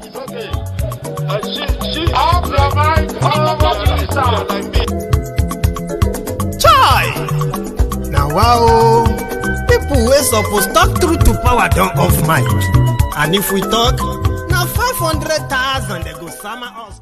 It's okay. She off your mind. Chai! Now wow, people wey suppose talk truth to power don't off mic. And if we talk, now 500,000 they go summer us.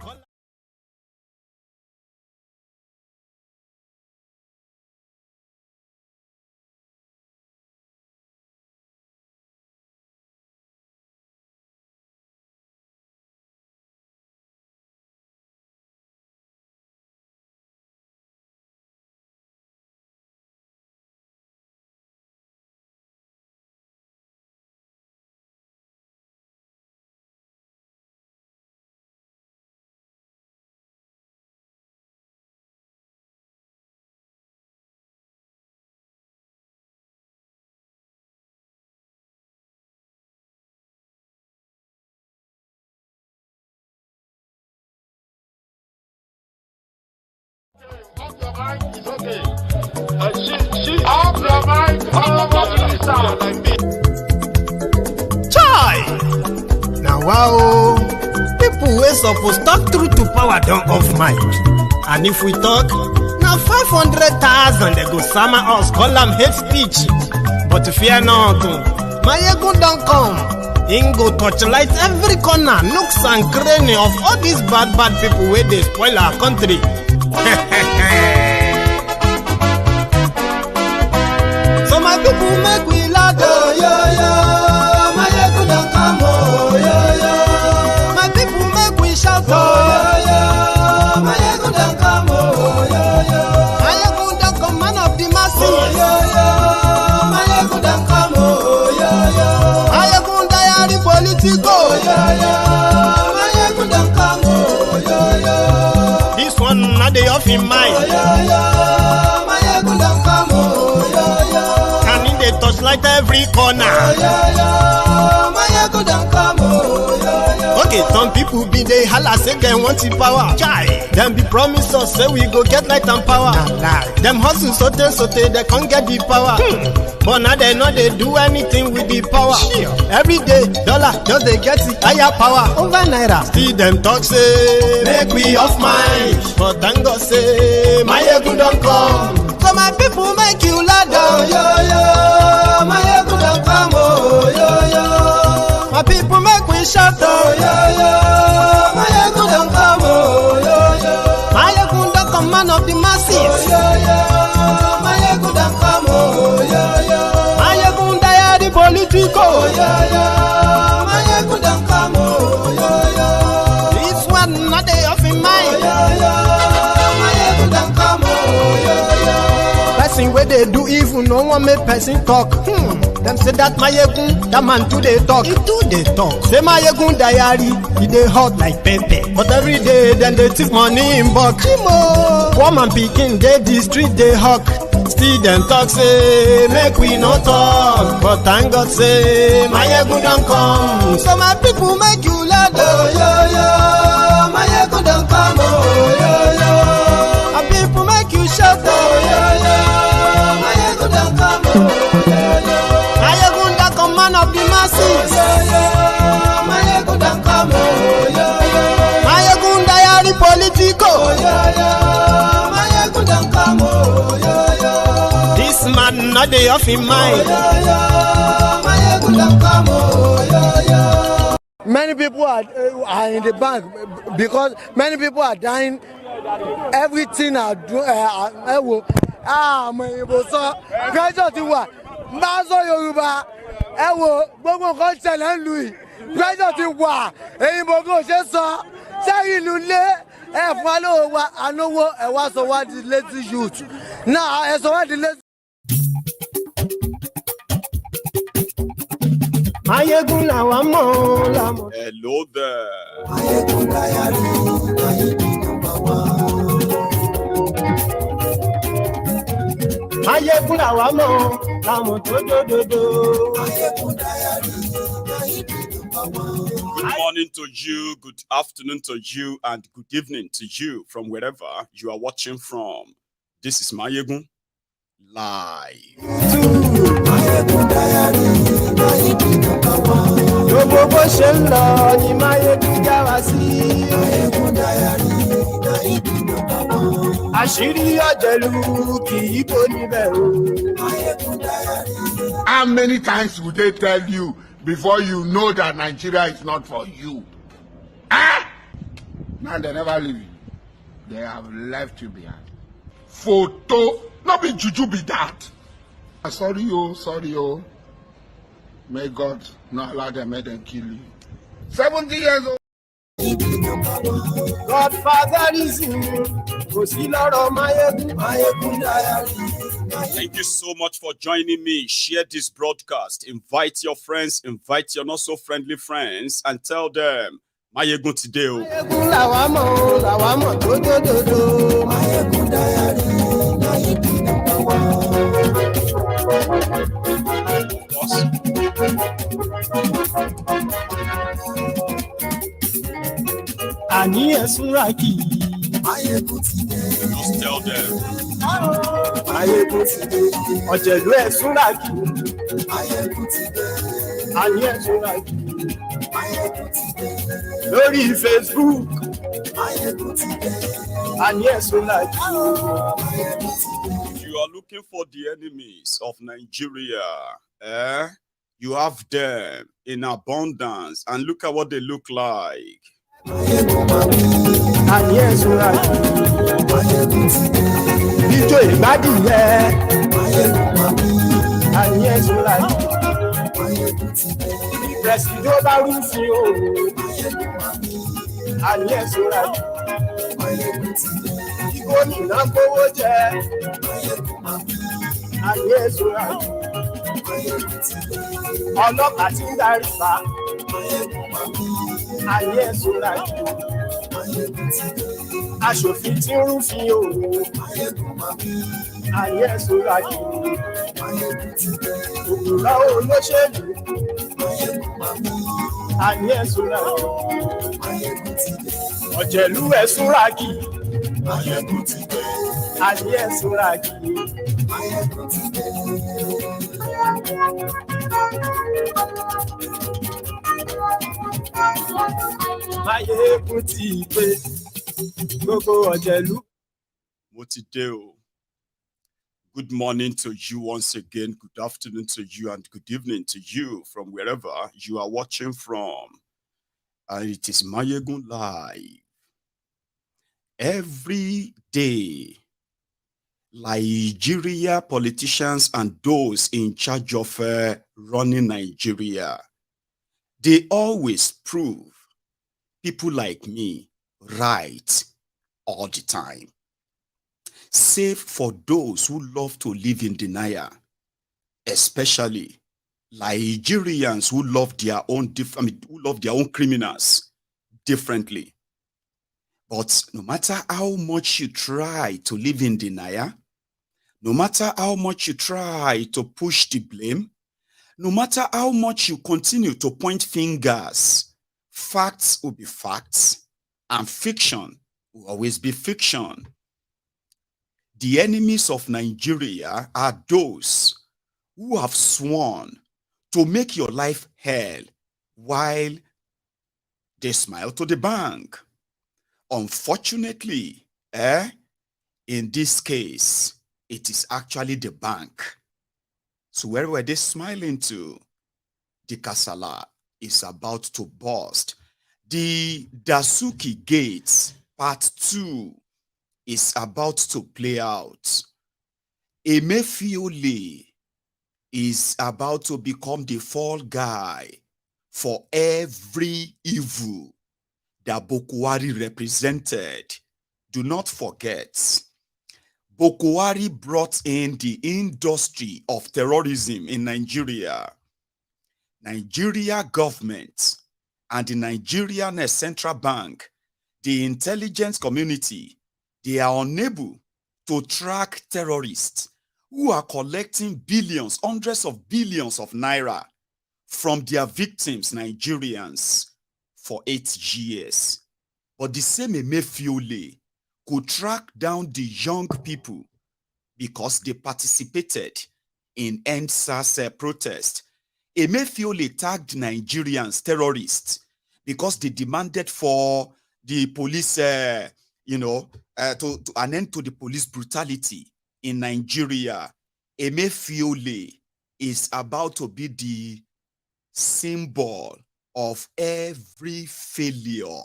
It's okay. She off your mind. Chai! Now wow, people wey suppose talk truth to power don't off mic. And if we talk, now 500,000 they go summer us, call them hate speech. But fear not, Maiyegun don't come. Him go torchlight every corner, nooks and cranny of all these bad people where they spoil our country. So my people make we laugh, oh, yo yo. Maiyegun don't come, oh, yo yo. My people make we shout, oh, yo yo. Maiyegun don't come, oh, yo yo. Maiyegun don't come, man of the masses, oh, yo yo. Maiyegun don't come, oh, yo yo. Maiyegun diary Politico, oh, yo yo. Maiyegun don't come, oh, yo yo. This one not the off in mind. Oh, yo yo. Maiyegun don't come, oh, yo yo. Can in the touchlight every corner. Oh, yo yo. Maiyegun don't come, oh, yo yo. Okay, some people be they holla say they want the power. Chai. Them be promise us say we go get light and power. Them hustle so they can't get the power. But now they know they do anything with the power. Every day, dollar just they get the higher power. Over naira. See them talk say make we off mind. But thank God say Maiyegun don't come. So my people make you laugh, oh, yo yo. Maiyegun don't come, oh, yo yo. My people make we shout, oh, yo yo. Maiyegun don't come, oh, yo yo. Maiyegun don't come, man of the masses, oh, yo yo. Maiyegun don't come, oh, yo yo. Maiyegun diary Politico, oh, yo yo. Maiyegun don't come, oh, yo yo. This one not they off in mind, oh, yo yo. Maiyegun don't come, oh, yo yo. Person where they do evil, no one make person talk. Them say that Maiyegun, that man too they talk. He too they talk. Say Maiyegun diary, he they hot like pepper. But every day then they take money in bulk. Poor man picking, they the street they hawk. Still them talk say make we no talk. But thank God say Maiyegun don't come. So my people make you laugh, oh yo yo. Maiyegun don't come, oh yo yo. My people make you shout, oh yo yo. Maiyegun don't come, oh yo yo. Maiyegun don't come, man of the masses, oh yo yo. Maiyegun don't come, oh yo yo. Maiyegun diary Politico, oh yo yo. Maiyegun don't come, oh yo yo. This man not the off in mind, oh yo yo. Maiyegun don't come, oh yo yo. Many people are in the bank because many people are dying. Everything are doing. Pressure ti wà. Maso Yoruba. Gbogbo nǹkan ṣẹlẹ̀ ń lu yìí. Pressure ti wà. Èyí gbogbo ṣe sọ. Sẹ́yìn ìlú lé. Fún wa lówó wa. Ànówó wá sọ wá di lazy youth. Náà ẹ sọ wá di lazy. Maiyegun làwa mọ̀ làmọ̀. Hello there. Maiyegun diary, Maiyegun number one. Maiyegun làwa mọ̀ làmọ̀ tó dòdòdò. Maiyegun diary, Maiyegun number one. Good morning to you, good afternoon to you, and good evening to you from wherever you are watching from. This is Maiyegun live. Maiyegun diary, Maiyegun number one. gbogbo bó ṣe ń lọ ni Maiyegun já wa sí. MaiyegunDiary na ibi nọ́mbà wọn. àṣírí ọ̀jẹ̀lú kì í bò níbẹ̀ o. MaiyegunDiary. How many times would they tell you before you know that Nigeria is not for you? Ah! Now they never leave you. They have left you behind. Photo, not be juju be that. Sorry, oh. May God not allow them, may them kill you. 70 years old. Godfatherism, kò sí lọ́rọ̀ MaiyegunDiary. Thank you so much for joining me. Share this broadcast. Invite your friends, invite your not so friendly friends, and tell them Maiyegun today. Maiyegun làwa mọ̀ dódódódó. MaiyegunDiary na ibi nọ́mbà wọn. Àní ẹ̀sùnra kì í. Maiyegun ti dé. Just tell them. Maiyegun ti dé. Ọ̀jẹ̀lú ẹ̀sùnra kì í. Maiyegun ti dé. Àní ẹ̀sùnra kì í. Maiyegun ti dé. Lórí Facebook. Maiyegun ti dé. Àní ẹ̀sùnra kì í. Maiyegun ti dé. You are looking for the enemies of Nigeria. You have them in abundance, and look at what they look like. Àní ẹ̀sùnra kì í. Maiyegun ti dé. Ijó ìgbádìyẹ. Àní ẹ̀sùnra kì í. Maiyegun ti dé. Presido bá rúfin o. Àní ẹ̀sùnra kì í. Maiyegun ti dé. Gómìnà gbówó jẹ. Àní ẹ̀sùnra kì í. Ọlọ́pàá tí ń darí bá. Àní ẹ̀sùnra kì í. Aṣòfin tí ń rúfin o. Àní ẹ̀sùnra kì í. Òkúra olóṣèlú. Àní ẹ̀sùnra kì í. Ọ̀jẹ̀lú ẹ̀sùnra kì í. Àní ẹ̀sùnra kì í. Maiyegun ti dé. Gbogbo ọ̀jẹ̀lú. Mo ti dé o. Good morning to you once again. Good afternoon to you and good evening to you from wherever you are watching from. And it is Maiyegun Live. Every day, Nigeria politicians and those in charge of running Nigeria, they always prove people like me right all the time. Save for those who love to live in denial, especially Nigerians who love their own who love their own criminals differently. But no matter how much you try to live in denial, no matter how much you try to push the blame, no matter how much you continue to point fingers, facts will be facts and fiction will always be fiction. The enemies of Nigeria are those who have sworn to make your life hell while they smile to the bank. Unfortunately, in this case, it is actually the bank. So where were they smiling to? The Kasala is about to burst. The Dasuki Gates Part 2 is about to play out. Emefiole is about to become the fall guy for every evil that Bokwari represented. Do not forget, Bokwari brought in the industry of terrorism in Nigeria. Nigeria government and the Nigerian Central Bank, the intelligence community, they are unable to track terrorists who are collecting billions, hundreds of billions of naira from their victims, Nigerians, for 8 years. But the same Emefiole could track down the young people because they participated in EndSARS protest. Emefiole tagged Nigerians terrorists because they demanded for the police, to an end to the police brutality in Nigeria. Emefiole is about to be the symbol of every failure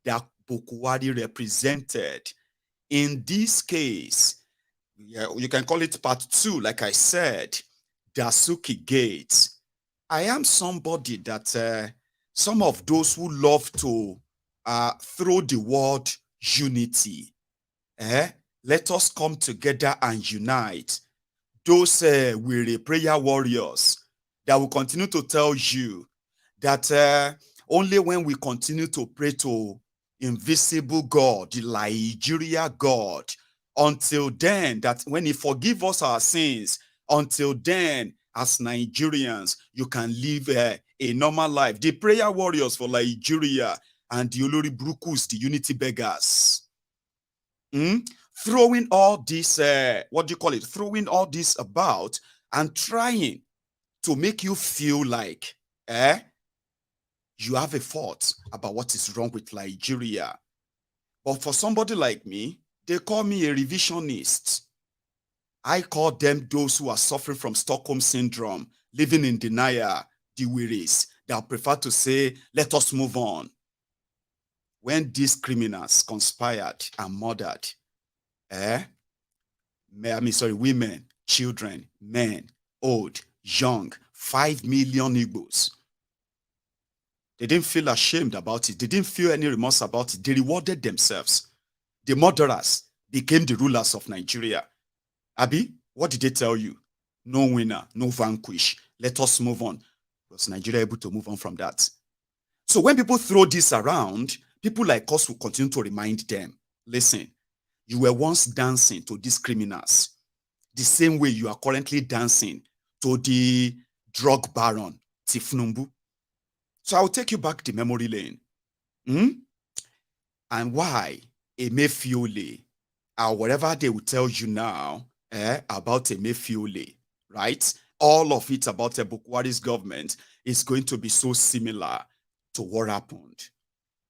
that Bokwari represented. In this case, you can call it part 2, like I said, Dasuki Gates. I am somebody that some of those who love to throw the word unity, let us come together and unite. Those weary prayer warriors that will continue to tell you that only when we continue to pray to invisible God, the Nigeria God, until then, that when he forgives us our sins, until then, as Nigerians, you can live a normal life. The prayer warriors for Nigeria and the Olori Brukus, the unity beggars. Throwing all this, throwing all this about and trying to make you feel like you have a thought about what is wrong with Nigeria. But for somebody like me, they call me a revisionist. I call them those who are suffering from Stockholm Syndrome, living in denial, the wearies, that prefer to say, let us move on. When these criminals conspired and murdered, women, children, men, old, young, 5 million Igbos, they didn't feel ashamed about it. They didn't feel any remorse about it. They rewarded themselves. The murderers became the rulers of Nigeria. Abi, what did they tell you? No winner, no vanquish. Let us move on. Was Nigeria able to move on from that? So when people throw this around, people like us will continue to remind them, listen, you were once dancing to these criminals the same way you are currently dancing to the drug baron, Tifnumbu. So I'll take you back to memory lane. And why Emefiole, or whatever they will tell you now about Emefiole, right? All of it about Bokwari's government is going to be so similar to what happened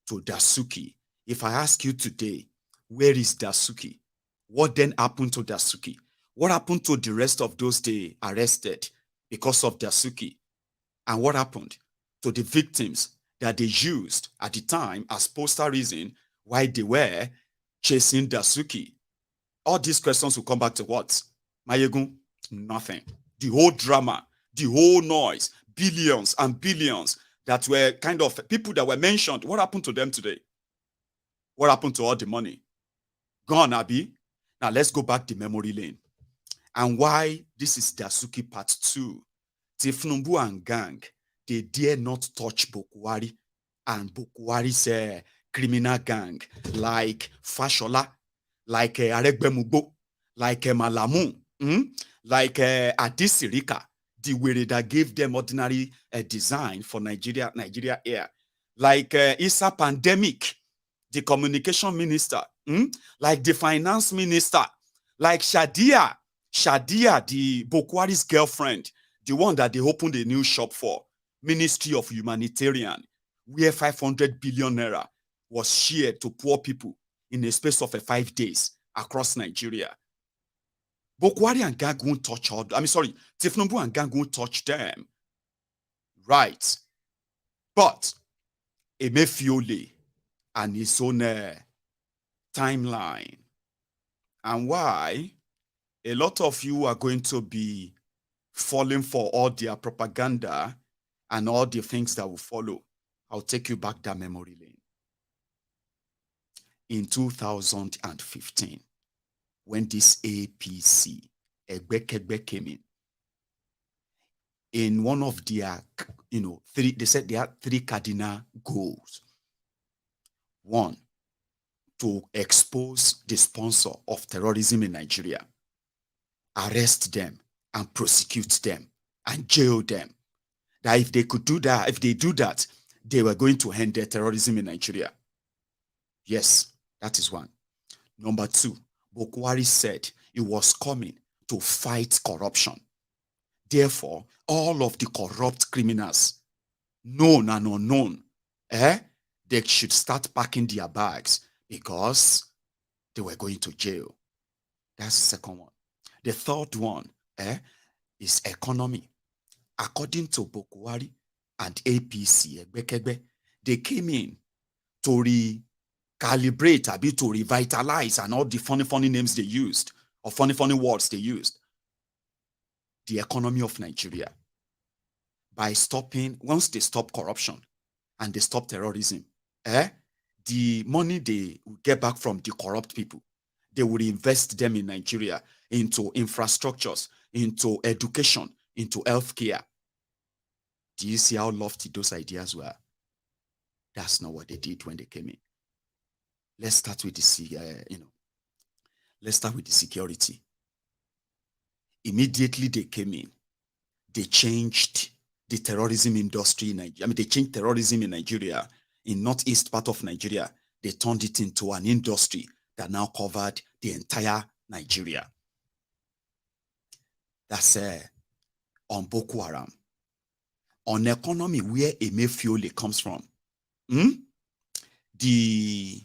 to Dasuki. If I ask you today, where is Dasuki? What then happened to Dasuki? What happened to the rest of those they arrested because of Dasuki? And what happened to the victims that they used at the time as poster reason why they were chasing Dasuki? All these questions will come back to what? Maiyegun, nothing. The whole drama, the whole noise, billions and billions that were kind of people that were mentioned. What happened to them today? What happened to all the money? Gone, Abi. Now let's go back to memory lane. And why this is Dasuki part 2. Tifnumbu and gang, they dare not touch Bokwari and Bokwari's criminal gang like Fashola, like Aregbemubo, like Malamu, like Adisirika, the way that gave them ordinary design for Nigeria Air, like Issa Pandemic, the communication minister, like the finance minister, like Shadia, the Bokwari's girlfriend, the one that they opened a new shop for, Ministry of Humanitarian, where 500 billion naira was shared to poor people in a space of 5 days across Nigeria. Bokwari and gang won't touch all, Tifnumbu and gang won't touch them. Right. But Emefiole and his own timeline. And why a lot of you are going to be falling for all their propaganda and all the things that will follow. I'll take you back that memory lane. In 2015, when this APC, Egbekegbe, came in one of their, they said they had 3 cardinal goals. 1, to expose the sponsor of terrorism in Nigeria, arrest them and prosecute them and jail them. That if they could do that, if they do that, they were going to end their terrorism in Nigeria. Yes, that is 1. Number 2, Bokwari said he was coming to fight corruption. Therefore, all of the corrupt criminals, known and unknown, they should start packing their bags because they were going to jail. That's the second one. The third one is economy. According to Bokwari and APC, they came in to recalibrate, to revitalize, and all the funny names they used, or funny words they used, the economy of Nigeria by stopping, once they stop corruption and they stop terrorism, the money they will get back from the corrupt people, they will invest them in Nigeria into infrastructures, into education, into healthcare. Do you see how lofty those ideas were? That's not what they did when they came in. Let's start with the let's start with the security. Immediately they came in, they changed the terrorism industry in Nigeria. I mean, they changed terrorism in Nigeria, in northeast part of Nigeria. They turned it into an industry that now covered the entire Nigeria. That's on Boko Haram. On economy, where Emefiole comes from. The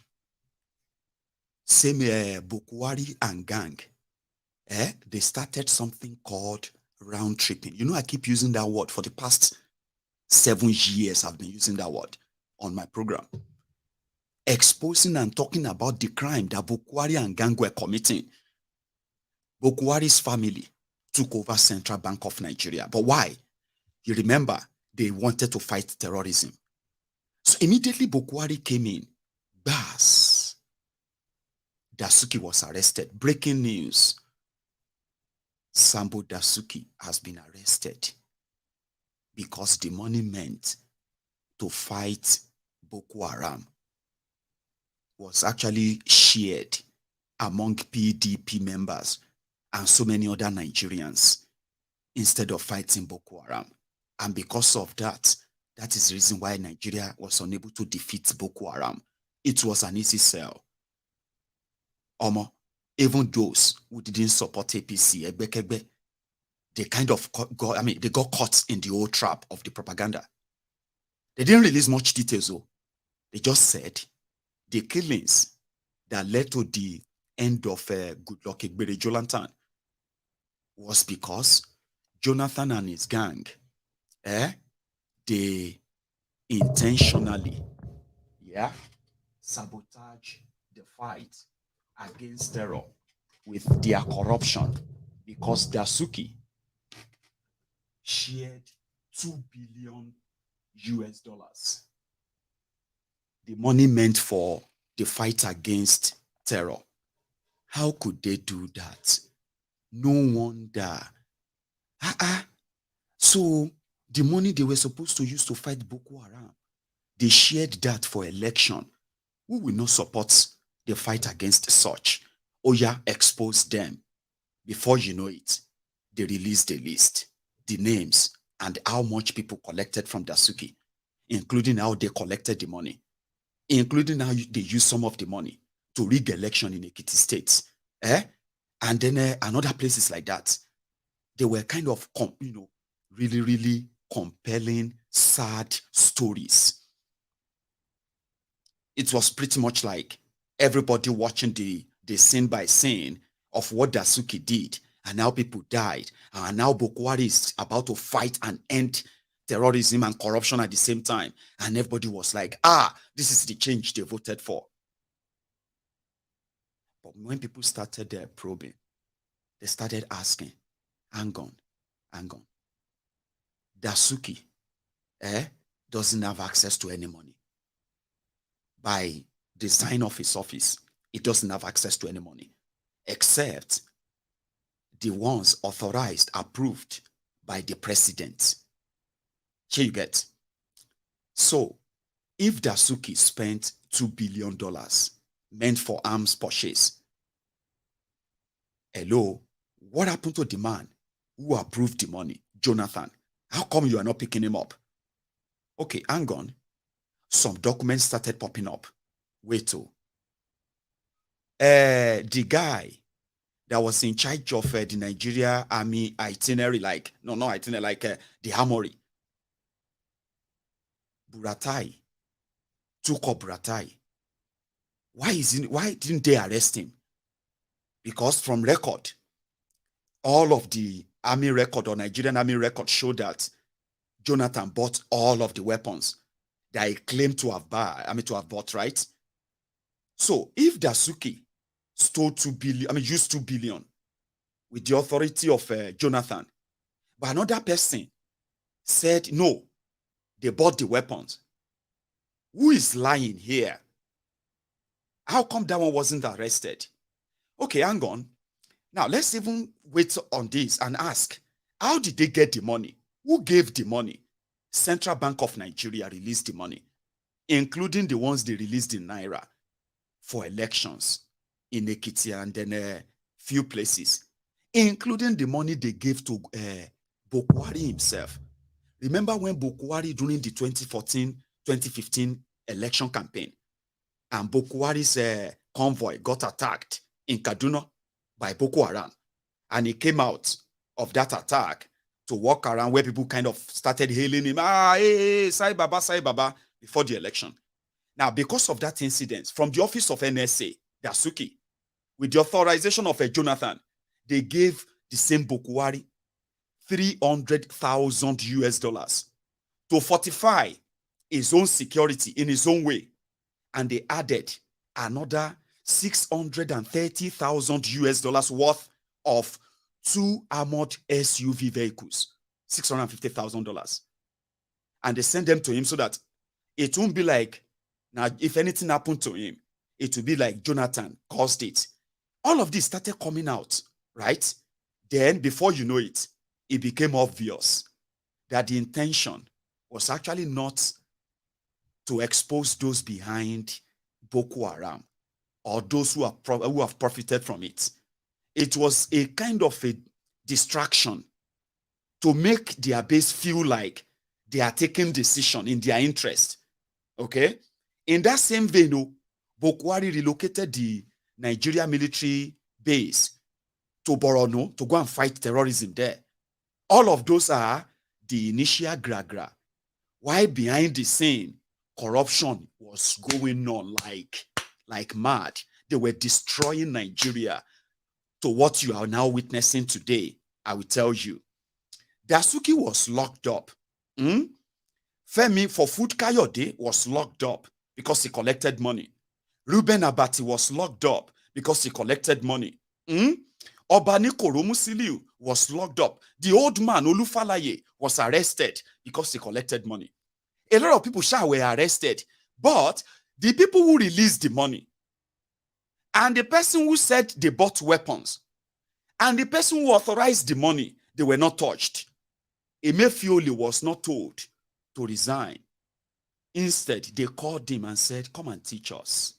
same Bokwari and gang, they started something called round tripping. You know, I keep using that word for the past 7 years. I've been using that word on my program, exposing and talking about the crime that Bokwari and gang were committing. Bokwari's family took over Central Bank of Nigeria. But why? You remember, they wanted to fight terrorism. So immediately Bokwari came in. Bas. Dasuki was arrested. Breaking news. Sambo Dasuki has been arrested because the money meant to fight Boko Haram was actually shared among PDP members and so many other Nigerians instead of fighting Boko Haram. And because of that, that is the reason why Nigeria was unable to defeat Boko Haram. It was an easy sell. Even those who didn't support APC, they kind of they got caught in the old trap of the propaganda. They didn't release much details though. They just said the killings that led to the end of Goodluck Egbere Jonathan was because Jonathan and his gang, they intentionally, sabotage the fight against terror with their corruption, because Dasuki shared $2 billion. The money meant for the fight against terror. How could they do that? No wonder. So the money they were supposed to use to fight Boko Haram, they shared that for election. Who will not support the fight against such? Expose them. Before you know it, they released the list, the names, and how much people collected from Dasuki, including how they collected the money, including how they used some of the money to rig election in Ekiti State. And then and other places like that. They were kind of, really, really compelling, sad stories. It was pretty much like everybody watching the scene by scene of what Dasuki did and how people died, and now Bokwari is about to fight and end terrorism and corruption at the same time. And everybody was like, this is the change they voted for. But when people started probing, they started asking, hang on. Dasuki doesn't have access to any money. By design of his office, it doesn't have access to any money, except the ones authorized, approved by the president. Here you get. So, if Dasuki spent $2 billion meant for arms purchase, hello, what happened to the man who approved the money, Jonathan? How come you are not picking him up? Okay, hang on. Some documents started popping up. Wait till. The guy that was in charge of the Nigeria Army itinerary, like, no, not itinerary, like the Armory. Buratai took up Buratai. Why didn't they arrest him? Because from record, all of the army record or Nigerian army record showed that Jonathan bought all of the weapons that he claimed to have bought, right? So if Dasuki stole 2 billion, used 2 billion with the authority of Jonathan, but another person said, no, they bought the weapons. Who is lying here? How come that one wasn't arrested? Okay, hang on. Now, let's even wait on this and ask, how did they get the money? Who gave the money? Central Bank of Nigeria released the money, including the ones they released in Naira for elections in Ekiti and then a few places, including the money they gave to Bokwari himself. Remember when Bokwari during the 2014-2015 election campaign and Bokwari's convoy got attacked in Kaduna by Boko Haram, and he came out of that attack to walk around where people kind of started hailing him, hey, Sai Baba, before the election. Now, because of that incident, from the office of NSA, Dasuki, with the authorization of Jonathan, they gave the same Bokwari $300,000 to fortify his own security in his own way. And they added another $630,000 worth of 2 armored SUV vehicles, $650,000. And they sent them to him so that it won't be like, now, if anything happened to him, it will be like Jonathan caused it. All of this started coming out, right? Then, before you know it, it became obvious that the intention was actually not to expose those behind Boko Haram or those who have profited from it. It was a kind of a distraction to make their base feel like they are taking decision in their interest. Okay? In that same vein, Bokwari relocated the Nigeria military base to Borno to go and fight terrorism there. All of those are the initial gragra. Why behind the scene, corruption was going on like mad. They were destroying Nigeria to what you are now witnessing today. I will tell you. Dasuki was locked up. Femi for Food Kayode was locked up because he collected money. Ruben Abati was locked up because he collected money. Obani Koromusiliu was locked up. The old man, Olufalaye, was arrested because he collected money. A lot of people were arrested, but the people who released the money and the person who said they bought weapons and the person who authorized the money, they were not touched. Emefiole was not told to resign. Instead, they called him and said, come and teach us.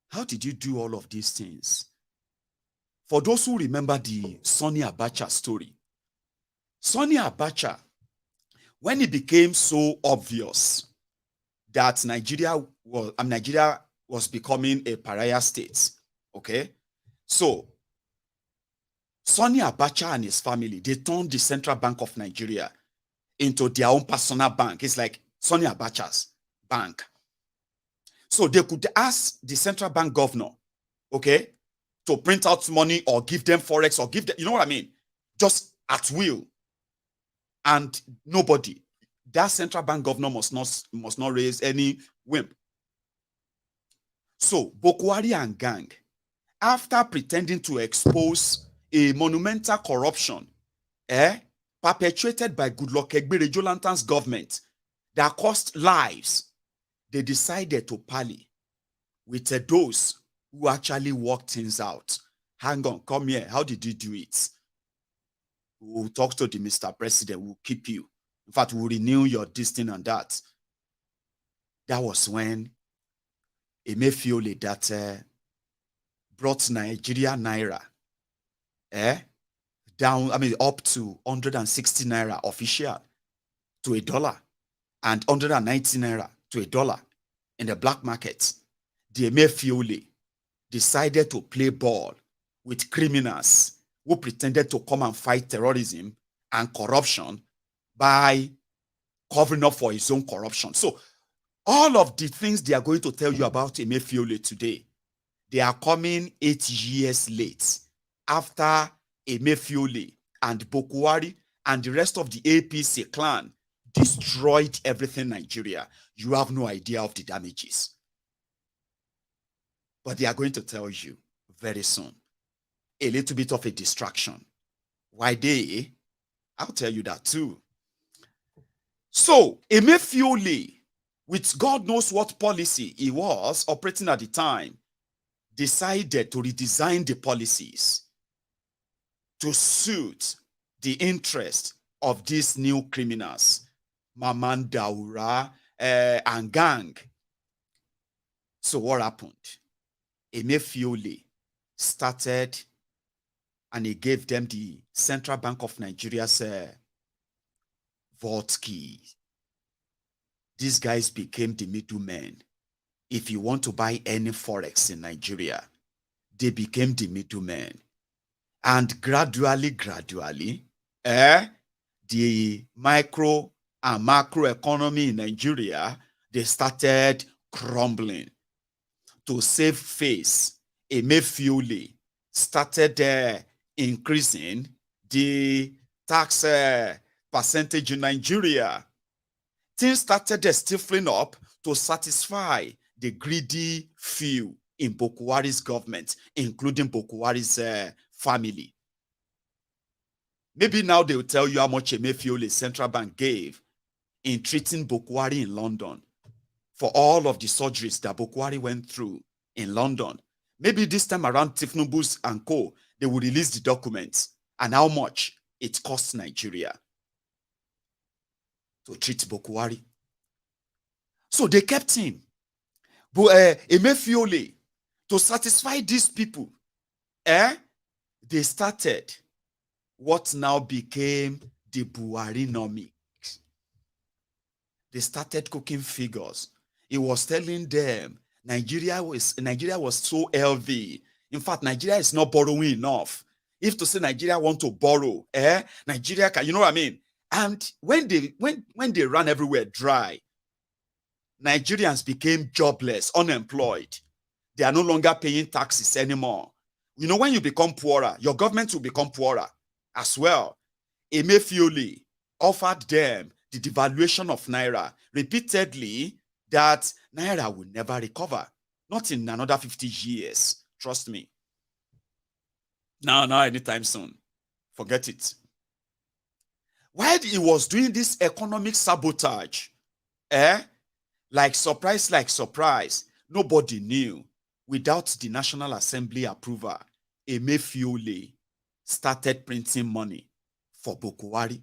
How did you do all of these things? For those who remember the Sonny Abacha story, Sonny Abacha, when it became so obvious that Nigeria was becoming a pariah state, okay? So, Sonny Abacha and his family, they turned the Central Bank of Nigeria into their own personal bank. It's like Sonny Abacha's bank. So they could ask the central bank governor, okay, to print out money or give them forex or give them, you know what I mean? Just at will. And nobody, that central bank governor must not raise any wimp. So Bokwari and gang, after pretending to expose a monumental corruption perpetrated by Goodluck Egbere Jolantan's government that cost lives, they decided to parley with those who actually worked things out. Hang on, come here. How did you do it? We'll talk to the Mr. President. We'll keep you. In fact, we'll renew your this thing and that. That was when Emefiole that brought Nigeria Naira down, up to 160 Naira official to $1 and 190 Naira to $1 in the black market. The Emefiole decided to play ball with criminals who pretended to come and fight terrorism and corruption by covering up for his own corruption. So all of the things they are going to tell you about Emefiole today, they are coming 8 years late after Emefiole and Bokwari and the rest of the APC clan destroyed everything in Nigeria. You have no idea of the damages. But they are going to tell you very soon. A little bit of a distraction. Why they? I'll tell you that too. So, Emefiole, with God knows what policy he was operating at the time, decided to redesign the policies to suit the interest of these new criminals, Maman Daura and gang. So what happened? Emefiole started and he gave them the Central Bank of Nigeria's vault key. These guys became the middlemen. If you want to buy any forex in Nigeria, they became the middlemen. And gradually, the micro and macro economy in Nigeria, they started crumbling. To save face, Emefiole started increasing the tax percentage in Nigeria. Things started stifling up to satisfy the greedy few in Bokwari's government, including Bokwari's family. Maybe now they will tell you how much Emefiole Central Bank gave in treating Bokwari in London for all of the surgeries that Bokwari went through in London. Maybe this time around, Tifnubus and co, they will release the documents and how much it costs Nigeria to treat Bokwari. So they kept him. But Emefiole, to satisfy these people, they started what now became the Buharinomics. They started cooking figures. He was telling them Nigeria was so LV. In fact, Nigeria is not borrowing enough. If to say Nigeria want to borrow, Nigeria can, you know what I mean? And when they ran everywhere dry, Nigerians became jobless, unemployed. They are no longer paying taxes anymore. You know, when you become poorer, your government will become poorer as well. Emefiole offered them the devaluation of Naira repeatedly, that Naira will never recover. Not in another 50 years. Trust me. No, anytime soon. Forget it. While he was doing this economic sabotage, like surprise, nobody knew. Without the National Assembly approval, Emefiole started printing money for Bokwari.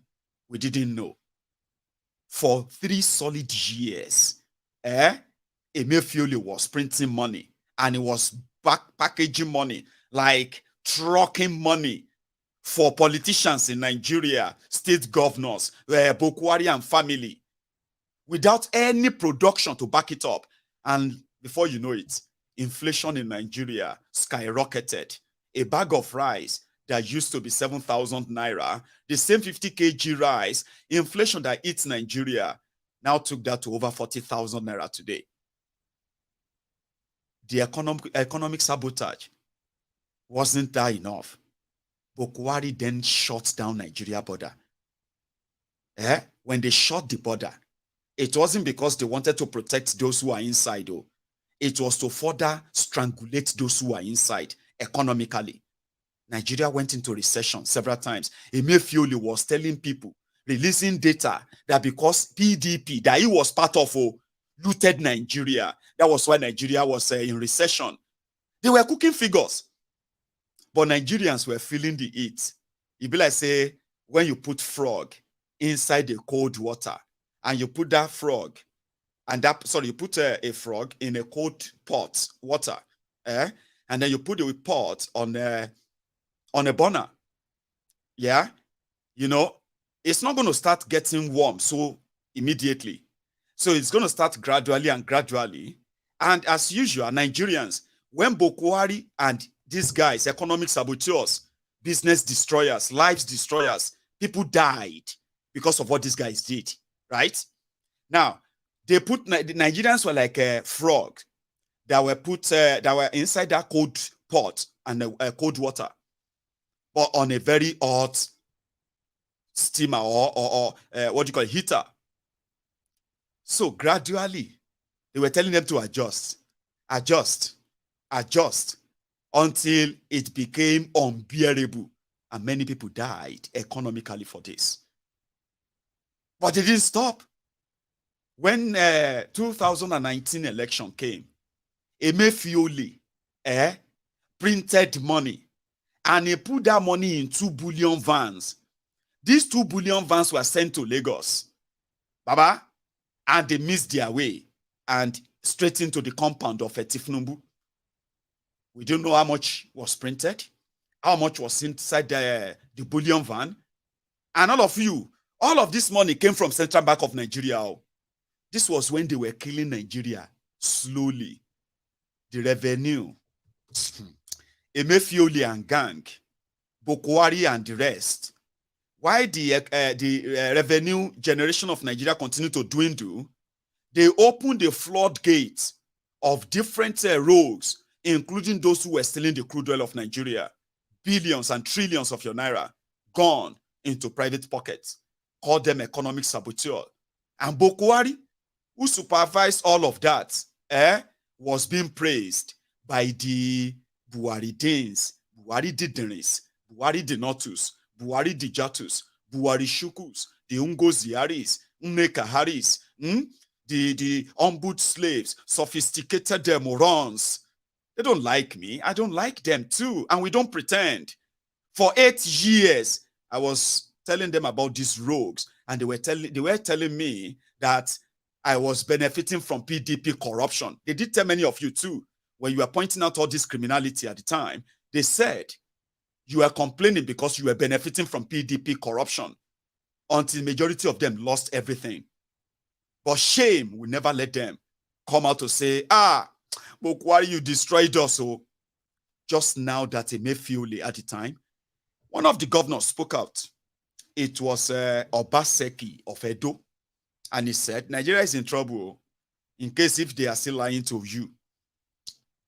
We didn't know. For 3 solid years, Emefiole was printing money, and he was packaging money, like trucking money for politicians in Nigeria, state governors, Bokwari and family, without any production to back it up. And before you know it, inflation in Nigeria skyrocketed. A bag of rice that used to be 7,000 naira, the same 50 kg rice, inflation that eats Nigeria, now took that to over 40,000 naira today. The economic sabotage wasn't that enough. Bokwari then shut down Nigeria border. When they shut the border, it wasn't because they wanted to protect those who are inside, though. It was to further strangulate those who are inside economically. Nigeria went into recession several times. Emefiole was telling people, releasing data, that because PDP, that he was part of, looted Nigeria. That was why Nigeria was in recession. They were cooking figures. But Nigerians were feeling the heat. It'd be like, say, when you put frog inside the cold water, and you put that frog, you put a frog in a cold pot, water, and then you put the pot on a burner. Yeah? You know, it's not going to start getting warm so immediately. So it's going to start gradually and gradually. And as usual, Nigerians, when Bokwari and these guys, economic saboteurs, business destroyers, lives destroyers, people died because of what these guys did, right? Now, they put, the Nigerians were like a frog that were put, that were inside that cold pot and cold water, but on a very hot steamer or what do you call it, heater. So gradually, they were telling them to adjust, until it became unbearable. And many people died economically for this. But it didn't stop. When 2019 election came, Emefiole printed money, and he put that money in 2 billion vans. These 2 billion vans were sent to Lagos, Baba, and they missed their way and straight into the compound of Tifnumbu. We don't know how much was printed, how much was inside the bullion van. And all of this money came from Central Bank of Nigeria. This was when they were killing Nigeria slowly. The revenue, Emefiole and gang, Bokwari and the rest. Why the revenue generation of Nigeria continued to dwindle, they opened the floodgates of different rogues, including those who were stealing the crude oil of Nigeria. Billions and trillions of your naira gone into private pockets. Called them economic saboteur. And Bokwari, who supervised all of that, was being praised by the Buhari Danes, Buhari Dideris, Buhari Denotus, Buhari Dijatus, Buhari Shukus, the Ungoziaris, Nnekaharis, the ombud slaves, sophisticated morons. They don't like me. I don't like them too. And we don't pretend. For 8 years, I was telling them about these rogues, and they were telling me that I was benefiting from PDP corruption. They did tell many of you too, when you were pointing out all this criminality at the time. They said you were complaining because you were benefiting from PDP corruption, until the majority of them lost everything. But shame will never let them come out to say, but why you destroyed us? So just now that Emefiole at the time, one of the governors spoke out. It was Obaseki of Edo. And he said, Nigeria is in trouble. In case if they are still lying to you.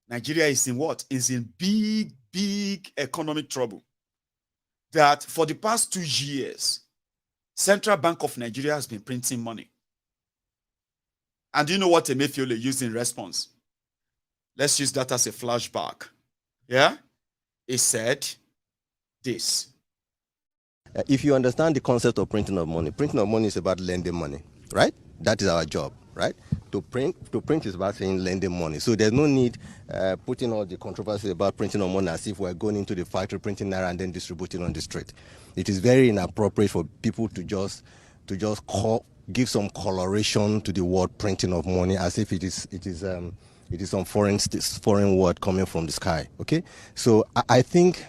Nigeria is in what? Is in big, big economic trouble. That for the past 2 years, Central Bank of Nigeria has been printing money. And do you know what Emefiole used in response? Let's use that as a flashback. Yeah? He said this. If you understand the concept of printing of money is about lending money, right? That is our job, right? To print is about saying lending money. So there's no need putting all the controversy about printing of money as if we're going into the factory printing naira and then distributing on the street. It is very inappropriate for people to just give some coloration to the word printing of money as if it is some foreign word coming from the sky. Okay, so I think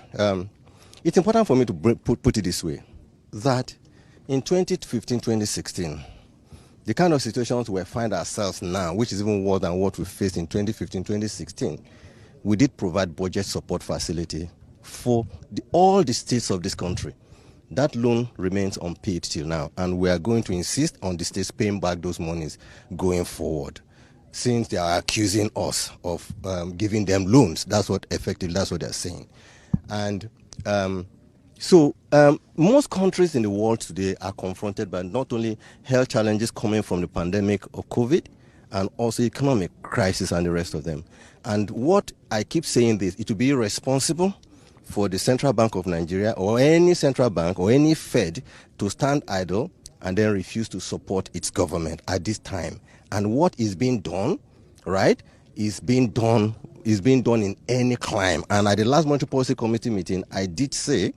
it's important for me to put it this way, that in 2015, 2016, the kind of situations we find ourselves now, which is even worse than what we faced in 2015, 2016, we did provide budget support facility for all the states of this country. That loan remains unpaid till now, and we are going to insist on the states paying back those monies going forward, since they are accusing us of giving them loans. That's what they're saying. And so most countries in the world today are confronted by not only health challenges coming from the pandemic of COVID, and also economic crisis and the rest of them. And what I keep saying this, it will be irresponsible for the Central Bank of Nigeria or any central bank or any Fed to stand idle and then refuse to support its government at this time. And what is being done, right, is being done in any climb. And at the last Monetary Policy Committee meeting, I did say,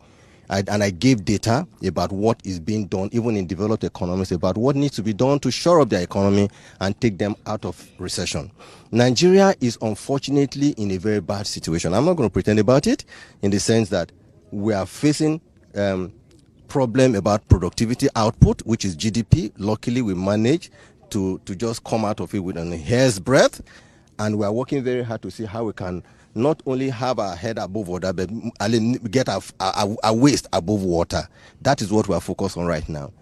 and I gave data about what is being done, even in developed economies, about what needs to be done to shore up their economy and take them out of recession. Nigeria is unfortunately in a very bad situation. I'm not going to pretend about it, in the sense that we are facing problem about productivity output, which is GDP. Luckily, we managed to just come out of it with a hair's breadth, and we are working very hard to see how we can not only have our head above water, but get our waist above water. That is what we are focused on right now.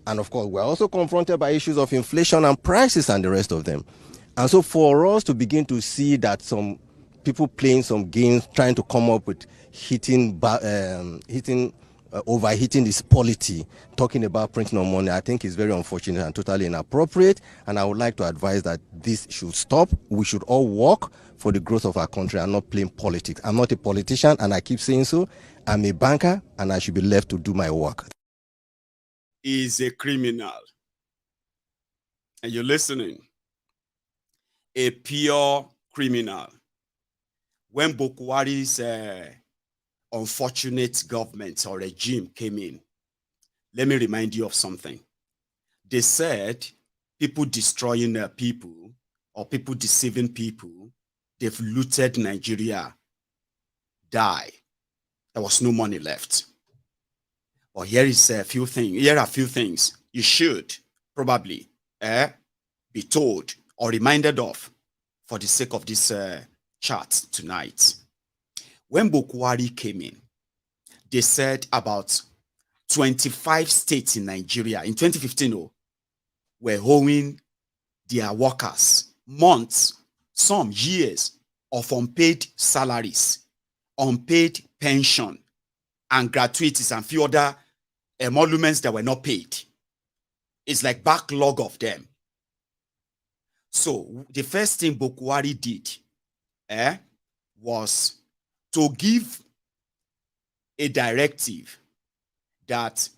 And of course, we're also confronted by issues of inflation and prices and the rest of them. And so for us to begin to see that some people playing some games, trying to come up with overheating this polity, talking about printing of money, I think is very unfortunate and totally inappropriate. And I would like to advise that this should stop. We should all work for the growth of our country and not playing politics. I'm not a politician, and I keep saying so. I'm a banker, and I should be left to do my work. Is a criminal. And you're listening. A pure criminal. When Bokwari's unfortunate government or regime came in, let me remind you of something. They said people destroying people or people deceiving people, they've looted Nigeria, die. There was no money left. But here is a few things. Here are a few things you should probably be told or reminded of for the sake of this chat tonight. When Bokwari came in, they said about 25 states in Nigeria in 2015 were owing their workers months, some years of unpaid salaries, unpaid pension, and gratuities and few other emoluments that were not paid. It's like backlog of them. So the first thing Bokwari did was to give a directive that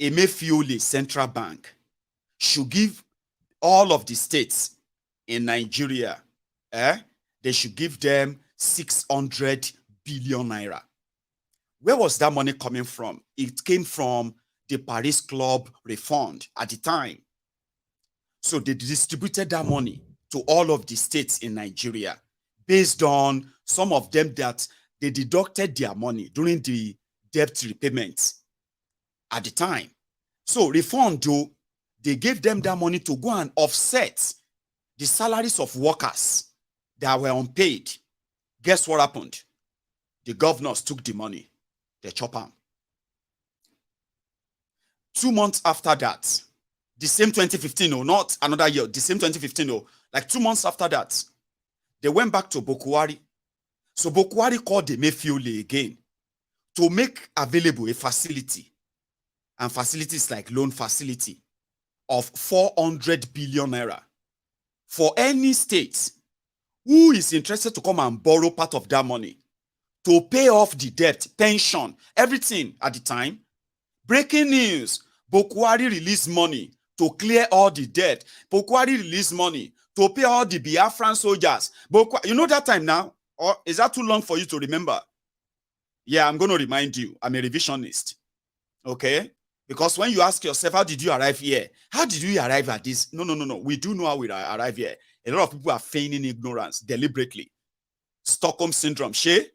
Emefiole Central Bank should give all of the states in Nigeria, they should give them 600 billion naira. Where was that money coming from? It came from the Paris Club refund at the time. So they distributed that money to all of the states in Nigeria based on some of them that they deducted their money during the debt repayments at the time. So refund, though, they gave them that money to go and offset the salaries of workers that were unpaid. Guess what happened? The governors took the money. They chop them. 2 months after that, the same 2015, not another year, the same 2015, like 2 months after that, they went back to Bokwari. So Bokwari called the Emefiole again to make available a facility, and facilities like loan facility of 400 billion naira for any state who is interested to come and borrow part of that money to pay off the debt, pension, everything at the time. Breaking news, Bokwari released money to clear all the debt. Bokwari released money to pay all the Biafran soldiers. You know that time now? Or is that too long for you to remember? Yeah, I'm going to remind you. I'm a revisionist. Okay? Because when you ask yourself, how did you arrive here? How did you arrive at this? No. We do know how we arrive here. A lot of people are feigning ignorance deliberately. Stockholm syndrome. Shay?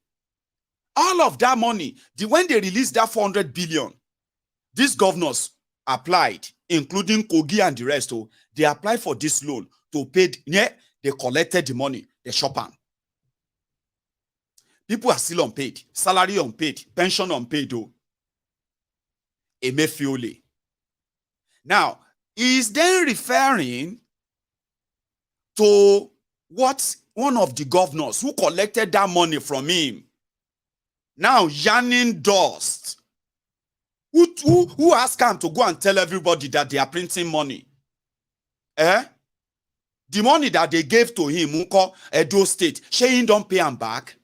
All of that money, when they released that 400 billion, these governors applied, including Kogi and the rest. They applied for this loan to pay. Yeah, they collected the money. They shop them. People are still unpaid. Salary unpaid. Pension unpaid, though. Emefiole. Now, he is then referring to what one of the governors who collected that money from him, now yarning dust, who asked him to go and tell everybody that they are printing money. The money that they gave to him, Edo State, Shein don't pay him back.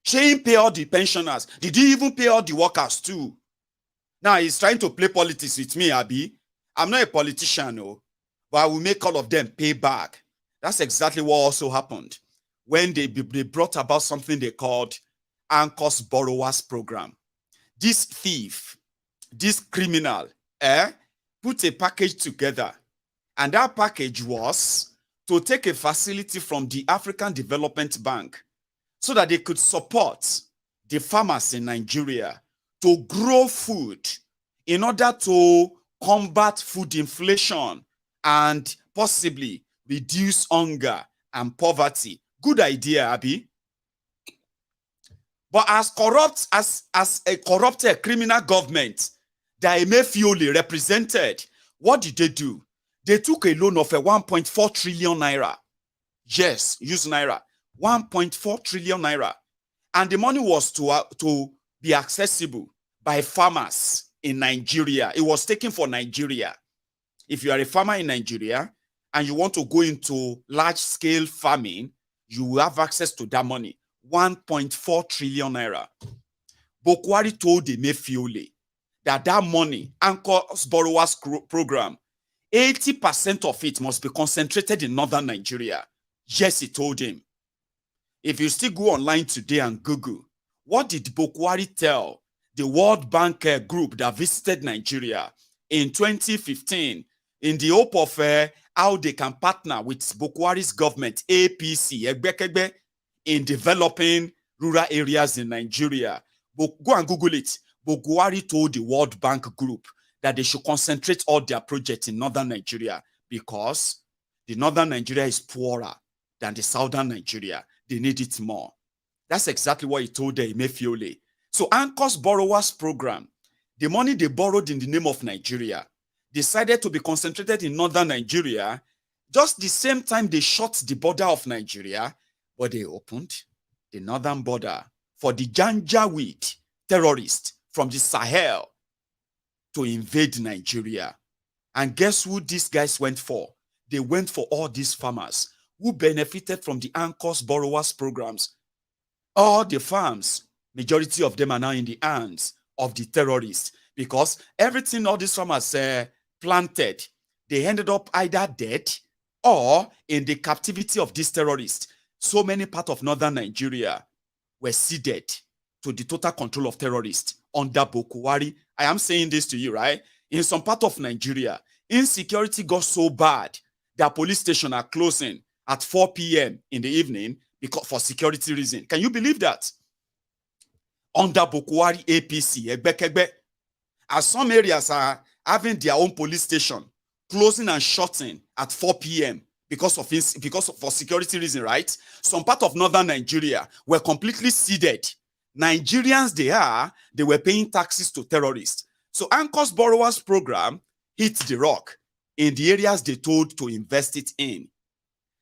Shein pay all the pensioners. Did he even pay all the workers too? Now he's trying to play politics with me, Abi. I'm not a politician, but I will make all of them pay back. That's exactly what also happened when they brought about something they called Anchor's Borrowers Program. This thief, this criminal, put a package together. And that package was to take a facility from the African Development Bank so that they could support the farmers in Nigeria to grow food in order to combat food inflation and possibly reduce hunger and poverty. Good idea, Abi. But as corrupt as a corrupted criminal government that Emefiole represented, what did they do? They took a loan of a 1.4 trillion naira. Yes, use naira. 1.4 trillion naira. And the money was to be accessible by farmers in Nigeria. It was taken for Nigeria. If you are a farmer in Nigeria and you want to go into large-scale farming, you will have access to that money. 1.4 trillion naira. Bokwari told Emefiole that money, Anchor's Borrowers Program, 80% of it must be concentrated in northern Nigeria. Yes, he told him. If you still go online today and Google, what did Bokwari tell the World Bank group that visited Nigeria in 2015 in the hope of how they can partner with Bokwari's government, APC, Egbekegbe, in developing rural areas in Nigeria? Go and Google it. Bokwari told the World Bank group that they should concentrate all their projects in northern Nigeria because the northern Nigeria is poorer than the southern Nigeria. They need it more. That's exactly what he told the Emefiole. So Anchor's Borrowers Program, the money they borrowed in the name of Nigeria, decided to be concentrated in northern Nigeria, just the same time they shut the border of Nigeria, but they opened the northern border for the Janjaweed terrorists from the Sahel to invade Nigeria. And guess who these guys went for? They went for all these farmers who benefited from the Anchor's Borrowers Programs. All the farms, majority of them are now in the hands of the terrorists because everything all these farmers planted, they ended up either dead or in the captivity of these terrorists. So many parts of northern Nigeria were ceded to the total control of terrorists under Bokwari. I am saying this to you, right? In some part of Nigeria, insecurity got so bad that police stations are closing at 4 p.m. in the evening because for security reasons. Can you believe that? Under Bokwari APC, Egbekegbe, as some areas are having their own police station closing and shutting at 4 p.m. because for security reasons, right? Some part of northern Nigeria were completely ceded. Nigerians they were paying taxes to terrorists. So Anchor's Borrowers Program hit the rock in the areas they told to invest it in.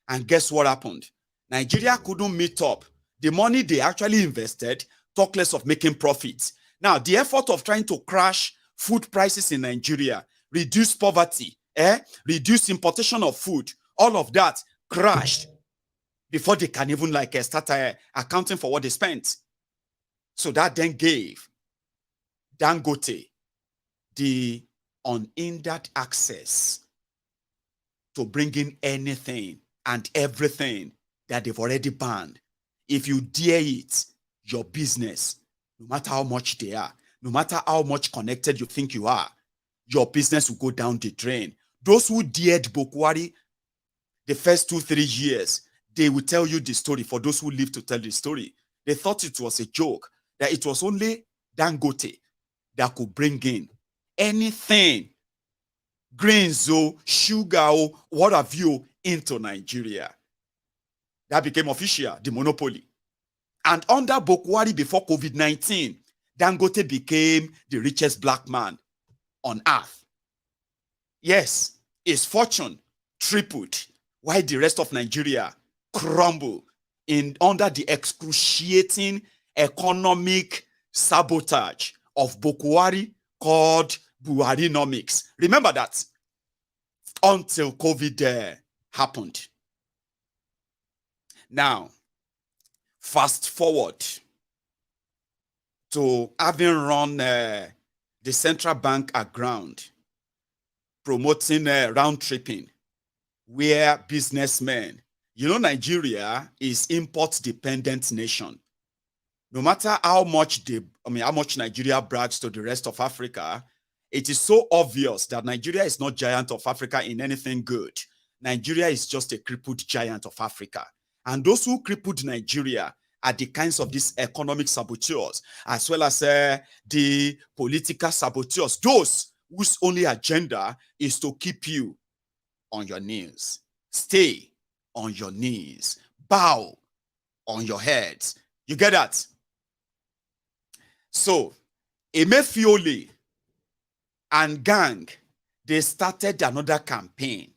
And guess what happened? Nigeria couldn't meet up. The money they actually invested, talk less of making profits. Now, the effort of trying to crash food prices in Nigeria, reduce poverty, reduce importation of food, all of that crashed before they can even start accounting for what they spent. So that then gave Dangote the unhindered access to bring in anything and everything that they've already banned. If you dare it, your business, no matter how much they are, no matter how much connected you think you are, your business will go down the drain. Those who dared Bokwari the first 2-3 years, they will tell you the story. For those who live to tell the story, they thought it was a joke, that it was only Dangote that could bring in anything, grains, sugar, what have you, into Nigeria. That became official, the monopoly. And under Bokwari before COVID-19, Dangote became the richest black man on earth. Yes, his fortune tripled, while the rest of Nigeria crumbled under the excruciating economic sabotage of Bokwari called Buharinomics. Remember that until COVID happened. Now, fast forward to having run the central bank aground, promoting round tripping, where businessmen, Nigeria is import-dependent nation. No matter how much Nigeria brags to the rest of Africa, it is so obvious that Nigeria is not giant of Africa in anything good. Nigeria is just a crippled giant of Africa. And those who crippled Nigeria are the kinds of these economic saboteurs, as well as the political saboteurs, those whose only agenda is to keep you on your knees. Stay on your knees. Bow on your heads. You get that? So, Emefiole and gang, they started another campaign.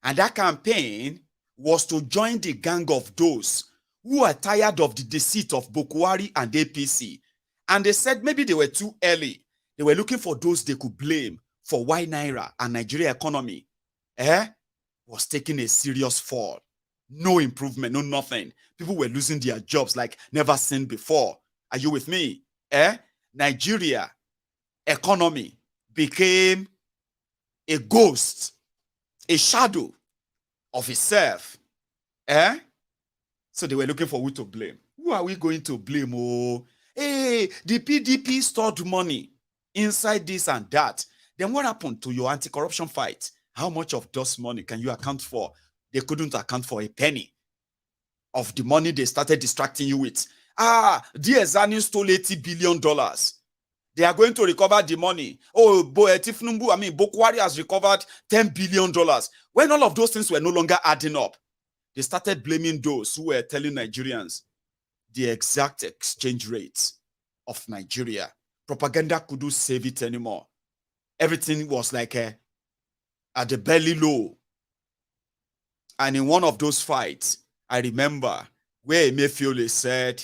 And that campaign was to join the gang of those who are tired of the deceit of Bokwari and APC. And they said maybe they were too early. They were looking for those they could blame for why Naira and Nigeria economy was taking a serious fall. No improvement, no nothing. People were losing their jobs like never seen before. Are you with me? Nigeria economy became a ghost, a shadow of itself. So they were looking for who to blame. Who are we going to blame? Oh, hey, the PDP stored money inside this and that. Then what happened to your anti-corruption fight? How much of those money can you account for? They couldn't account for a penny of the money they started distracting you with. DSN stole $80 billion. They are going to recover the money. Oh, Bokwari has recovered $10 billion. When all of those things were no longer adding up, they started blaming those who were telling Nigerians the exact exchange rates of Nigeria. Propaganda couldn't save it anymore. Everything was like at the belly low. And in one of those fights, I remember where Emefiole said,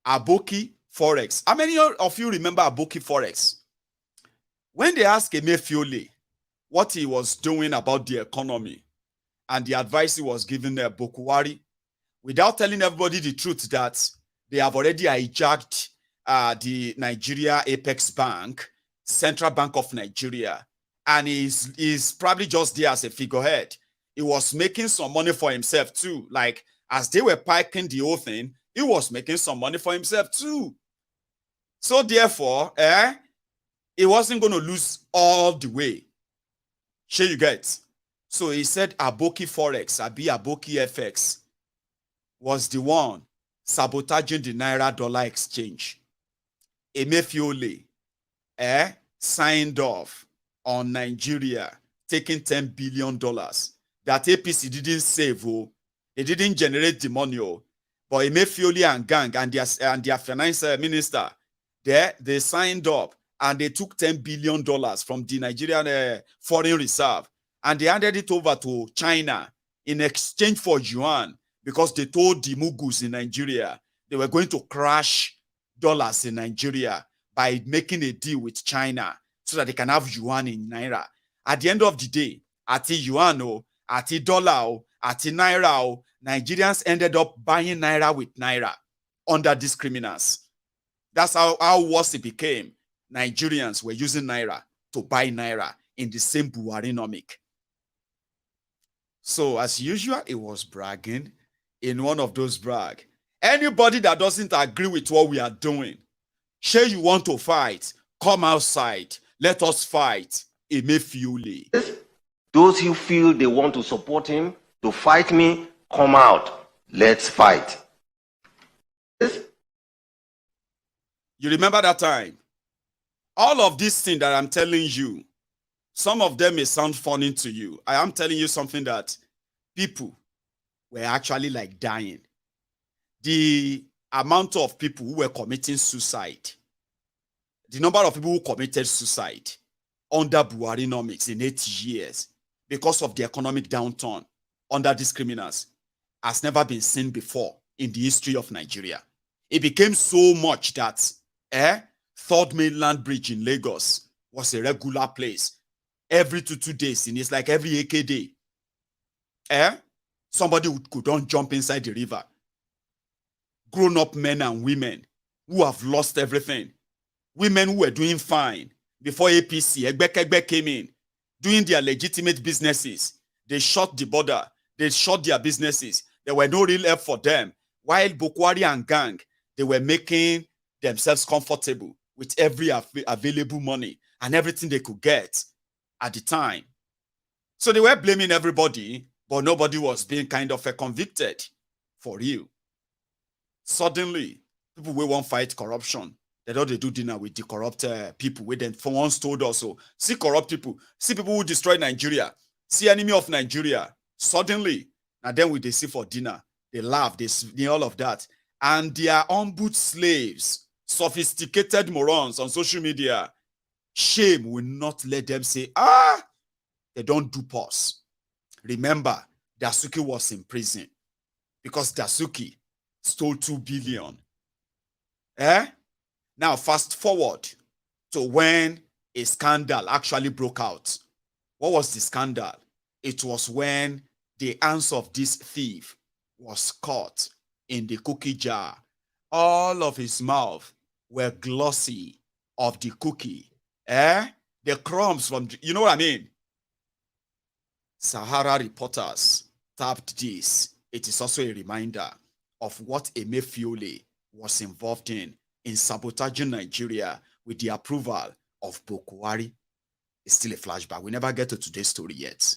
Aboki Forex. How many of you remember Aboki Forex? When they asked Emefiole what he was doing about the economy and the advice he was giving Bokwari, without telling everybody the truth that they have already hijacked the Nigeria Apex Bank, Central Bank of Nigeria, and he's probably just there as a figurehead. He was making some money for himself too. Like, as they were piking the whole thing, he was making some money for himself too. So therefore, he wasn't going to lose all the way. Sure you get? So he said Aboki Forex, Abi Aboki FX, was the one sabotaging the Naira dollar exchange. Emefiole signed off on Nigeria taking $10 billion. That APC didn't save, they didn't generate the money, but Emefiole and gang and their finance minister, they signed up and they took $10 billion from the Nigerian foreign reserve and they handed it over to China in exchange for yuan, because they told the Mugus in Nigeria they were going to crash dollars in Nigeria by making a deal with China so that they can have yuan in Naira. At the end of the day, at the yuan, at the dollar, at the Naira, Nigerians ended up buying Naira with Naira under these criminals. That's how worse it became. Nigerians were using Naira to buy Naira in the same Buharinomic. So as usual, it was bragging in one of those brag. Anybody that doesn't agree with what we are doing, sure you want to fight, come outside. Let us fight. Emefiole. Those who feel they want to support him, to fight me, come out. Let's fight. You remember that time? All of these things that I'm telling you, some of them may sound funny to you. I am telling you something that people were actually like dying. The amount of people who were committing suicide, the number of people who committed suicide under Buharinomics in 8 years because of the economic downturn under these criminals has never been seen before in the history of Nigeria. It became so much that Third Mainland Bridge in Lagos was a regular place. Every 2 days, and it's like every AK day. Somebody could don't jump inside the river. Grown-up men and women who have lost everything. Women who were doing fine before APC, Egbe came in, doing their legitimate businesses. They shut the border. They shut their businesses. There were no real help for them. While Bokwari and gang, they were making themselves comfortable with every available money and everything they could get at the time. So they were blaming everybody, but nobody was being kind of convicted for real. Suddenly, people will won't fight corruption. They don't do dinner with the corrupt people. We then for once told us, see corrupt people, see people who destroy Nigeria, see enemy of Nigeria. Suddenly, and then they see for dinner, they laugh, they all of that. And their ombud slaves sophisticated morons on social media, shame will not let them say, they don't do pause. Remember, Dasuki was in prison because Dasuki stole 2 billion. Now, fast forward to when a scandal actually broke out. What was the scandal? It was when the hands of this thief was caught in the cookie jar. All of his mouth were glossy of the cookie. The crumbs from, you know what I mean? Sahara reporters tapped this. It is also a reminder of what Emefiole was involved in sabotaging Nigeria with the approval of Bokwari. It's still a flashback. We never get to today's story yet.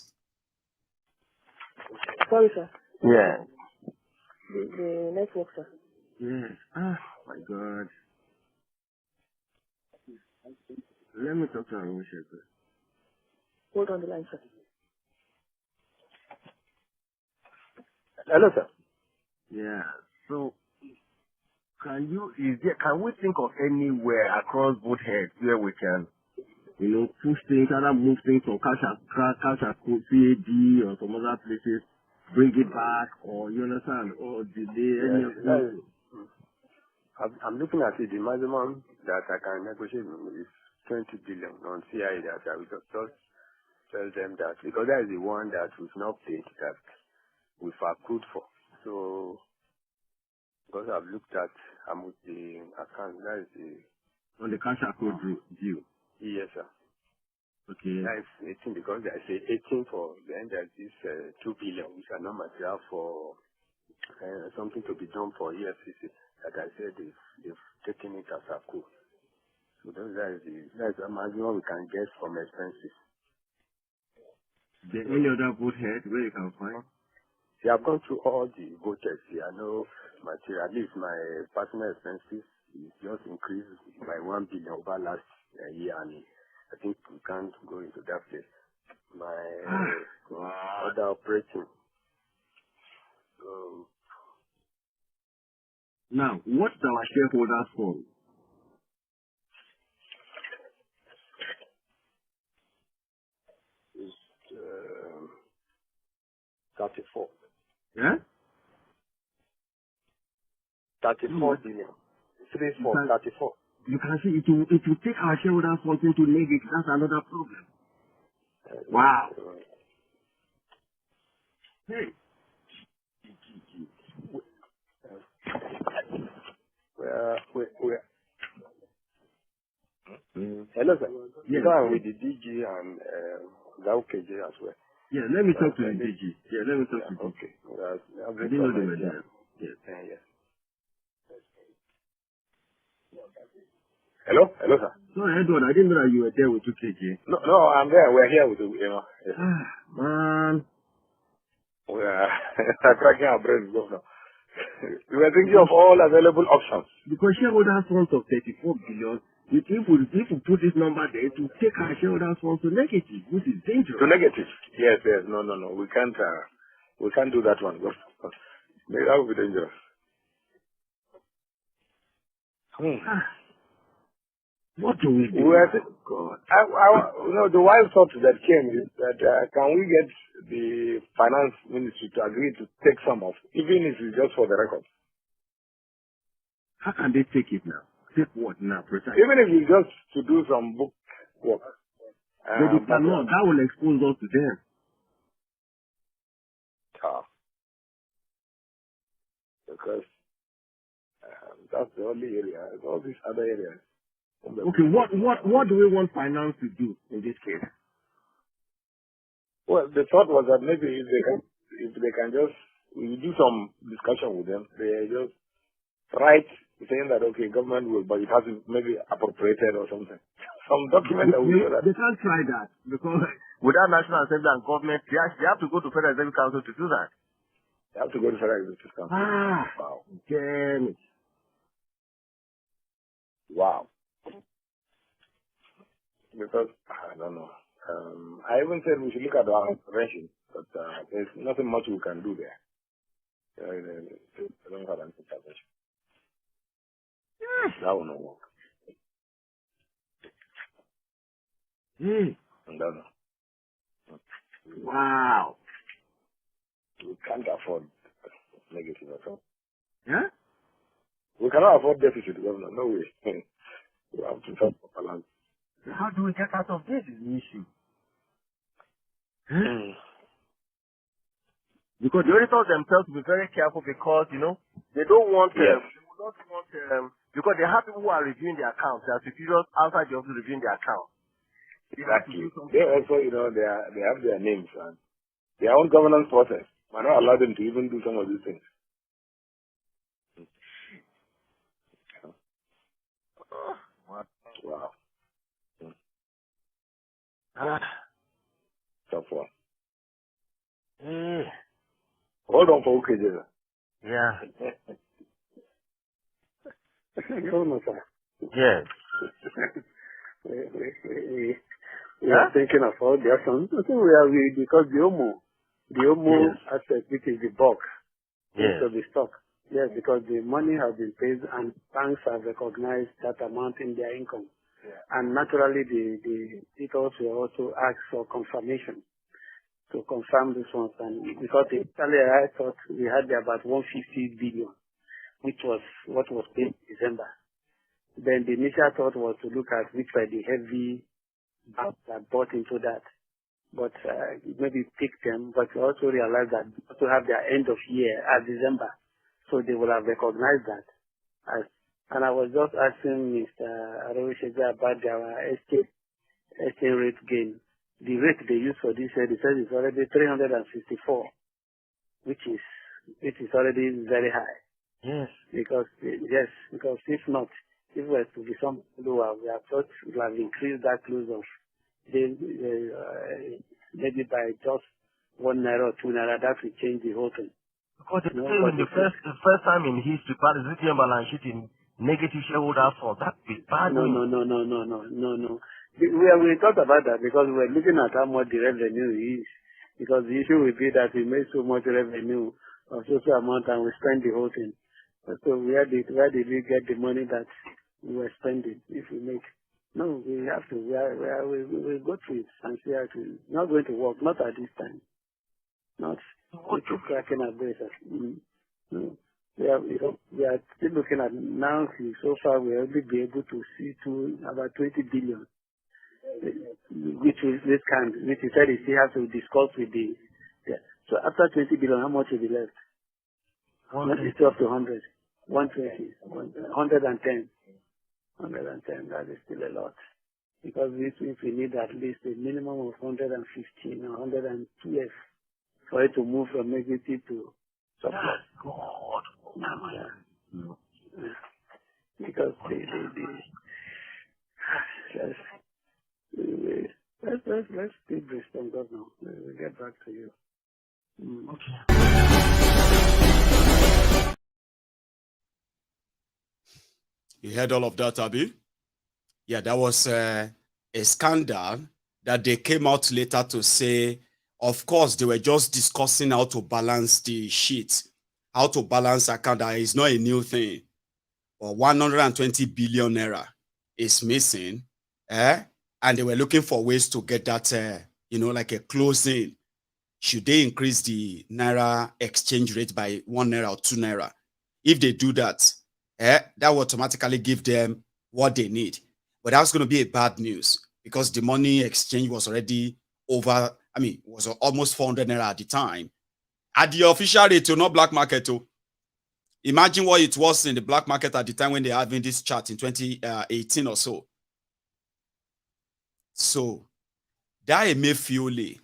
Sorry, sir. Yeah. The network, sir. Yes. My God. Let me talk to her. Hold on the line, sir. Hello, sir. Yeah. So, can we think of anywhere across both heads where we can, push things, either move things from cash CAD or some other places, bring it back, or you understand, or delay I'm looking at it. The maximum that I can negotiate is 20 billion on CI that I will just tell them that, because that is the one that we've not paid, that we've accrued for. So, because I've looked at the account, that is on the cash account due. Yes, sir. Okay. That is 18, because I say 18 for then there's this 2 billion, which are not material for something to be done for EFCC. That I said they've taken it as a coup. So that's the maximum we can get from expenses. Is there any other vote head where you can find? See, I've gone through all the vote heads here. I know at least my personal expenses is just increased by 1 billion over last year, and I think we can't go into that place. My other operating. Now, what's our shareholders fund? It's 34. Yeah? 34 billion. 34. You can see it will take our shareholders fund into negative. That's another problem. Wow. Hey. Hello, sir. Yeah. I'm with the DG and the OKJ as well. Yeah, let me talk to the DG. Yeah, let me talk to the DG. Okay. I didn't know they were there. Yes. Yes. Hello, sir. No, Edward, I didn't know that you were there with 2KG. No, I'm there. We're here with Yes. Man. We are cracking our brains, governor. We were thinking of all available options. Because shareholders funds of 34 billion, if we put this number there, to take our shareholders funds to negative, which is dangerous. To negative? Yes. No. We can't do that one. That would be dangerous. What do we do? God. The wild thought that came is that can we get the finance ministry to agree to take some of, even if it's just for the record? How can they take it now? Take what now, precisely? Even if it's just to do some book work. But they cannot. That will expose us to them. Because that's the only area. All these other areas. Okay, what do we want finance to do in this case? Well, the thought was that maybe if they can just, we do some discussion with them, they just write saying that, okay, government will, but it has to maybe appropriated or something. Some document that will show that. They can't try that, because without National Assembly and government, they have to go to Federal Executive Council to do that. They have to go to Federal Executive Council. Wow. Damn it. Wow. Because, I don't know. I even said we should look at our intervention, but there's nothing much we can do there. I don't have an intervention. Yes, That will not work. Wow. We can't afford negative at all. Yeah? We cannot afford deficit, Governor. No way. We have to talk for balance. How do we get out of this is the issue? Because the auditors themselves will be very careful because, you know, they don't want, they will not want, because they have people who are reviewing their accounts. They are superiors outside the office reviewing their accounts. Exactly. They also, you know, they have their names and their own governance process. Why not allow them to even do some of these things? Wow. Tough one. Hold on for okay, Jason. Yeah. Governor, sir. Yes. We are thinking of all the actions. I think because the OMO aspect, which is the bulk, of the stock. Yes, because the money has been paid and banks have recognized that amount in their income. Yeah. And naturally, the debtors will also ask for confirmation to confirm this one. And because initially I thought we had about 150 billion, which was what was paid in December. Then the initial thought was to look at which were the heavy banks that bought into that. But maybe pick them, but we also realized that they also have their end of year at December. So they will have recognized that. And I was just asking Mr. Arowishega about our exchange rate gain. The rate they use for this year, they said it's already 364, which is already very high. Yes. Because if not, if it were to be some lower, we have thought we have increased that close of maybe by just 1 naira or 2 naira, that will change the whole thing. Because the first time in history, part is written balance sheet in negative shareholder funds. That's bad. No. We thought about that because we were looking at how much the revenue is. Because the issue will be that we made so much revenue of so amount and we spend the whole thing. So where did we get the money that we were spending if we make? No, we have to. We go through it and see how to. Not going to work. Not at this time. Not. We keep cracking our braces. No. We are still looking at now. So far, we will be able to see to about 20 billion, which is this kind. Which he said he still has to discuss with the. Yeah. So after 20 billion, how much will be left? Not it's up to 100, 120, 110. 110, that is still a lot. Because this means we need at least a minimum of 115 or 112 for it to move from negative to surplus. God. Yeah. Because let's keep this from God now. We'll get back to you. Okay. You heard all of that, Abi? Yeah, that was a scandal that they came out later to say, of course, they were just discussing how to balance the sheet, how to balance account. That is not a new thing. Or 120 billion naira is missing, and they were looking for ways to get that, like a closing. Should they increase the naira exchange rate by 1 naira or 2 naira? If they do that, that will automatically give them what they need. But that's going to be a bad news because the money exchange was already was almost 400 naira at the time. At the official rate, not black market. Imagine what it was in the black market at the time when they were having this chart in 2018 or so. So, that Emefiole,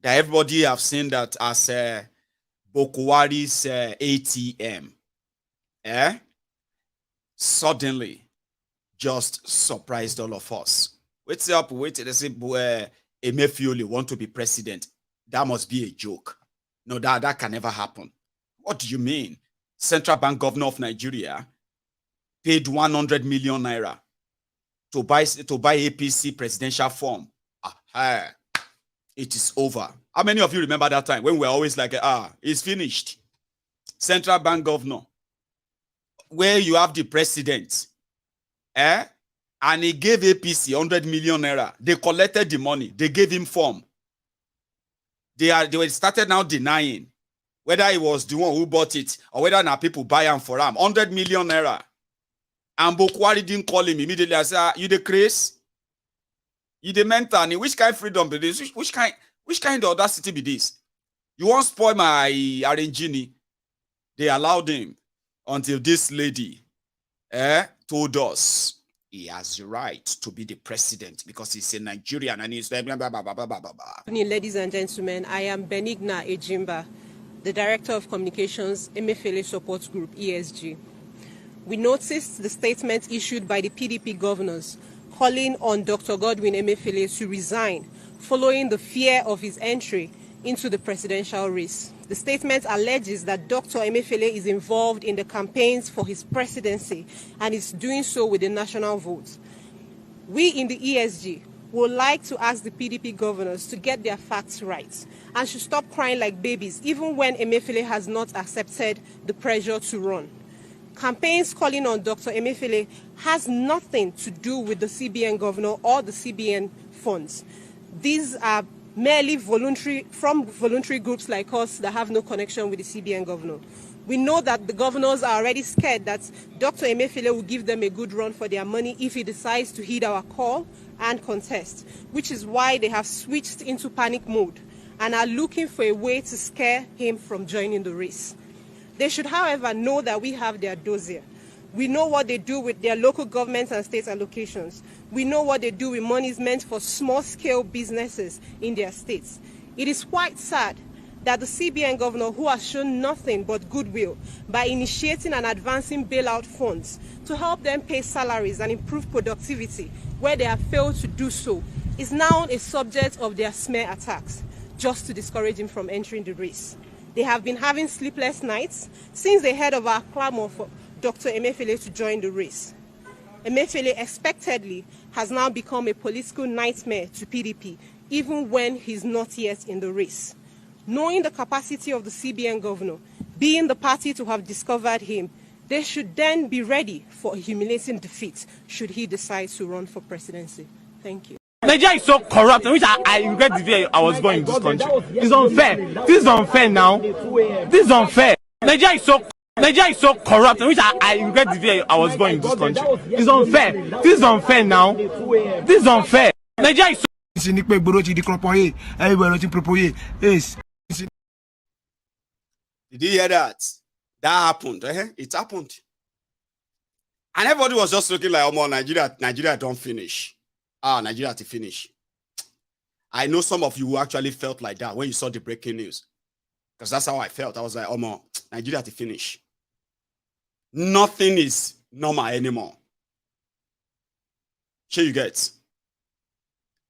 that everybody have seen that as Bokwari's ATM, suddenly just surprised all of us. They say Emefiole want to be president. That must be a joke. No, that can never happen. What do you mean? Central Bank Governor of Nigeria paid 100 million naira to buy APC presidential form. It is over. How many of you remember that time when we were always like, it's finished? Central Bank Governor, where you have the president And he gave APC 100 million naira. They collected the money. They gave him form. They started now denying whether he was the one who bought it or whether now people buy him for him. 100 million naira. And Bokwari didn't call him immediately. I said, you the craze? You the mental? Which kind of freedom be this? Which kind of audacity be this? You won't spoil my arrangini. They allowed him until this lady told us he has the right to be the president because he's a Nigerian and he's blah, blah, blah, blah, blah, blah, blah. Ladies and gentlemen, I am Benigna Ejimba, the Director of Communications, Emefiole Support Group, ESG. We noticed the statement issued by the PDP governors calling on Dr. Godwin Emefiole to resign following the fear of his entry into the presidential race. The statement alleges that Dr. Emefiole is involved in the campaigns for his presidency and is doing so with the national vote. We in the ESG would like to ask the PDP governors to get their facts right and should stop crying like babies even when Emefiole has not accepted the pressure to run. Campaigns calling on Dr. Emefiole has nothing to do with the CBN governor or the CBN funds. These are merely voluntary groups like us that have no connection with the CBN governor. We know that the governors are already scared that Dr. Emefiole will give them a good run for their money if he decides to heed our call and contest, which is why they have switched into panic mode and are looking for a way to scare him from joining the race. They should, however, know that we have their dossier. We know what they do with their local governments and state allocations. We know what they do with monies meant for small-scale businesses in their states. It is quite sad that the CBN governor, who has shown nothing but goodwill by initiating and advancing bailout funds to help them pay salaries and improve productivity where they have failed to do so, is now a subject of their smear attacks just to discourage him from entering the race. They have been having sleepless nights since they heard of our clamor for Dr. Emefiole to join the race. Emefiole expectedly has now become a political nightmare to PDP, even when he's not yet in the race. Knowing the capacity of the CBN governor, being the party to have discovered him, they should then be ready for a humiliating defeat should he decide to run for presidency. Thank you. Nigeria is so corrupt, which I regret the day I was born in this country. It's unfair. This is unfair now. This is unfair. Nigeria is so corrupt, which I regret the day I was born in this country. It's unfair. This is unfair now. This is unfair. Nigeria is so. Did you hear that? That happened. It happened. And everybody was just looking like, oh, Nigeria don't finish. Nigeria to finish. I know some of you who actually felt like that when you saw the breaking news. Because that's how I felt. I was like, oh, Nigeria to finish. Nothing is normal anymore. Sure you get.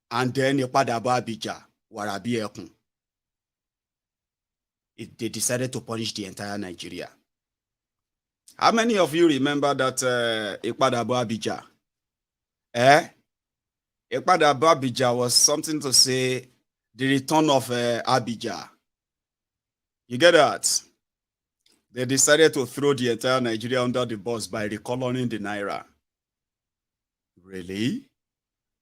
And then they decided to punish the entire Nigeria. How many of you remember that Ekpadabo Abija? Ekpadabo Abija was something to say the return of Abija. You get that? They decided to throw the entire Nigeria under the bus by recoloring the Naira. Really?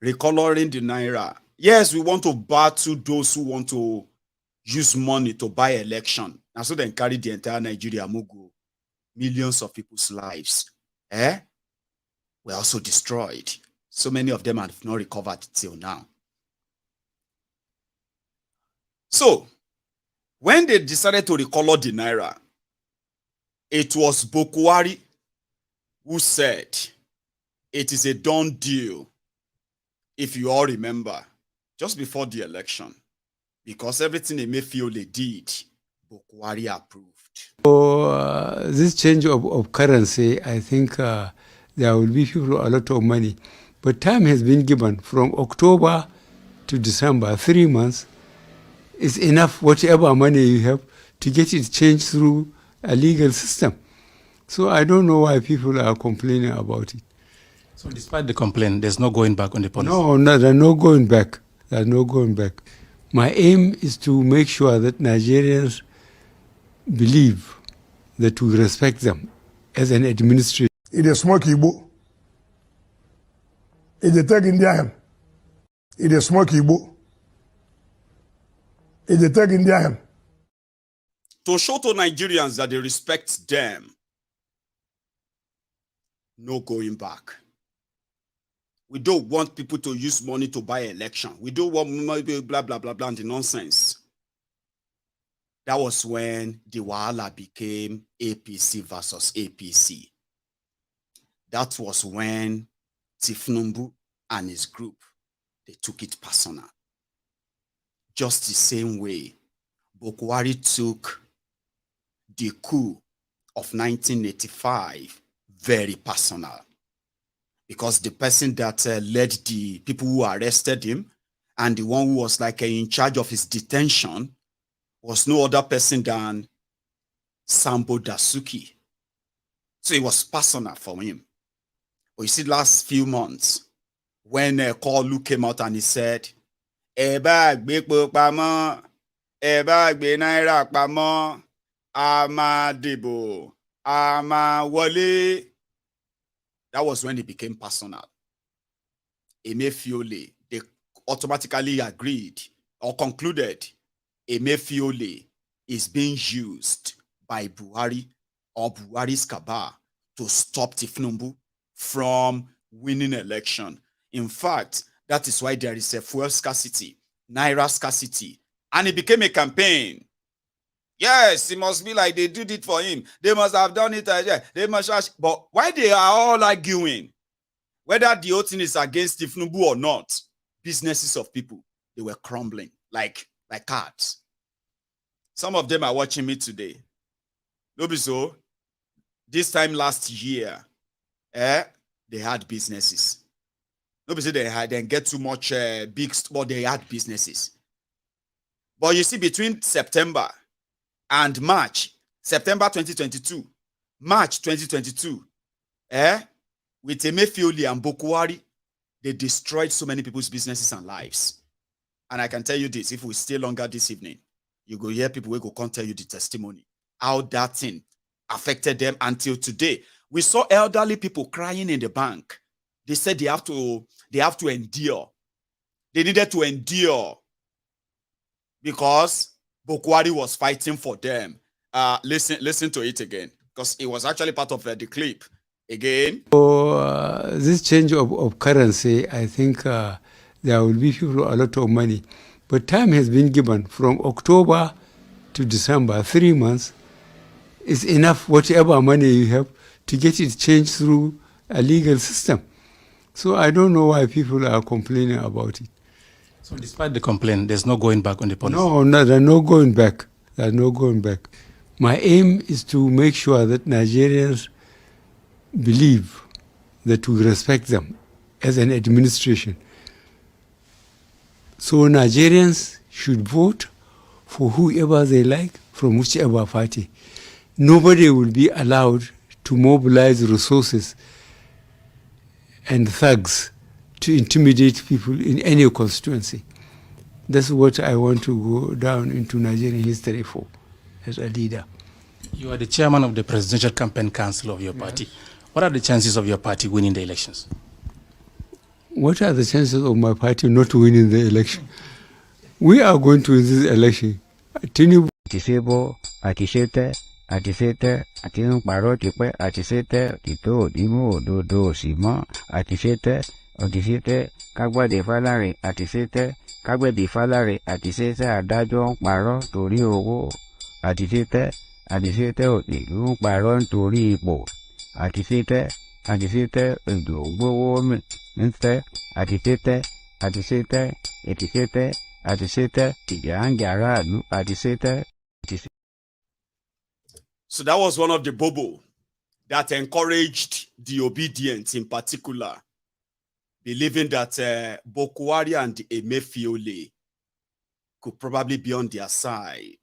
Recoloring the Naira. Yes, we want to battle those who want to use money to buy election. And so then carry the entire Nigeria mugu. Millions of people's lives. Were also destroyed. So many of them have not recovered till now. So, when they decided to recolor the Naira, it was Bokwari who said, it is a done deal, if you all remember, just before the election, because everything Emefiole did, Bokwari approved. So, this change of currency, I think there will be people a lot of money. But time has been given from October to December, 3 months. Is enough, whatever money you have, to get it changed through a legal system. So I don't know why people are complaining about it. So despite the complaint, there's no going back on the policy? No, there's no going back. There's no going back. My aim is to make sure that Nigerians believe that we respect them as an administration. It is smoke Igbo. If they take India, if they smoke Igbo, if they take India. To show to Nigerians that they respect them, no going back. We don't want people to use money to buy election. We don't want money, blah, blah, blah, blah, and the nonsense. That was when the wahala became APC versus APC. That was when Tifnumbu and his group, they took it personal. Just the same way Bokwari took the coup of 1985 very personal. Because the person that led the people who arrested him and the one who was like in charge of his detention was no other person than Sambo Dasuki. So it was personal for him. But you see, last few months, when Kalu came out and he said, Eba gbekpo pamo, Eba gbe naira pamo, ama debo, ama wole. That was when it became personal. Emefiole, they automatically agreed or concluded Emefiole is being used by Buhari or Buhari's cabal to stop Tifnumbu from winning election. In fact, that is why there is a fuel scarcity, naira scarcity, and it became a campaign. Yes, it must be like they did it for him. They must have done it. They must. But why they are all arguing, whether the whole thing is against Tifnumbu or not, businesses of people, they were crumbling like cards. Some of them are watching me today. No be so. This time last year, they had businesses. No be so they didn't get too much big, but they had businesses. But you see, between September and March, September 2022, March 2022, with Emefiole and Bokwari, they destroyed so many people's businesses and lives. And I can tell you this, if we stay longer this evening, you go hear people who go come tell you the testimony, how that thing affected them until today. We saw elderly people crying in the bank. They said they have to endure. They needed to endure because Bokwari was fighting for them. Listen to it again, because it was actually part of the clip. Again. So this change of currency, I think there will be people a lot of money. But time has been given from October to December, 3 months. Is enough, whatever money you have, to get it changed through a legal system. So I don't know why people are complaining about it. So despite the complaint, there's no going back on the policy? No, there's no going back. There's no going back. My aim is to make sure that Nigerians believe that we respect them as an administration. So Nigerians should vote for whoever they like from whichever party. Nobody will be allowed to mobilize resources and thugs to intimidate people in any constituency. That's what I want to go down into Nigerian history for as a leader. You are the chairman of the Presidential Campaign Council of your party. Yes. What are the chances of your party winning the elections? What are the chances of my party not winning the election? We are going to win this election. Tisebo, Atisete, Atisete, Atin Parotipe, Atisete, Tito, Dimo, Dodo, Sima, Atisete, Atisete, Kagwa de Falari, Atisete, Kagwe de Falari, Atisete, Adajo, Paro, Tori Ogo, Atisete, Atisete, Otilu, Paron, Tori Bo, Atisete, Atisete, Dogo, Minster, Atisete, Atisete, Atisete, Atisete, Tiangara, Atisete. So that was one of the bobo that encouraged the obedience in particular, believing that Bokwari and Emefiole could probably be on their side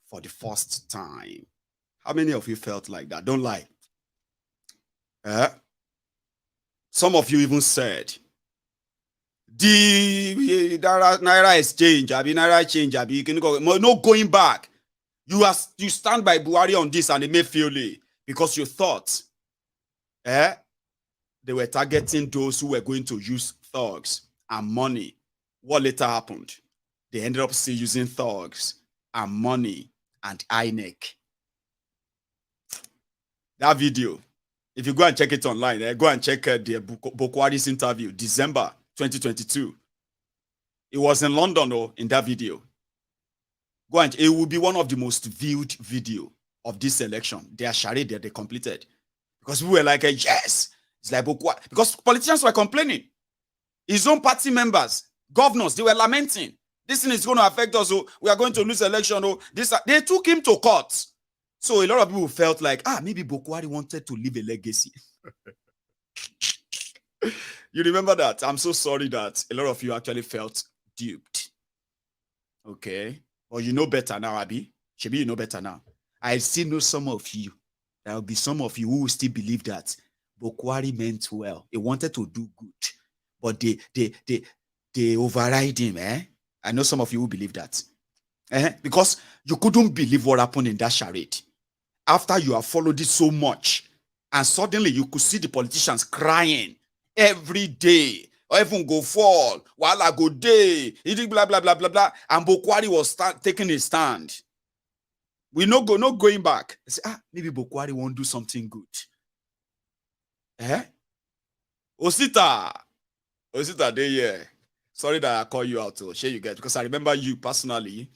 for the first time. How many of you felt like that? Don't lie. Some of you even said, the Naira exchange, Naira change, you can go, no going back. You stand by Buhari on this and Emefiole because you thought they were targeting those who were going to use thugs and money. What later happened? They ended up still using thugs and money and INEC. That video, if you go and check it online, go and check the Bokwari's interview, December 2022. It was in London, though, in that video. Go and it will be one of the most viewed video of this election. Their charade that they completed. Because we were like, yes, it's like Bokwari. Because politicians were complaining. His own party members, governors, they were lamenting. This thing is going to affect us. Oh, we are going to lose election. Oh, they took him to court. So a lot of people felt like, maybe Bokwari wanted to leave a legacy. You remember that? I'm so sorry that a lot of you actually felt duped. Okay. Well, you know better now, Abi. Shebi, you know better now. I still know some of you. There will be some of you who will still believe that Bokwari meant well. He wanted to do good. But they override him, I know some of you who believe that. Because you couldn't believe what happened in that charade. After you have followed it so much, and suddenly you could see the politicians crying every day. Or even go fall, while I go day, blah, blah, blah, blah, blah. And Bokwari was taking a stand. We no going back. I say, maybe Bokwari won't do something good. Osita, they yeah. Sorry that I call you out to share you guys, because I remember you personally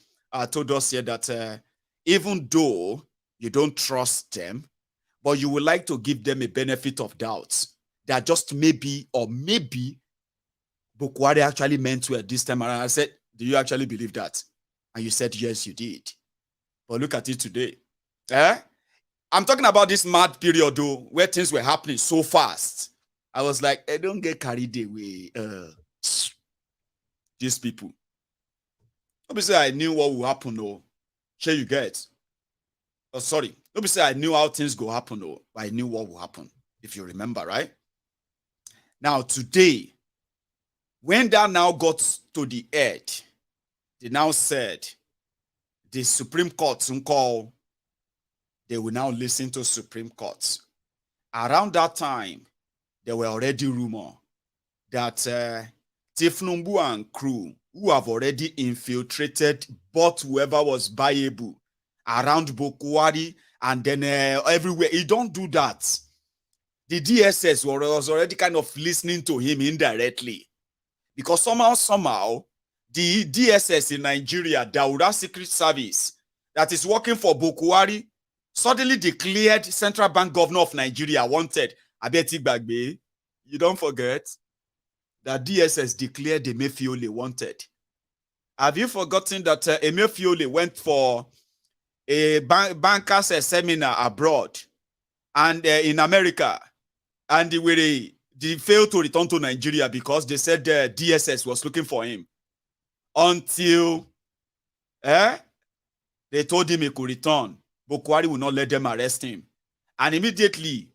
told us here that even though you don't trust them, but you would like to give them a benefit of doubt that just maybe Bokwari actually meant well this time around. I said, do you actually believe that? And you said, yes, you did. But look at it today. I'm talking about this mad period, though, where things were happening so fast. I was like, don't get carried away. These people. Obviously, I knew what would happen, though. Sure you get. Oh, sorry. Obviously, I knew how things go happen, though. But I knew what would happen, if you remember, right? Now, today, when that now got to the edge, they now said the Supreme Court call, they will now listen to Supreme Court. Around that time, there were already rumors that Tifnumbu and crew, who have already infiltrated both whoever was buyable around Bokwari and then everywhere, he don't do that. The DSS was already kind of listening to him indirectly. Because somehow, the DSS in Nigeria, Daura Secret Service, that is working for Bokwari, suddenly declared Central Bank Governor of Nigeria wanted. Abeti Bagbe, you don't forget that DSS declared Emefiole wanted. Have you forgotten that Emefiole went for a bankers seminar abroad and in America, and they failed to return to Nigeria because they said the DSS was looking for him until they told him he could return. Bokwari will not let them arrest him. And immediately,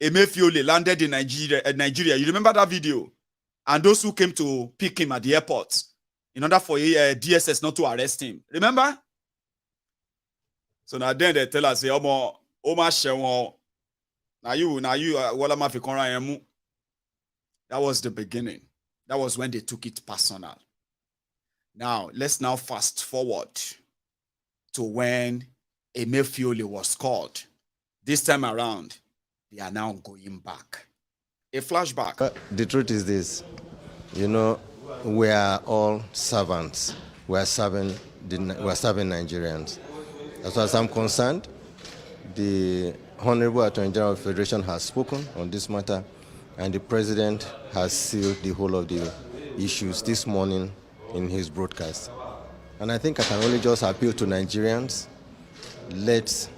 Emefiole landed in Nigeria. You remember that video? And those who came to pick him at the airport in order for DSS not to arrest him. Remember? So now then they tell us, say, Oma Shewon. Now you, that was the beginning. That was when they took it personal. Now, let's now fast forward to when Emefiole was called. This time around, they are now going back. A flashback. The truth is this, we are all servants. We are serving Nigerians. As far as I'm concerned, the Honorable Attorney General of the Federation has spoken on this matter, and the President has sealed the whole of the issues this morning in his broadcast. And I think I can only just appeal to Nigerians, let's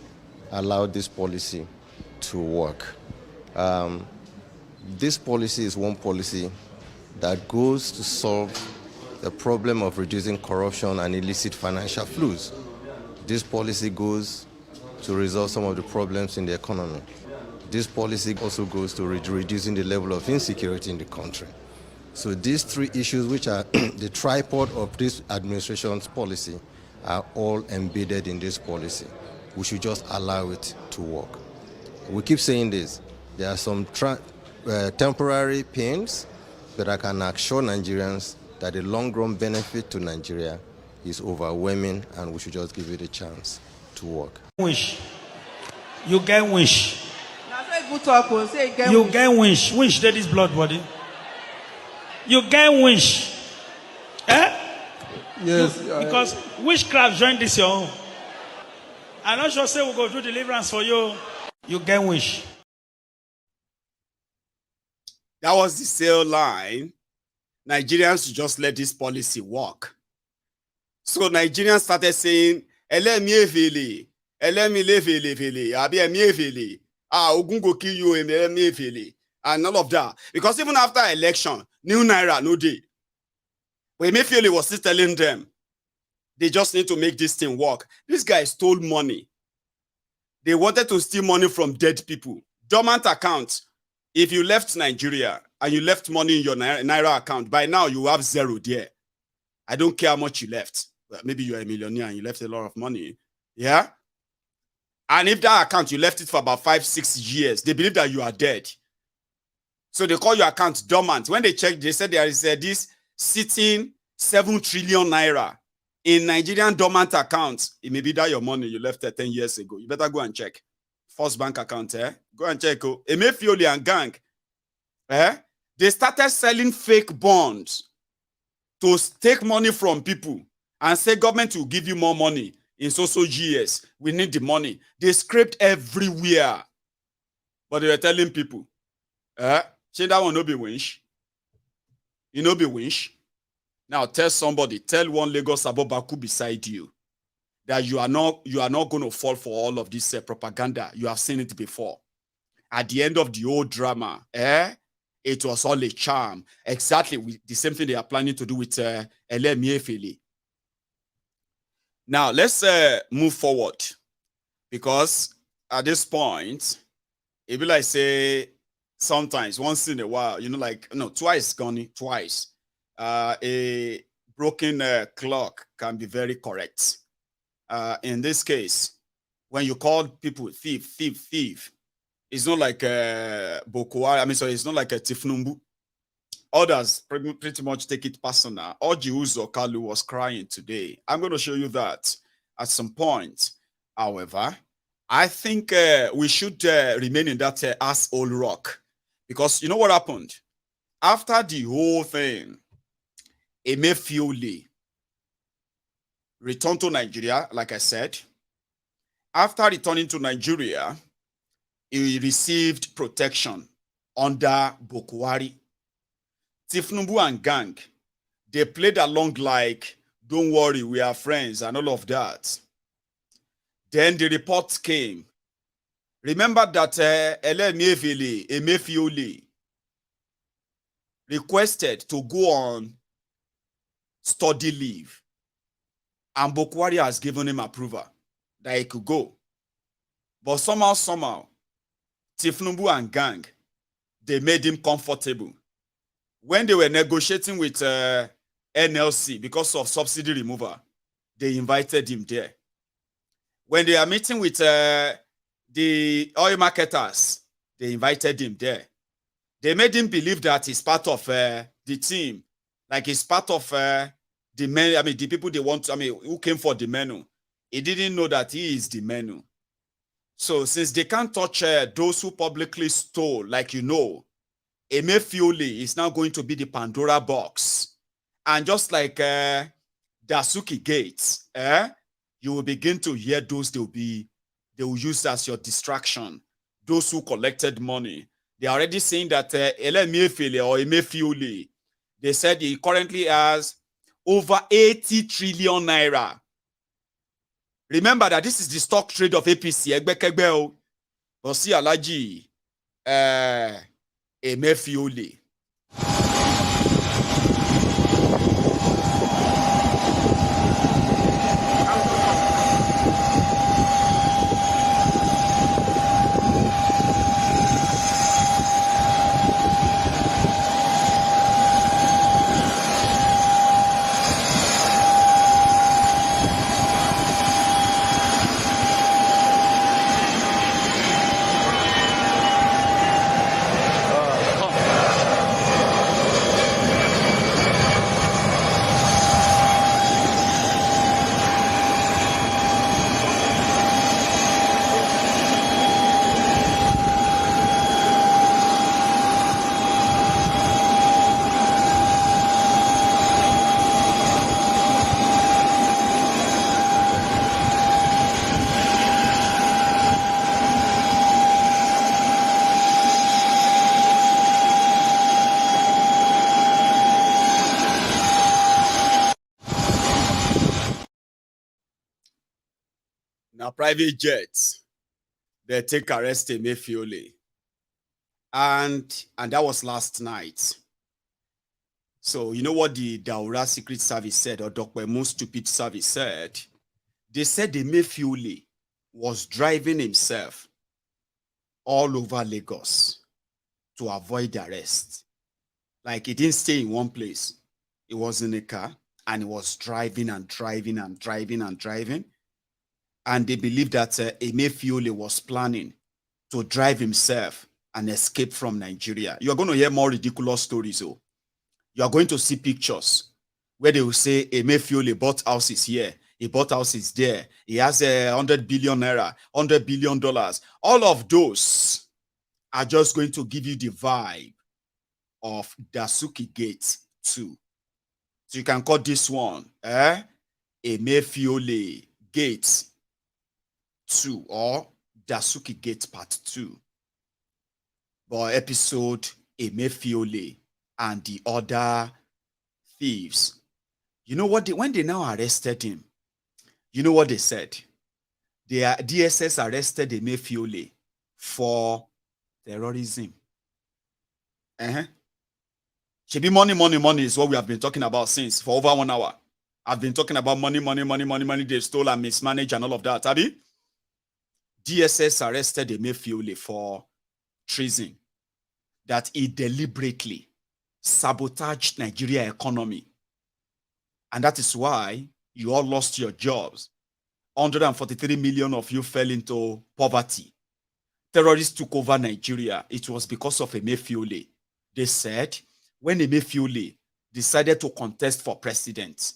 allow this policy to work. This policy is one policy that goes to solve the problem of reducing corruption and illicit financial flows. This policy goes to resolve some of the problems in the economy. This policy also goes to reducing the level of insecurity in the country. So these three issues, which are the tripod of this administration's policy, are all embedded in this policy. We should just allow it to work. We keep saying this. There are some temporary pains, but I can assure Nigerians that the long-run benefit to Nigeria is overwhelming, and we should just give it a chance to work. Wish. You get wish. You get wish. Wish that is blood body. You get wish. Eh? Yes. Because witchcraft join this your own. I'm not sure say we'll go do deliverance for you. You get wish. That was the sale line. Nigerians should just let this policy work. So Nigerians started saying, Emefiole, Emefiole, Ogungo kill you, Emefiole, and all of that. Because even after election, new Naira, no day. But Emefiole was still telling them, they just need to make this thing work. This guy stole money. They wanted to steal money from dead people. Dormant account. If you left Nigeria and you left money in your Naira account, by now you have zero there. I don't care how much you left. Maybe you're a millionaire and you left a lot of money. Yeah? And if that account, you left it for about 5-6 years, they believe that you are dead. So they call your account dormant. When they check, they said there is this sitting 7 trillion Naira in Nigerian dormant accounts. It may be that your money you left 10 years ago. You better go and check. First bank account, Go and check. Emefiole and gang, they started selling fake bonds to take money from people and say government will give you more money in so years. We need the money. They scraped everywhere. But they were telling people, say that one no be winch. You know be winch. Now tell somebody, tell one Lagos Abobaku beside you that you are not going to fall for all of this propaganda. You have seen it before. At the end of the old drama, it was all a charm. Exactly the same thing they are planning to do with Emefiole. Now let's move forward, because at this point, it be like say sometimes once in a while, twice, Connie, twice. A broken clock can be very correct. In this case, when you call people thief, it's not like Boko Haram. It's not like a Tifnumbu. Others pretty much take it personal. Orji or Kalu was crying today. I'm going to show you that at some point. However, I think we should remain in that asshole rock, because you know what happened? After the whole thing, Emefiole returned to Nigeria, like I said. After returning to Nigeria, he received protection under Boko Haram. Tifnumbu and gang, they played along like, don't worry, we are friends and all of that. Then the report came. Remember that Emefiole requested to go on study leave. And Boko Haram has given him approval that he could go. But somehow, Tifnumbu and gang, they made him comfortable. When they were negotiating with NLC because of subsidy removal, they invited him there. When they are meeting with the oil marketers, they invited him there. They made him believe that he's part of the team, like he's part of the menu. The people they want, who came for the menu. He didn't know that he is the menu. So since they can't touch those who publicly stole, like Emefiole is now going to be the Pandora box. And just like Dasuki Gates, you will begin to hear those they will use as your distraction. Those who collected money. They are already saying that Emefiole, they said he currently has over 80 trillion Naira. Remember that this is the stock trade of APC. But see Alaji, Emefiole. Now, private jets, they take arrest Emefiole. And that was last night. So, you know what the Daura Secret Service said, or Dr. Most Stupid Service said? They said Emefiole was driving himself all over Lagos to avoid arrest. Like, he didn't stay in one place. He was in a car, and he was driving and driving and driving and driving. And they believe that Emefiole was planning to drive himself and escape from Nigeria. You are going to hear more ridiculous stories. Oh. You are going to see pictures where they will say Emefiole bought houses here, he bought houses there, he has 100 billion naira, $100 billion. All of those are just going to give you the vibe of Dasuki Gate 2. So you can call this one Emefiole Gate 2 or Dasuki Gate Part 2. But episode Emefiole and the other thieves. You know what? When they now arrested him, you know what they said? The DSS arrested Emefiole for terrorism. Should be money is what we have been talking about since for over 1 hour. I've been talking about money they stole and mismanaged and all of that. Abi? DSS arrested Emefiole for treason, that he deliberately sabotaged Nigeria economy. And that is why you all lost your jobs. 143 million of you fell into poverty. Terrorists took over Nigeria. It was because of Emefiole. They said, when Emefiole decided to contest for president,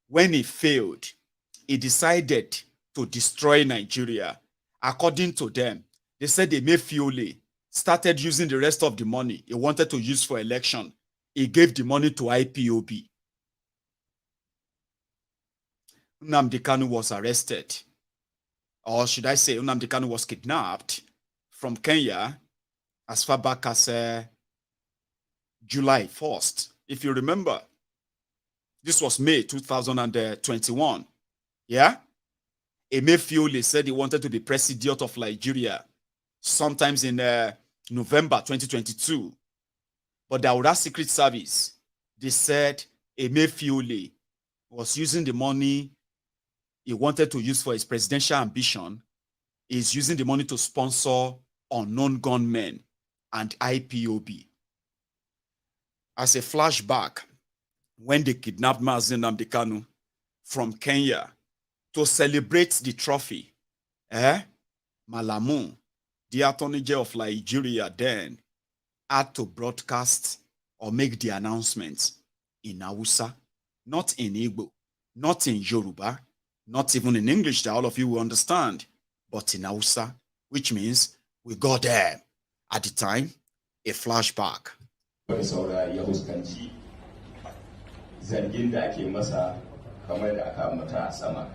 when he failed, he decided to destroy Nigeria. According to them, they said Emefiole started using the rest of the money he wanted to use for election. He gave the money to IPOB. Nnamdi Kanu was arrested. Or should I say Nnamdi Kanu was kidnapped from Kenya as far back as July 1st. If you remember, this was May 2021. Yeah? Emefiole said he wanted to be president of Nigeria sometimes in November 2022. But the Aura Secret Service, they said Emefiole was using the money he wanted to use for his presidential ambition. He's using the money to sponsor unknown gunmen and IPOB. As a flashback, when they kidnapped Mazi Nnamdi Kanu from Kenya to celebrate the trophy, Malamu, the Attorney General of Nigeria then, had to broadcast or make the announcement in Hausa, not in Igbo, not in Yoruba, not even in English that all of you will understand, but in Hausa, which means we got there. At the time, a flashback. Zargin da ake masa kamar da aka mata a sama.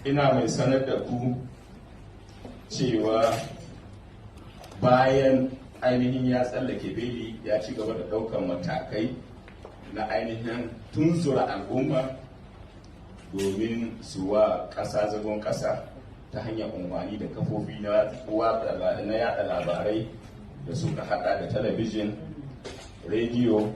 Ina mai sanar da ku cewa bayan ainihin ya tsallake beli ya ci gaba da ɗaukar matakai na ainihin tunzura al'umma domin su wa ƙasa zagon ƙasa ta hanyar umarni da kafofi na yada labarai da suka hada da talabijin, rediyo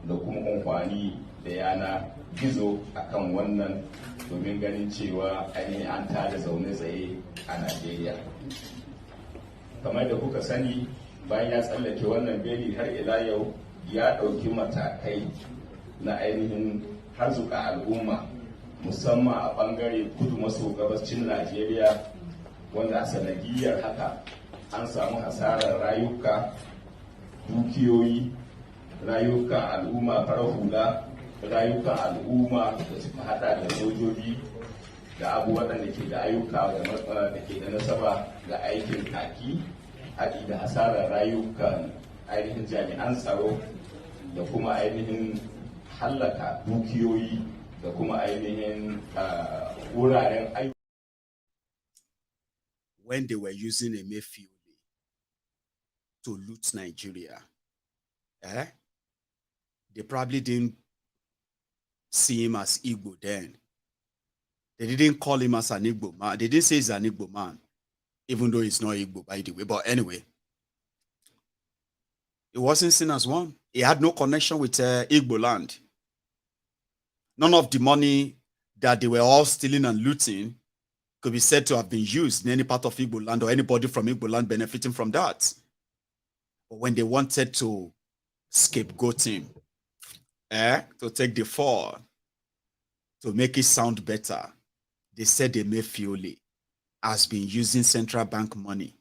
da kuma amfani da yana gizo akan wannan domin ganin cewa ainihin an tada zaune tsaye a Najeriya. Kamar da kuka sani, bayan ya tsallake wannan beli har ila yau ya ɗauki matakai na ainihin harzuka al'umma musamman a ɓangare kudu maso gabashin Najeriya, wanda a sanadiyar haka an samu hasarar rayuka, dukiyoyi, rayukan al'umma farar hula, rayukan al'umma da suka hada da sojoji da abubuwan da ke da ayyuka da ke da nasaba da aikin kaki, haɗi da hasarar rayukan ainihin jami'an tsaro da kuma ainihin hallaka dukiyoyi da kuma ainihin wuraren ayyuka. When they were using Emefiole to loot Nigeria, they probably didn't see him as Igbo then. They didn't call him as an Igbo man. They didn't say he's an Igbo man, even though he's not Igbo, by the way. But anyway, he wasn't seen as one. He had no connection with Igbo land. None of the money that they were all stealing and looting could be said to have been used in any part of Igbo land or anybody from Igbo land benefiting from that. But when they wanted to scapegoat him, to take the fall, to make it sound better, they said Emefiole has been using central bank money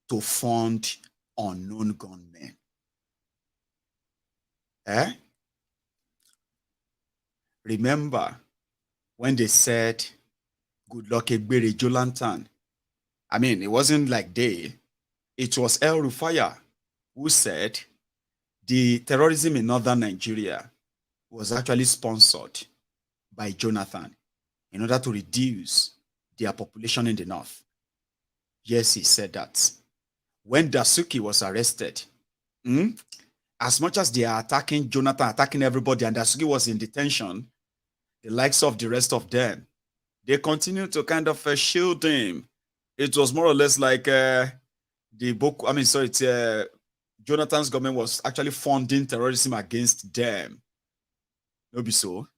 to fund unknown gunmen. Remember when they said, good luck, Egbere Jolantan? I mean, it wasn't like it was El Rufaya who said the terrorism in northern Nigeria was actually sponsored by Jonathan in order to reduce their population in the north. Yes, he said that. When Dasuki was arrested, as much as they are attacking Jonathan, attacking everybody, and Dasuki was in detention, the likes of the rest of them, they continued to kind of shield him. It was more or less like Jonathan's government was actually funding terrorism against them. No be so.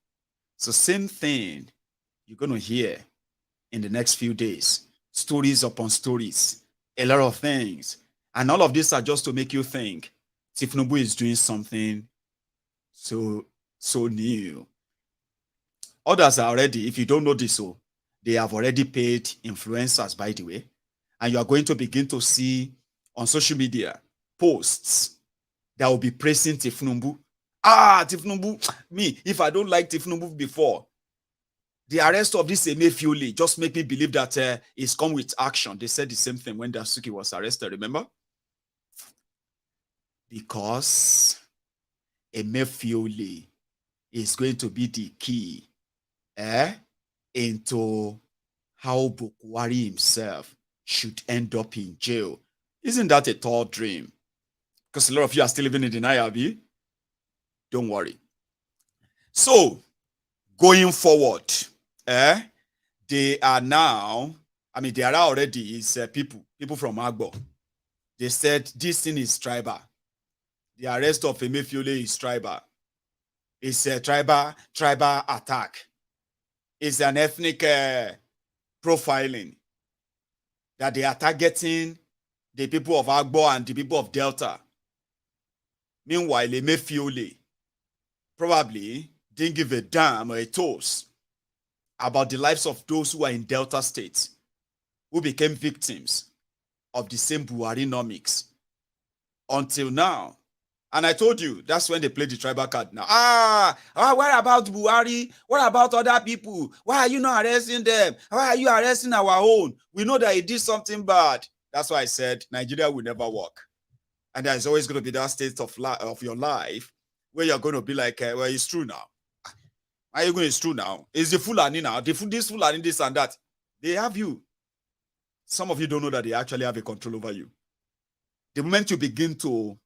So same thing you're going to hear in the next few days. Stories upon stories, a lot of things. And all of these are just to make you think Tifnubu is doing something so new. Others are already, if you don't know this, they have already paid influencers, by the way. And you are going to begin to see on social media posts that will be praising Tifnubu. Tifnubu, me, if I don't like Tifnubu before, the arrest of this Emefiole just make me believe that it's come with action. They said the same thing when Dasuki was arrested, remember? Because Emefiole is going to be the key into how Bukwari himself should end up in jail. Isn't that a tall dream? Because a lot of you are still living in denial, Abi. Don't worry. So, going forward, they are now, there are already people from Agbo. They said this thing is tribal. The arrest of Emefiole is tribal. It's a tribal attack. It's an ethnic profiling that they are targeting the people of Agbo and the people of Delta. Meanwhile, Emefiole probably didn't give a damn or a toss about the lives of those who are in Delta states, who became victims of the same Buharinomics until now. And I told you, that's when they play the tribal card now. What about Buhari? What about other people? Why are you not arresting them? Why are you arresting our own? We know that he did something bad. That's why I said Nigeria will never work. And there's always going to be that state of your life where you're going to be like, well, it's true now. Maiyegun is true now. It's the Fulani now. This Fulani, this and that. They have you. Some of you don't know that they actually have a control over you. The moment you begin to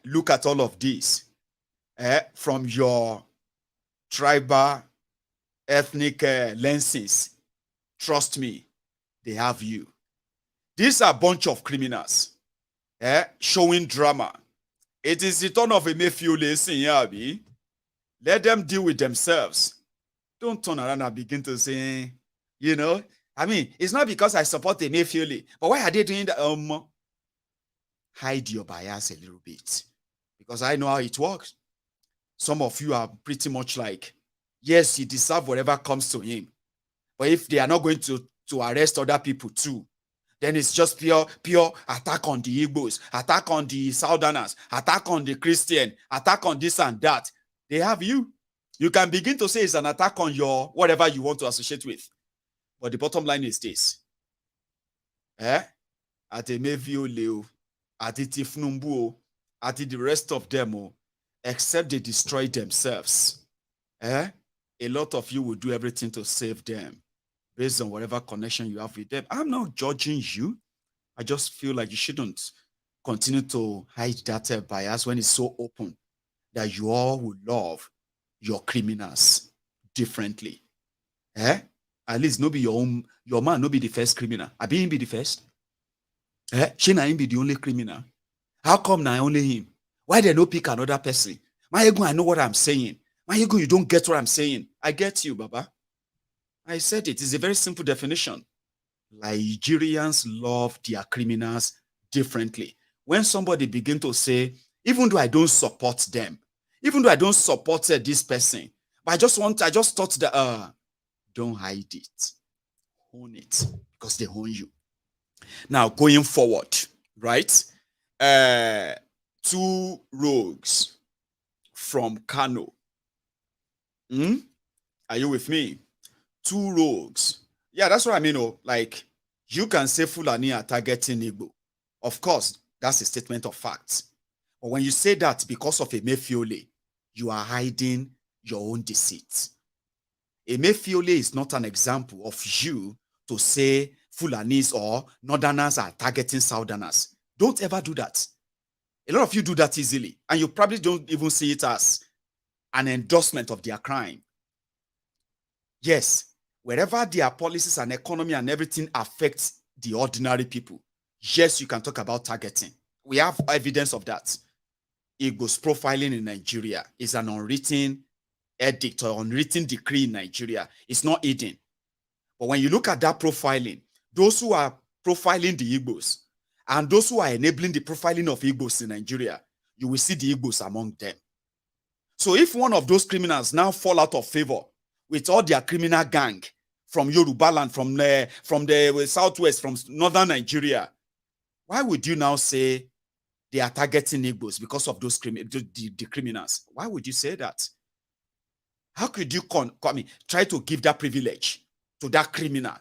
look at all of this from your tribal, ethnic lenses, trust me, they have you. These are a bunch of criminals showing drama. It is the turn of Emefiole. Let them deal with themselves. Don't turn around and begin to say, it's not because I support Emefiole, but why are they doing that? Hide your bias a little bit, because I know how it works. Some of you are pretty much like, yes, he deserves whatever comes to him, but if they are not going to arrest other people too, then it's just pure attack on the Igbos, attack on the Southerners, attack on the Christian, attack on this and that. They have you. You can begin to say it's an attack on your whatever you want to associate with. But the bottom line is this. At Emefiole, at Tifnubu, at the rest of them, except they destroy themselves. A lot of you will do everything to save them based on whatever connection you have with them. I'm not judging you. I just feel like you shouldn't continue to hide that bias when it's so open that you all will love your criminals differently. At least no be your man no be the first criminal. I be him be the first. She na him be the only criminal. How come now only him? Why they no pick another person? Maiyegun, I know what I'm saying. Maiyegun, you don't get what I'm saying. I get you, Baba. I said it is a very simple definition. Nigerians love their criminals differently. When somebody begin to say, even though I don't support them, even though I don't support this person, but I just thought that, don't hide it. Own it, because they own you. Now, going forward, right? 2 rogues from Kano. Are you with me? 2 rogues. Yeah, that's what I mean. Oh, like, you can say Fulani are targeting Igbo. Of course, that's a statement of facts. But when you say that because of Emefiole, you are hiding your own deceit. Emefiole is not an example of you to say Fulanis or Northerners are targeting Southerners. Don't ever do that. A lot of you do that easily, and you probably don't even see it as an endorsement of their crime. Yes, wherever their policies and economy and everything affects the ordinary people, yes, you can talk about targeting. We have evidence of that. Igbo's profiling in Nigeria is an unwritten edict or unwritten decree in Nigeria. It's not hidden. But when you look at that profiling, those who are profiling the Igbos and those who are enabling the profiling of Igbos in Nigeria, you will see the Igbos among them. So if one of those criminals now fall out of favor with all their criminal gang from Yoruba land, from the southwest, from northern Nigeria, why would you now say they are targeting Igbos because of those the criminals? Why would you say that? How could you try to give that privilege to that criminal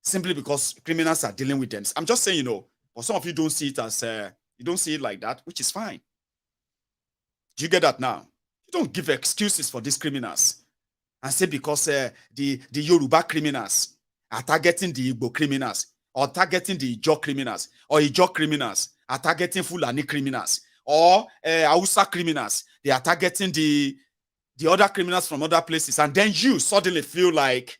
simply because criminals are dealing with them? I'm just saying, but some of you don't see it as you don't see it like that, which is fine. Do you get that now? You don't give excuses for these criminals and say because the Yoruba criminals are targeting the Igbo criminals or targeting the Ijo criminals or Ijo criminals are targeting Fulani criminals or Hausa criminals. They are targeting the other criminals from other places. And then you suddenly feel like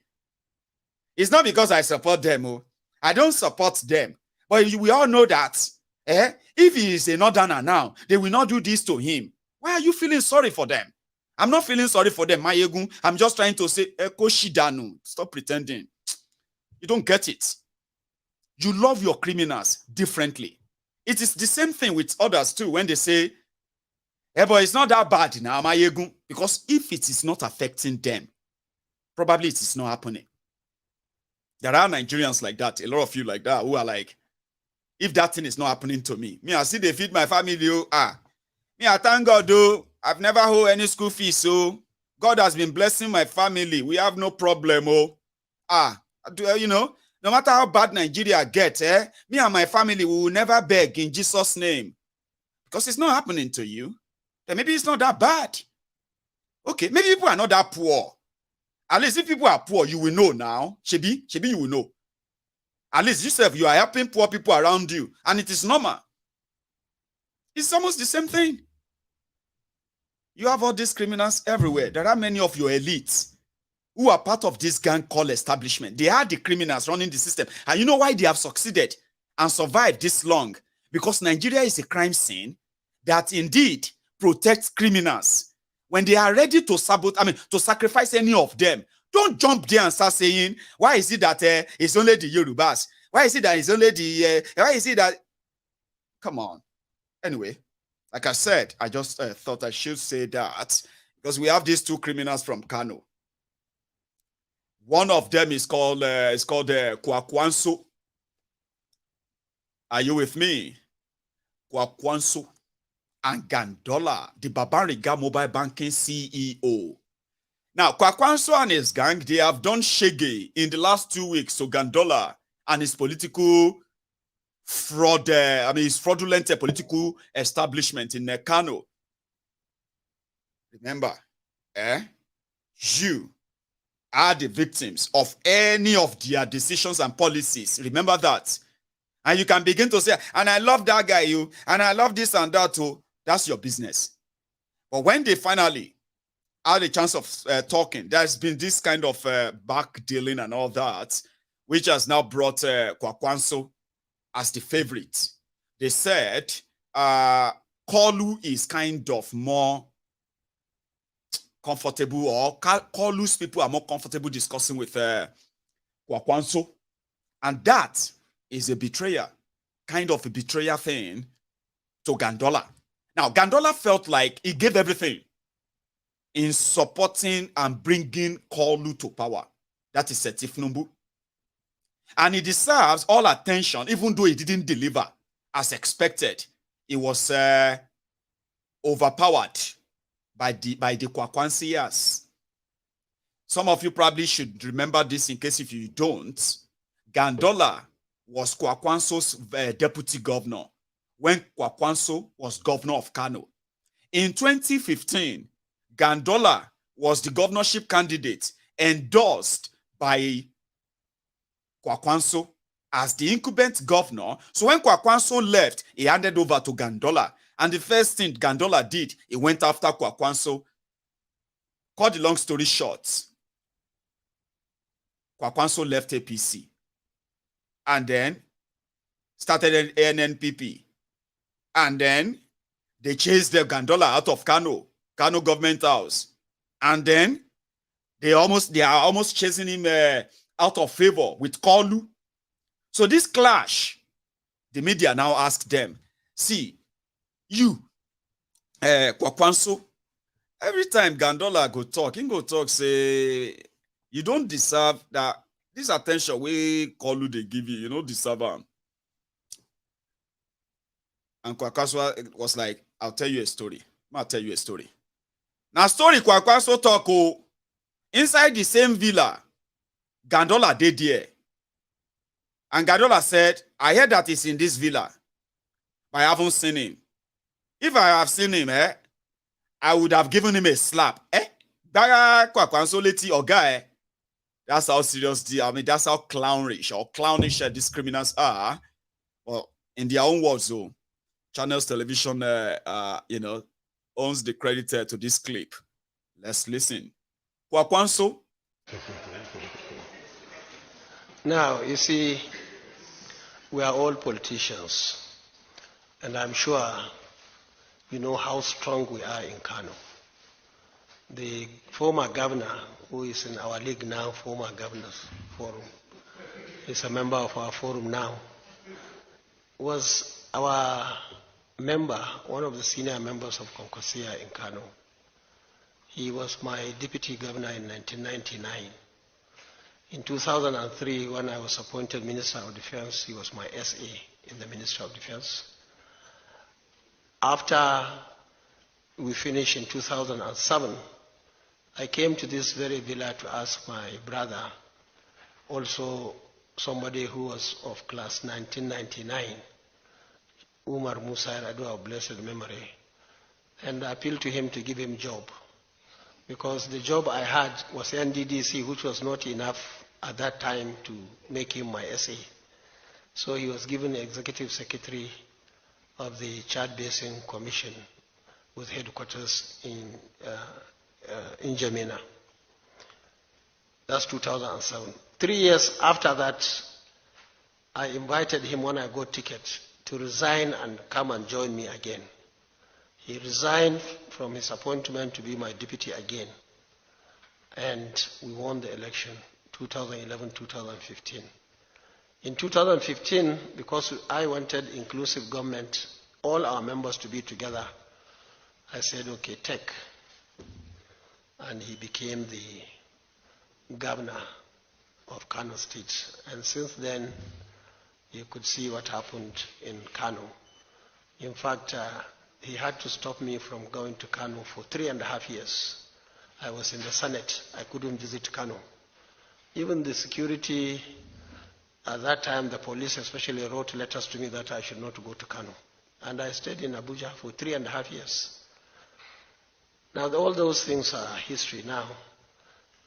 it's not because I support them. Oh. I don't support them. But we all know that if he is a northerner now, they will not do this to him. Why are you feeling sorry for them? I'm not feeling sorry for them, Maiyegun. I'm just trying to say, Eko Shidanu. Stop pretending. You don't get it. You love your criminals differently. It is the same thing with others too when they say, but it's not that bad now, Maiyegun. Because if it is not affecting them, probably it is not happening. There are Nigerians like that, a lot of you like that, who are like, if that thing is not happening to me, I see they feed my family, me, I thank God, though, I've never owed any school fees, so God has been blessing my family. We have no problem, no matter how bad Nigeria gets, me and my family will never beg in Jesus' name. Because it's not happening to you. Then maybe it's not that bad. Okay, maybe people are not that poor. At least if people are poor, you will know now. Shebi, you will know. At least yourself, you are helping poor people around you. And it is normal. It's almost the same thing. You have all these criminals everywhere. There are many of your elites who are part of this gang called establishment. They are the criminals running the system. And you know why they have succeeded and survived this long? Because Nigeria is a crime scene that indeed protects criminals. When they are ready to to sacrifice any of them, don't jump there and start saying, why is it that it's only the Yorubas? Why is it that it's only why is it that? Come on. Anyway, like I said, I just thought I should say that because we have these 2 criminals from Kano. One of them is called Kwakwanso. Are you with me? Kwakwanso and Gandola, the Babariga mobile banking CEO. Now, Kwakwanso and his gang, they have done shege in the last 2 weeks. So Gandola and his political fraud, his fraudulent political establishment in Kano. Remember, you are the victims of any of their decisions and policies. Remember that. And you can begin to say, and I love that guy, and I love this and that too. That's your business. But when they finally had a chance of talking. There's been this kind of back dealing and all that, which has now brought Kwakwanso as the favorite. They said Kalu is kind of more comfortable, or Kalu's people are more comfortable discussing with Kwakwanso. And that is a betrayal, kind of a betrayal thing to Gandola. Now, Gandola felt like he gave everything in supporting and bringing Kalu to power. That is Setif Numbu. And he deserves all attention, even though he didn't deliver as expected. He was overpowered by the Kwakwansias. Some of you probably should remember this in case if you don't. Gandola was Kwakwanso's deputy governor when Kwakwanso was governor of Kano. In 2015, Gandola was the governorship candidate endorsed by Kwakwanso as the incumbent governor. So when Kwakwanso left, he handed over to Gandola. And the first thing Gandola did, he went after Kwakwanso. Cut the long story short, Kwakwanso left APC and then started an NNPP. And then they chased the Gandola out of Kano government house. And then they are almost chasing him out of favor with Kalu. So this clash, the media now ask them, see, you, Kwakwanso, every time Gandola go talk, he go talk, say, you don't deserve that. This attention we Kalu they give you, you don't deserve them. And Kwakwanso was like, I'll tell you a story. I'll tell you a story. Now, story Kwakwanso talk, inside the same villa, Gandola did there. And Gandola said, I heard that he's in this villa, but I haven't seen him. If I have seen him, I would have given him a slap. Kwakwanso leti oga, That's how serious that's how clownish these criminals are. Well, in their own words, though, Channels Television, owns the credit to this clip. Let's listen. Kwakwanso. Now, you see, we are all politicians, and I'm sure you know how strong we are in Kano. The former governor, who is in our league now, former governors forum, is a member of our forum now, was our member, one of the senior members of Konkosia in Kano. He was my deputy governor in 1999. In 2003, when I was appointed Minister of Defense, he was my SA in the Ministry of Defense. After we finished in 2007, I came to this very villa to ask my brother, also somebody who was of class 1999, Umar Musa Radu of blessed memory, and I appealed to him to give him job, because the job I had was NDDC, which was not enough at that time to make him my SA. So he was given the executive secretary of the Chad Basin Commission with headquarters in N'Djamena. That's 2007. 3 years after that, I invited him when I got ticket to resign and come and join me again. He resigned from his appointment to be my deputy again. And we won the election, 2011-2015. In 2015, because I wanted inclusive government, all our members to be together, I said, okay, take. And he became the governor of Kano State. And since then, you could see what happened in Kano. In fact, he had to stop me from going to Kano for 3.5 years. I was in the Senate. I couldn't visit Kano. Even the security, at that time, the police especially wrote letters to me that I should not go to Kano. And I stayed in Abuja for 3.5 years. Now, all those things are history now.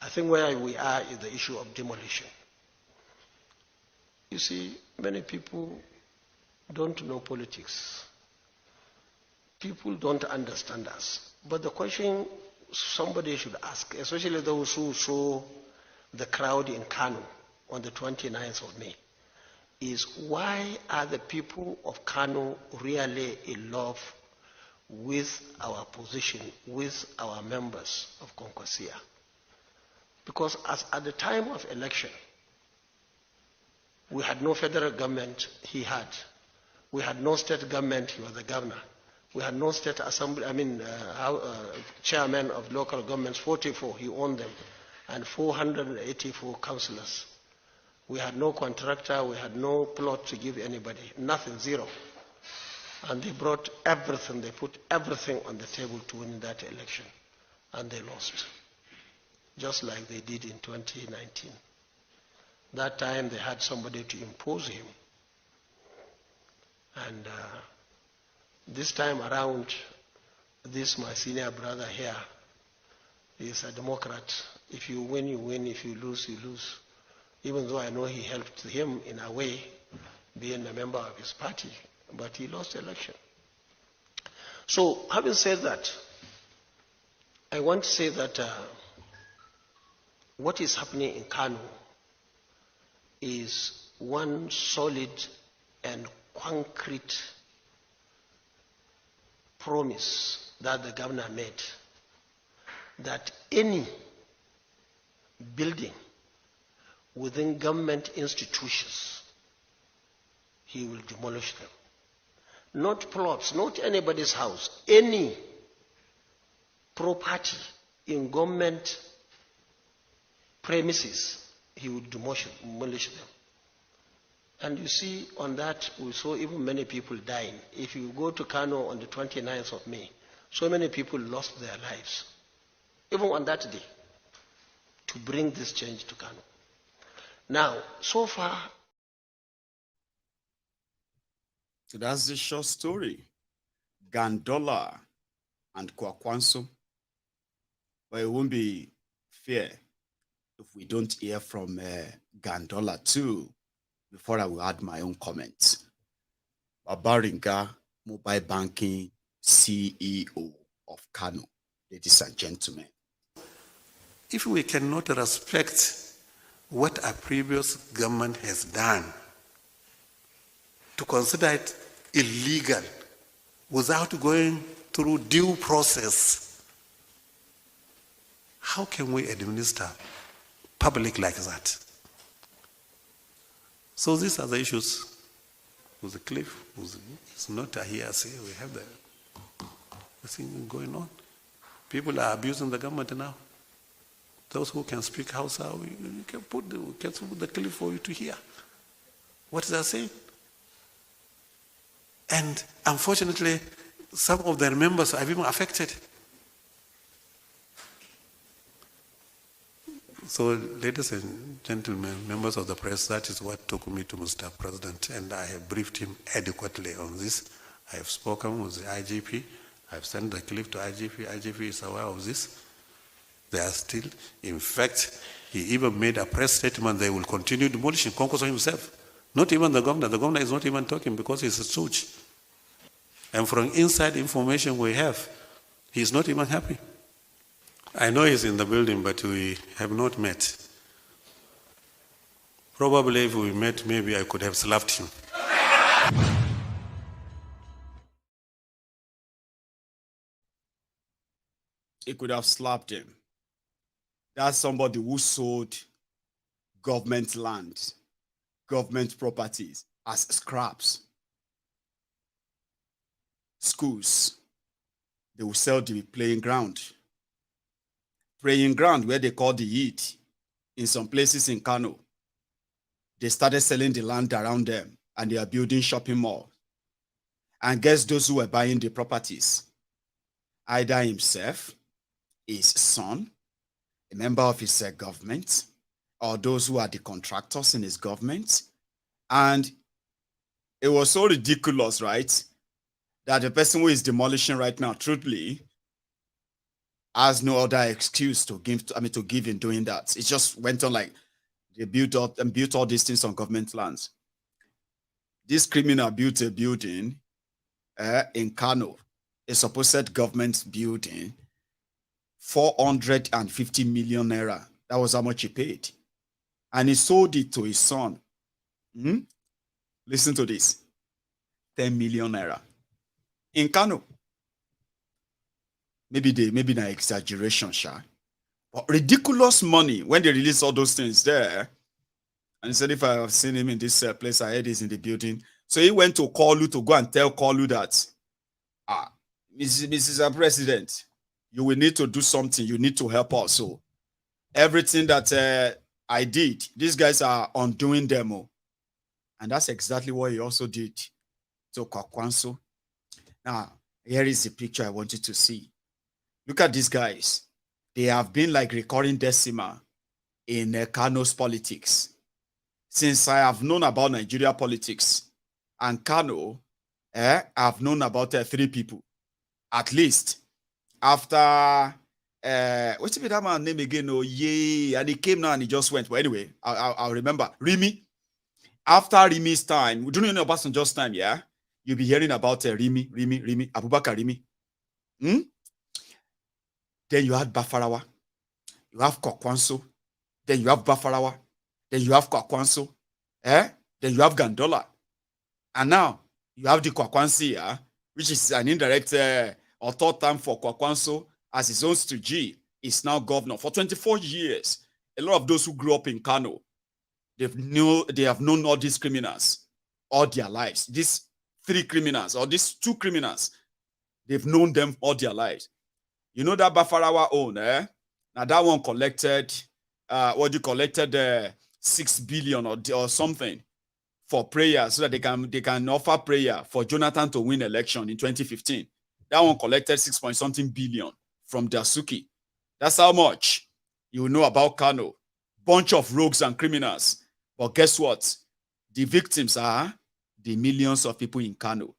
I think where we are is the issue of demolition. You see, many people don't know politics. People don't understand us. But the question somebody should ask, especially those who saw the crowd in Kanu on the 29th of May, is why are the people of Kanu really in love with our position, with our members of Konkosia? Because at the time of election, we had no federal government, he had. We had no state government, he was the governor. We had no state assembly, chairman of local governments, 44, he owned them, and 484 councillors. We had no contractor, we had no plot to give anybody, nothing, zero. And they brought everything, they put everything on the table to win that election. And they lost, just like they did in 2019. That time they had somebody to impose him. And this time around, this my senior brother here is a Democrat. If you win, you win. If you lose, you lose. Even though I know he helped him in a way, being a member of his party, but he lost the election. So, having said that, I want to say that what is happening in Kanu is one solid and concrete promise that the governor made, that any building within government institutions, he will demolish them. Not plots, not anybody's house, any property in government premises, he would demolish them. And you see, on that, we saw even many people dying. If you go to Kano on the 29th of May, so many people lost their lives, even on that day, to bring this change to Kano. Now, so far... So that's the short story. Gandola and Kwakwanso. But it won't be fair if we don't hear from Gandola too, before I will add my own comments. Babaringa, mobile banking CEO of Kano, ladies and gentlemen. If we cannot respect what a previous government has done, to consider it illegal without going through due process, how can we administer public like that? So these are the issues with the cliff. It's not a hearsay. We have the thing going on. People are abusing the government now. Those who can speak Hausa, we can put the clip for you to hear what they are saying. And unfortunately, some of their members are even affected. So, ladies and gentlemen, members of the press, that is what took me to Mr. President, and I have briefed him adequately on this. I have spoken with the IGP. I have sent the clip to IGP. IGP is aware of this. They are still, in fact, he even made a press statement they will continue demolishing Konkoso himself. Not even the governor. The governor is not even talking because he's a stooge. And from inside information we have, he's not even happy. I know he's in the building, but we have not met. Probably if we met, maybe I could have slapped him. He could have slapped him. That's somebody who sold government land, government properties as scraps. Schools, they will sell the playing ground. Playing ground where they call the heat in some places in Kano. They started selling the land around them and they are building shopping malls. And guess those who were buying the properties? Either himself, his son, a member of his government, or those who are the contractors in his government. And it was so ridiculous, right? That the person who is demolishing right now, truthfully, has no other excuse to give in doing that. It just went on like they built all these things on government lands. This criminal built a building in Kano, a supposed government building, 450 million naira. That was how much he paid. And he sold it to his son. Listen to this. 10 million naira. In Kano. Maybe an exaggeration, Sha. But ridiculous money when they release all those things there. And he said, if I have seen him in this place, I heard he's in the building. So he went to Kalu to go and tell Kalu that, Mrs. President, you will need to do something. You need to help us. So everything that I did, these guys are undoing them. And that's exactly what he also did to Kwakwanso. Now, here is the picture I want you to see. Look at these guys. They have been like recurring decimal in Kano's politics. Since I have known about Nigeria politics and Kano, I've known about 3 people. At least after, what's that man's name again? Oh, yeah. And he came now and he just went. But anyway, I'll remember. Rimi. After Rimi's time, do you know Obasanjo's time, yeah? You'll be hearing about Rimi, Abubakar Rimi. Then you had Bafarawa. You have Kwakwanso. Then you have Bafarawa. Then you have Kwakwanso. Then you have Gandola. And now you have the Kwakwansi, which is an indirect or third term for Kwakwanso as his own stooge. Is now governor for 24 years. A lot of those who grew up in Kano, they have known all these criminals all their lives. These 3 criminals or these 2 criminals, they've known them all their lives. You know that Bafarawa own, Now that one collected, collected 6 billion or something for prayer so that they can offer prayer for Jonathan to win election in 2015. That one collected 6-point-something billion from Dasuki. That's how much you know about Kano. Bunch of rogues and criminals. But guess what? The victims are the millions of people in Kano.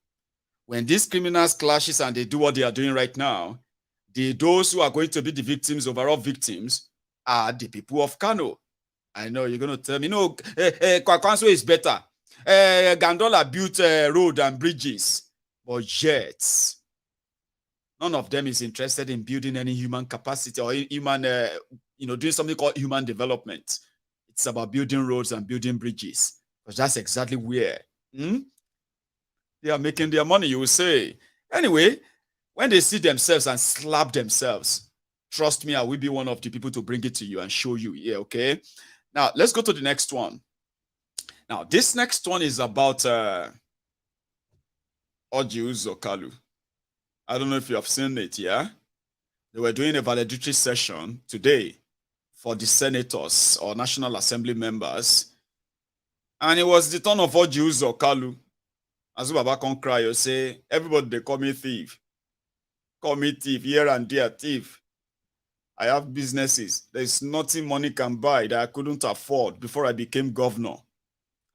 When these criminals clashes and they do what they are doing right now, those who are going to be the victims, overall victims, are the people of Kano. I know you're going to tell me, no, Kwakwanso is better. Gandola built road and bridges. But yet, none of them is interested in building any human capacity or human, doing something called human development. It's about building roads and building bridges. Because that's exactly where they are making their money, you will say. Anyway, when they see themselves and slap themselves, trust me, I will be one of the people to bring it to you and show you. Yeah, okay? Now, let's go to the next one. Now, this next one is about Orji Kalu. I don't know if you have seen it, yeah? They were doing a valedictory session today for the senators or National Assembly members. And it was the turn of Orji Kalu. As Baba can cry, you say, everybody, they call me thief. Call me thief, here and there, thief. I have businesses. There's nothing money can buy that I couldn't afford before I became governor.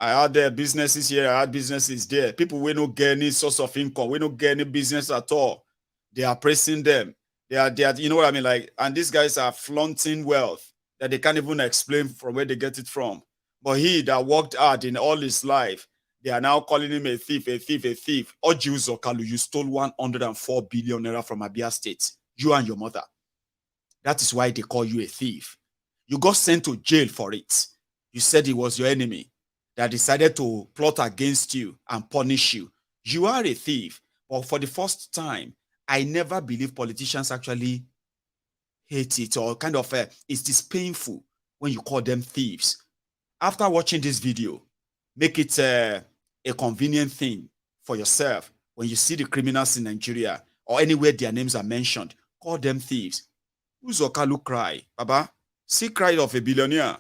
I had businesses here, I had businesses there. People will not get any source of income, will not get any business at all. They are pressing them. They are, you know what I mean? Like, and these guys are flaunting wealth that they can't even explain from where they get it from. But he that worked hard in all his life, they are now calling him a thief, a thief, a thief. Orji Kalu, you stole 104 billion naira from Abia State. You and your mother. That is why they call you a thief. You got sent to jail for it. You said it was your enemy that decided to plot against you and punish you. You are a thief. But for the first time, I never believe politicians actually hate it or kind of, it's just painful when you call them thieves. After watching this video, make it a convenient thing for yourself when you see the criminals in Nigeria or anywhere their names are mentioned, call them thieves. Who's Okalu cry? Baba, see cry of a billionaire.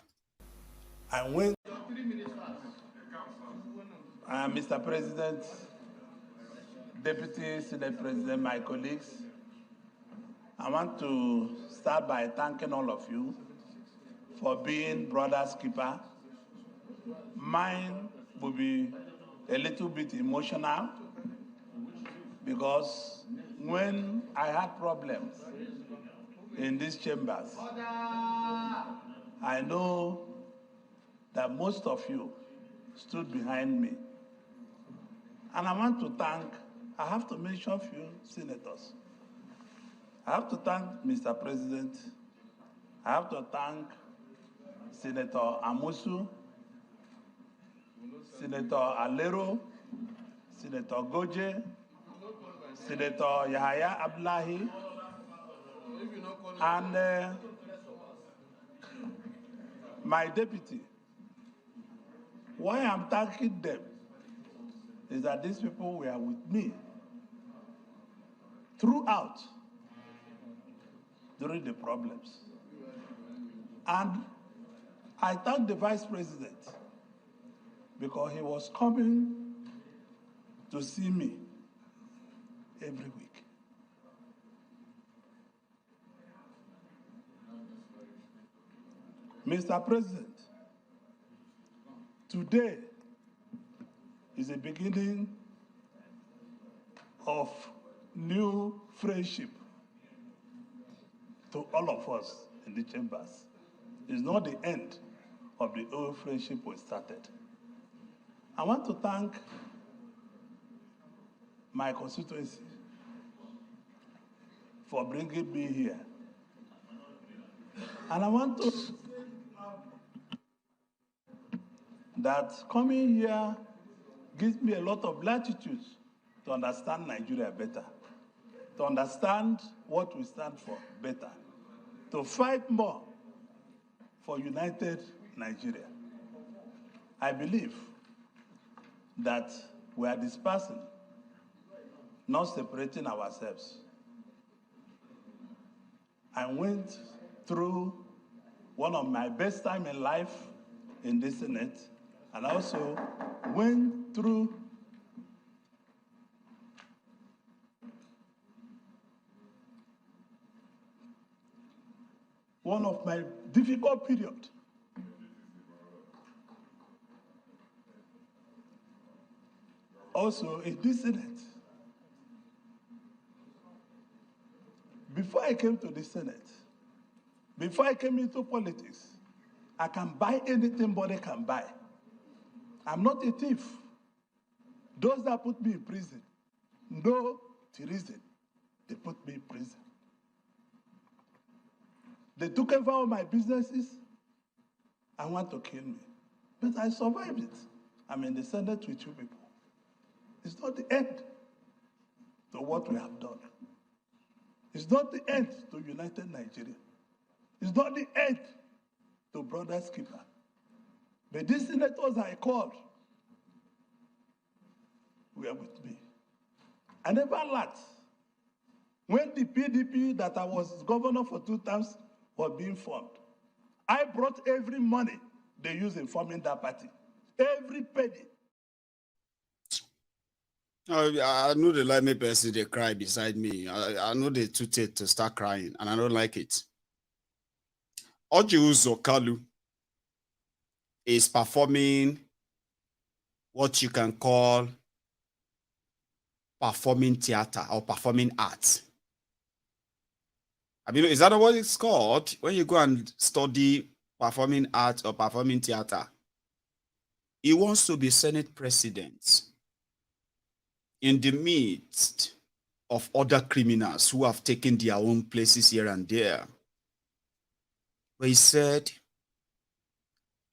And when Mr. President, Deputy Senate President, my colleagues, I want to start by thanking all of you for being brother's keeper. Mine will be a little bit emotional because when I had problems in these chambers, I know that most of you stood behind me. And I want to thank, I have to mention a few senators. I have to thank Mr. President. I have to thank Senator Amusu, Senator Alero, Senator Goje, Senator Yahaya Abdullahi, and my deputy. Why I'm thanking them is that these people were with me throughout during the problems. And I thank the Vice President because he was coming to see me every week. Mr. President, today is the beginning of new friendship to all of us in the chambers. It's not the end of the old friendship we started. I want to thank my constituency for bringing me here. And I want to say that coming here gives me a lot of latitude to understand Nigeria better, to understand what we stand for better, to fight more for united Nigeria. I believe that we are dispersing, not separating ourselves. I went through one of my best time in life in the Senate, and also went through one of my difficult periods. Also in this Senate. Before I came to the Senate, before I came into politics, I can buy anything body can buy. I'm not a thief. Those that put me in prison know the reason they put me in prison. They took over all my businesses and want to kill me. But I survived it. I'm in the Senate with you people. It's not the end to what we have done. It's not the end to united Nigeria. It's not the end to Brothers Keeper. But these senators I called were with me. I never lacked. When the PDP that I was governor for 2 terms was being formed, I brought every money they use in forming that party. Every penny. I know they like me person, they cry beside me. I know they too take to start crying, and I don't like it. Orji Kalu is performing what you can call performing theater or performing art. I mean, is that what it's called when you go and study performing art or performing theater? He wants to be Senate president in the midst of other criminals who have taken their own places here and there. But he said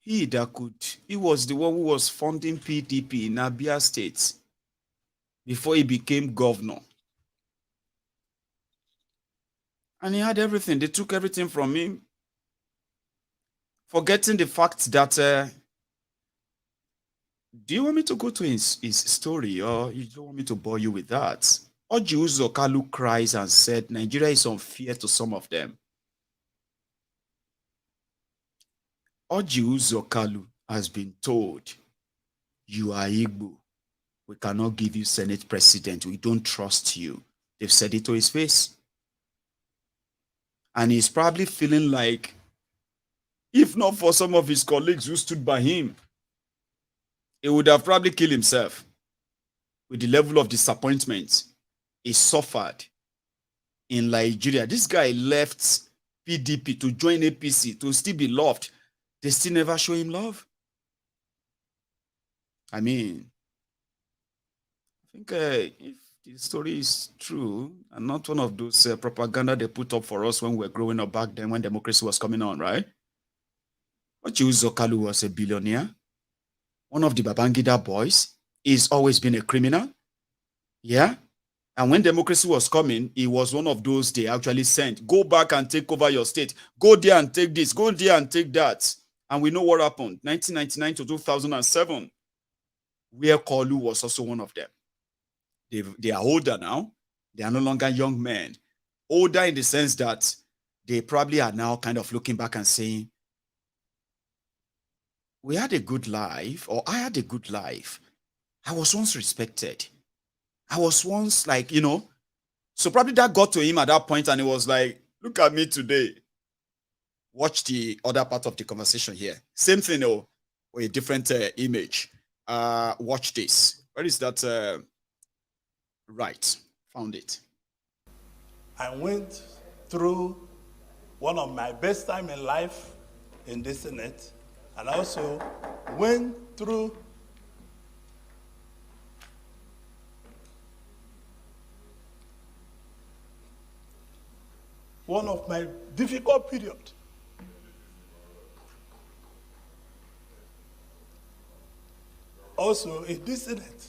he was the one who was funding PDP in Abia State before he became governor. And he had everything. They took everything from him, forgetting the fact that do you want me to go to his story, or you don't want me to bore you with that? Orji Kalu cries and said, Nigeria is unfair to some of them. Orji Kalu has been told, you are Igbo. We cannot give you Senate president. We don't trust you. They've said it to his face. And he's probably feeling like, if not for some of his colleagues who stood by him, he would have probably killed himself with the level of disappointment he suffered in Nigeria. This guy left PDP to join APC to still be loved. They still never show him love. I mean, I think the story is true and not one of those propaganda they put up for us when we were growing up back then when democracy was coming on, right? Kalu was a billionaire. One of the Babangida boys. He's always been a criminal. Yeah. And when democracy was coming, he was one of those they actually sent. Go back and take over your state. Go there and take this. Go there and take that. And we know what happened. 1999 to 2007, where Kalu was also one of them. They are older now. They are no longer young men. Older in the sense that they probably are now kind of looking back and saying, we had a good life, or I had a good life. I was once respected. I was once like, so probably that got to him at that point and he was like, look at me today. Watch the other part of the conversation here. Same thing, or a different image. Watch this. Where is that? Right, found it. I went through one of my best time in life in the Senate, and also went through one of my difficult period. Also in this Senate.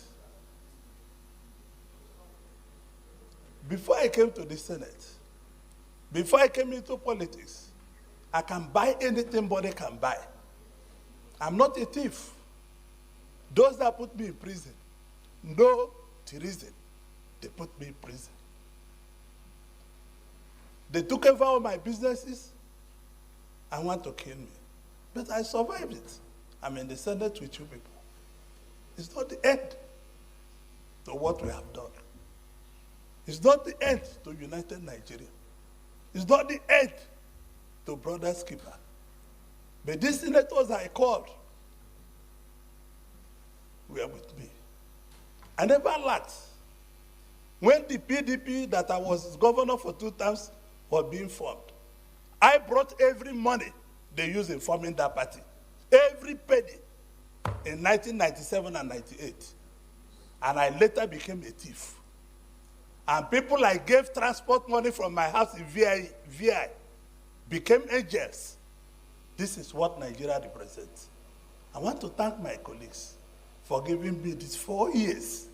Before I came to the Senate, before I came into politics, I can buy anything body can buy. I'm not a thief. Those that put me in prison know the reason they put me in prison. They took over all my businesses and want to kill me. But I survived it. I'm in the Senate with you people. It's not the end to what we have done. It's not the end to United Nigeria. It's not the end to Brother Skipper. But these senators I called were with me. I never lacked. When the PDP that I was governor for 2 terms was being formed, I brought every money they used in forming that party. Every penny in 1997 and 98. And I later became a thief. And people I gave transport money from my house in VI became angels. This is what Nigeria represents. I want to thank my colleagues for giving me these 4 years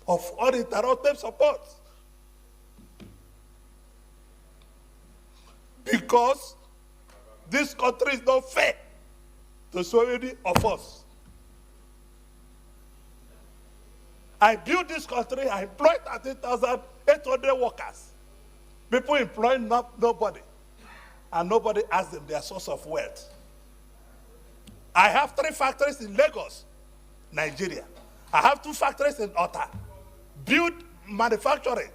of uninterrupted support. Because this country is not fair to so many of us. I built this country, I employed 13,800 workers. People employing nobody, and nobody asked them their source of wealth. I have 3 factories in Lagos, Nigeria. I have 2 factories in Ota, build manufacturing.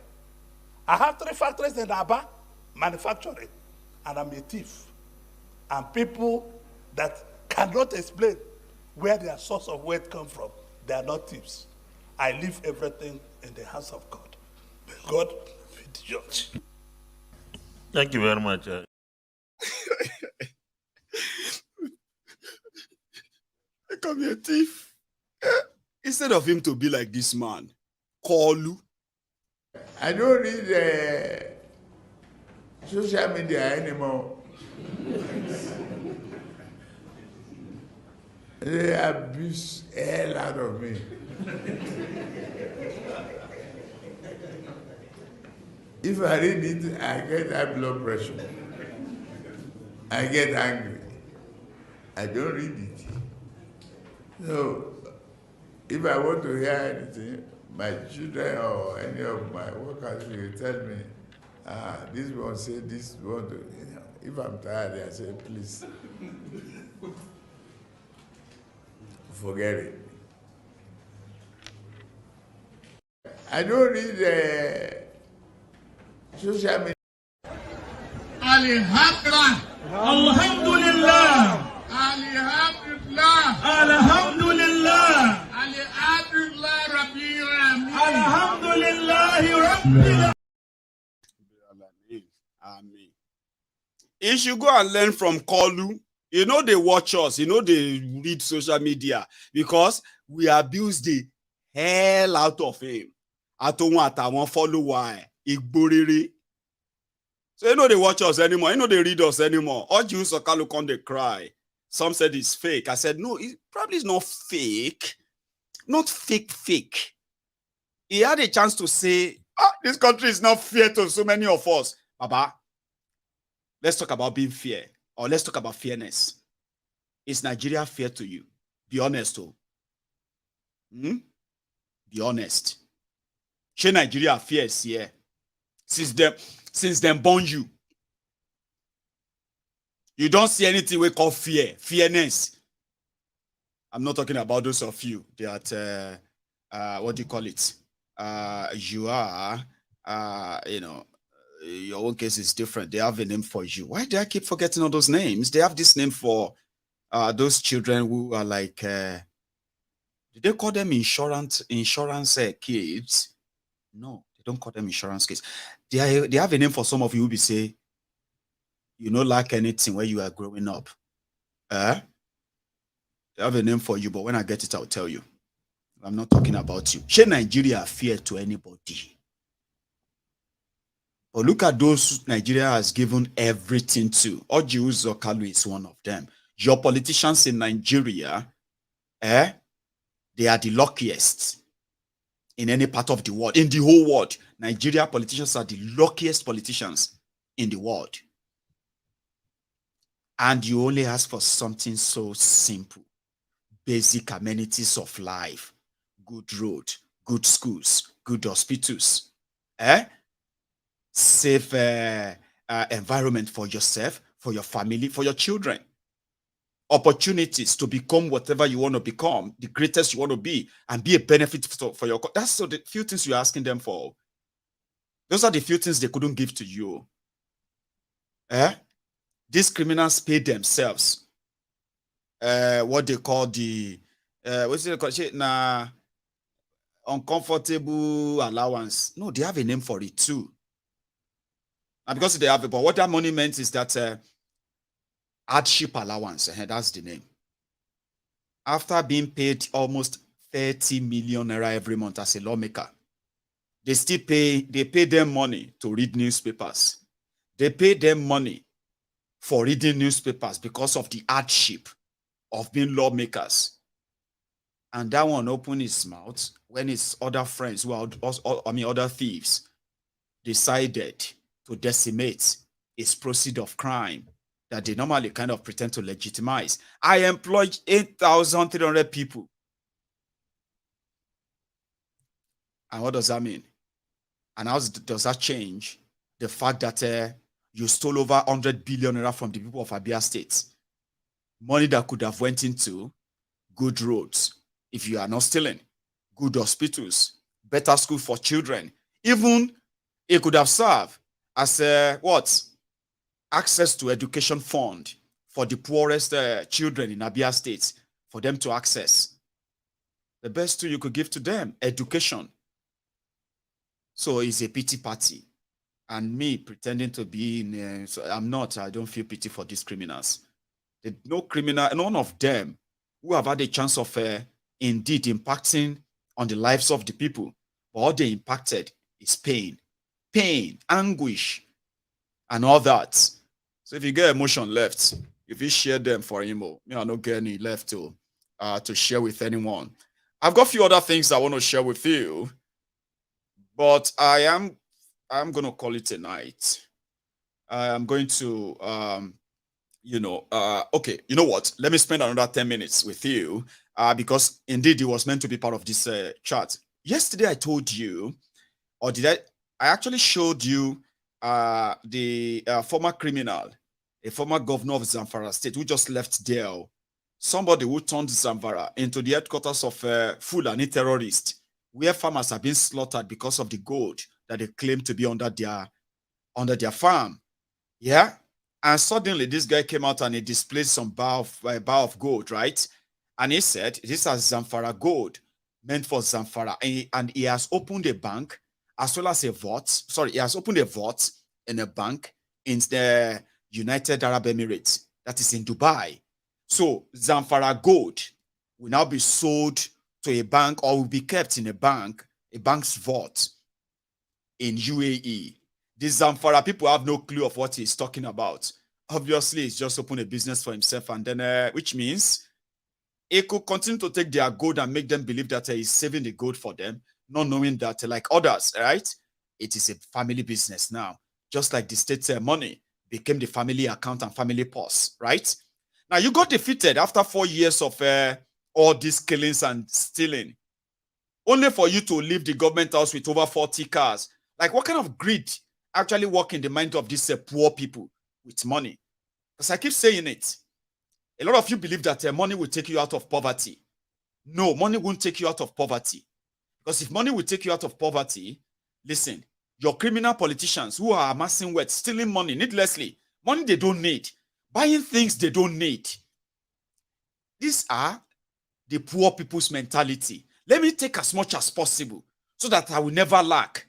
I have 3 factories in Aba, manufacturing. And I'm a thief. And people that cannot explain where their source of wealth come from, they are not thieves. I leave everything in the hands of God. May God be the judge. Thank you very much. Come here, thief. Instead of him to be like this man, Kalu. I don't read social media anymore. They abuse the hell out of me. If I read it, I get high blood pressure. I get angry. I don't read it. So, if I want to hear anything, my children or any of my workers will tell me, this one say this one. If I'm tired, I say, please, forget it. I don't read social media. Alhamdulillah. Alhamdulillah. Alhamdulillah. Alhamdulillah. Alhamdulillah Rabbil Alamin. Alhamdulillah Rabbil Amen. You should go and learn from Kalu. They watch us. They read social media because we abuse the hell out of him. Àtòun àtàwọn follower Igboriri. So you know they watch us anymore. You know they read us anymore. Orji Kalu come they cry. Some said it's fake. I said, no, it probably is not fake. Not fake. He had a chance to say, this country is not fair to so many of us. Baba, let's talk about being fair. Or let's talk about fairness. Is Nigeria fair to you? Be honest, oh. Be honest. She Nigeria fair, yeah. Since them born you. You don't see anything we call fairness. I'm not talking about those of you that, what do you call it? You are, your own case is different. They have a name for you. Why do I keep forgetting all those names? They have this name for those children who are like, did they call them insurance kids? No, they don't call them insurance kids. They have a name for some of you who be say, you don't like anything where you are growing up. They have a name for you, but when I get it, I'll tell you. I'm not talking about you. Should Nigeria fear to anybody? But look at those Nigeria has given everything to. Orji Kalu is one of them. Your politicians in Nigeria, they are the luckiest in any part of the world. In the whole world, Nigeria politicians are the luckiest politicians in the world. And you only ask for something so simple. Basic amenities of life. Good road, good schools, good hospitals. Safe environment for yourself, for your family, for your children. Opportunities to become whatever you want to become, the greatest you want to be, and be a benefit for your... That's so the few things you're asking them for. Those are the few things they couldn't give to you. These criminals pay themselves. What they call the... what's it called? Uncomfortable allowance. No, they have a name for it too. And because they have it, but what that money meant is that hardship allowance. That's the name. After being paid almost 30 million naira every month as a lawmaker, they pay them money to read newspapers. They pay them money for reading newspapers because of the hardship of being lawmakers. And that one opened his mouth when his other friends, who are other thieves, decided to decimate his proceeds of crime that they normally kind of pretend to legitimize. I employed 8,300 people. And what does that mean? And how does that change the fact that you stole over 100 billion naira from the people of Abia State? Money that could have went into good roads, if you are not stealing, good hospitals, better school for children. Even it could have served as access to education fund for the poorest children in Abia State, for them to access. The best tool you could give to them, education. So it's a pity party. And me pretending to be so I'm not. I don't feel pity for these criminals. No criminal, none of them who have had a chance of indeed impacting on the lives of the people. But all they impacted is pain, anguish, and all that. So if you get emotion left, if you share them for emo, I don't get any left to share with anyone. I've got a few other things I want to share with you, but I'm going to call it a night. I'm going to, okay, you know what? Let me spend another 10 minutes with you because indeed it was meant to be part of this chat. Yesterday I told you, or did I actually showed you the former criminal, a former governor of Zamfara State who just left there. Somebody who turned Zamfara into the headquarters of Fulani terrorists, where farmers have been slaughtered because of the gold that they claim to be under their farm. Yeah. And suddenly this guy came out and he displayed some bar of gold, right? And he said, this is Zamfara gold meant for Zamfara. And he has opened a bank as well as a vault. Sorry, he has opened a vault in a bank in the United Arab Emirates. That is in Dubai. So Zamfara gold will now be sold to a bank or will be kept in a bank a bank's vault in UAE. These Zamfara people have no clue of what he's talking about. Obviously, he's just opened a business for himself, and then, which means he could continue to take their gold and make them believe that he's saving the gold for them, not knowing that, like others, right? It is a family business now, just like the state's money became the family account and family purse, right? Now, you got defeated after 4 years of all these killings and stealing, only for you to leave the government house with over 40 cars. Like, what kind of greed actually work in the mind of these poor people with money? Because I keep saying it. A lot of you believe that money will take you out of poverty. No, money won't take you out of poverty. Because if money will take you out of poverty, listen, your criminal politicians who are amassing wealth, stealing money needlessly, money they don't need, buying things they don't need. These are the poor people's mentality. Let me take as much as possible so that I will never lack.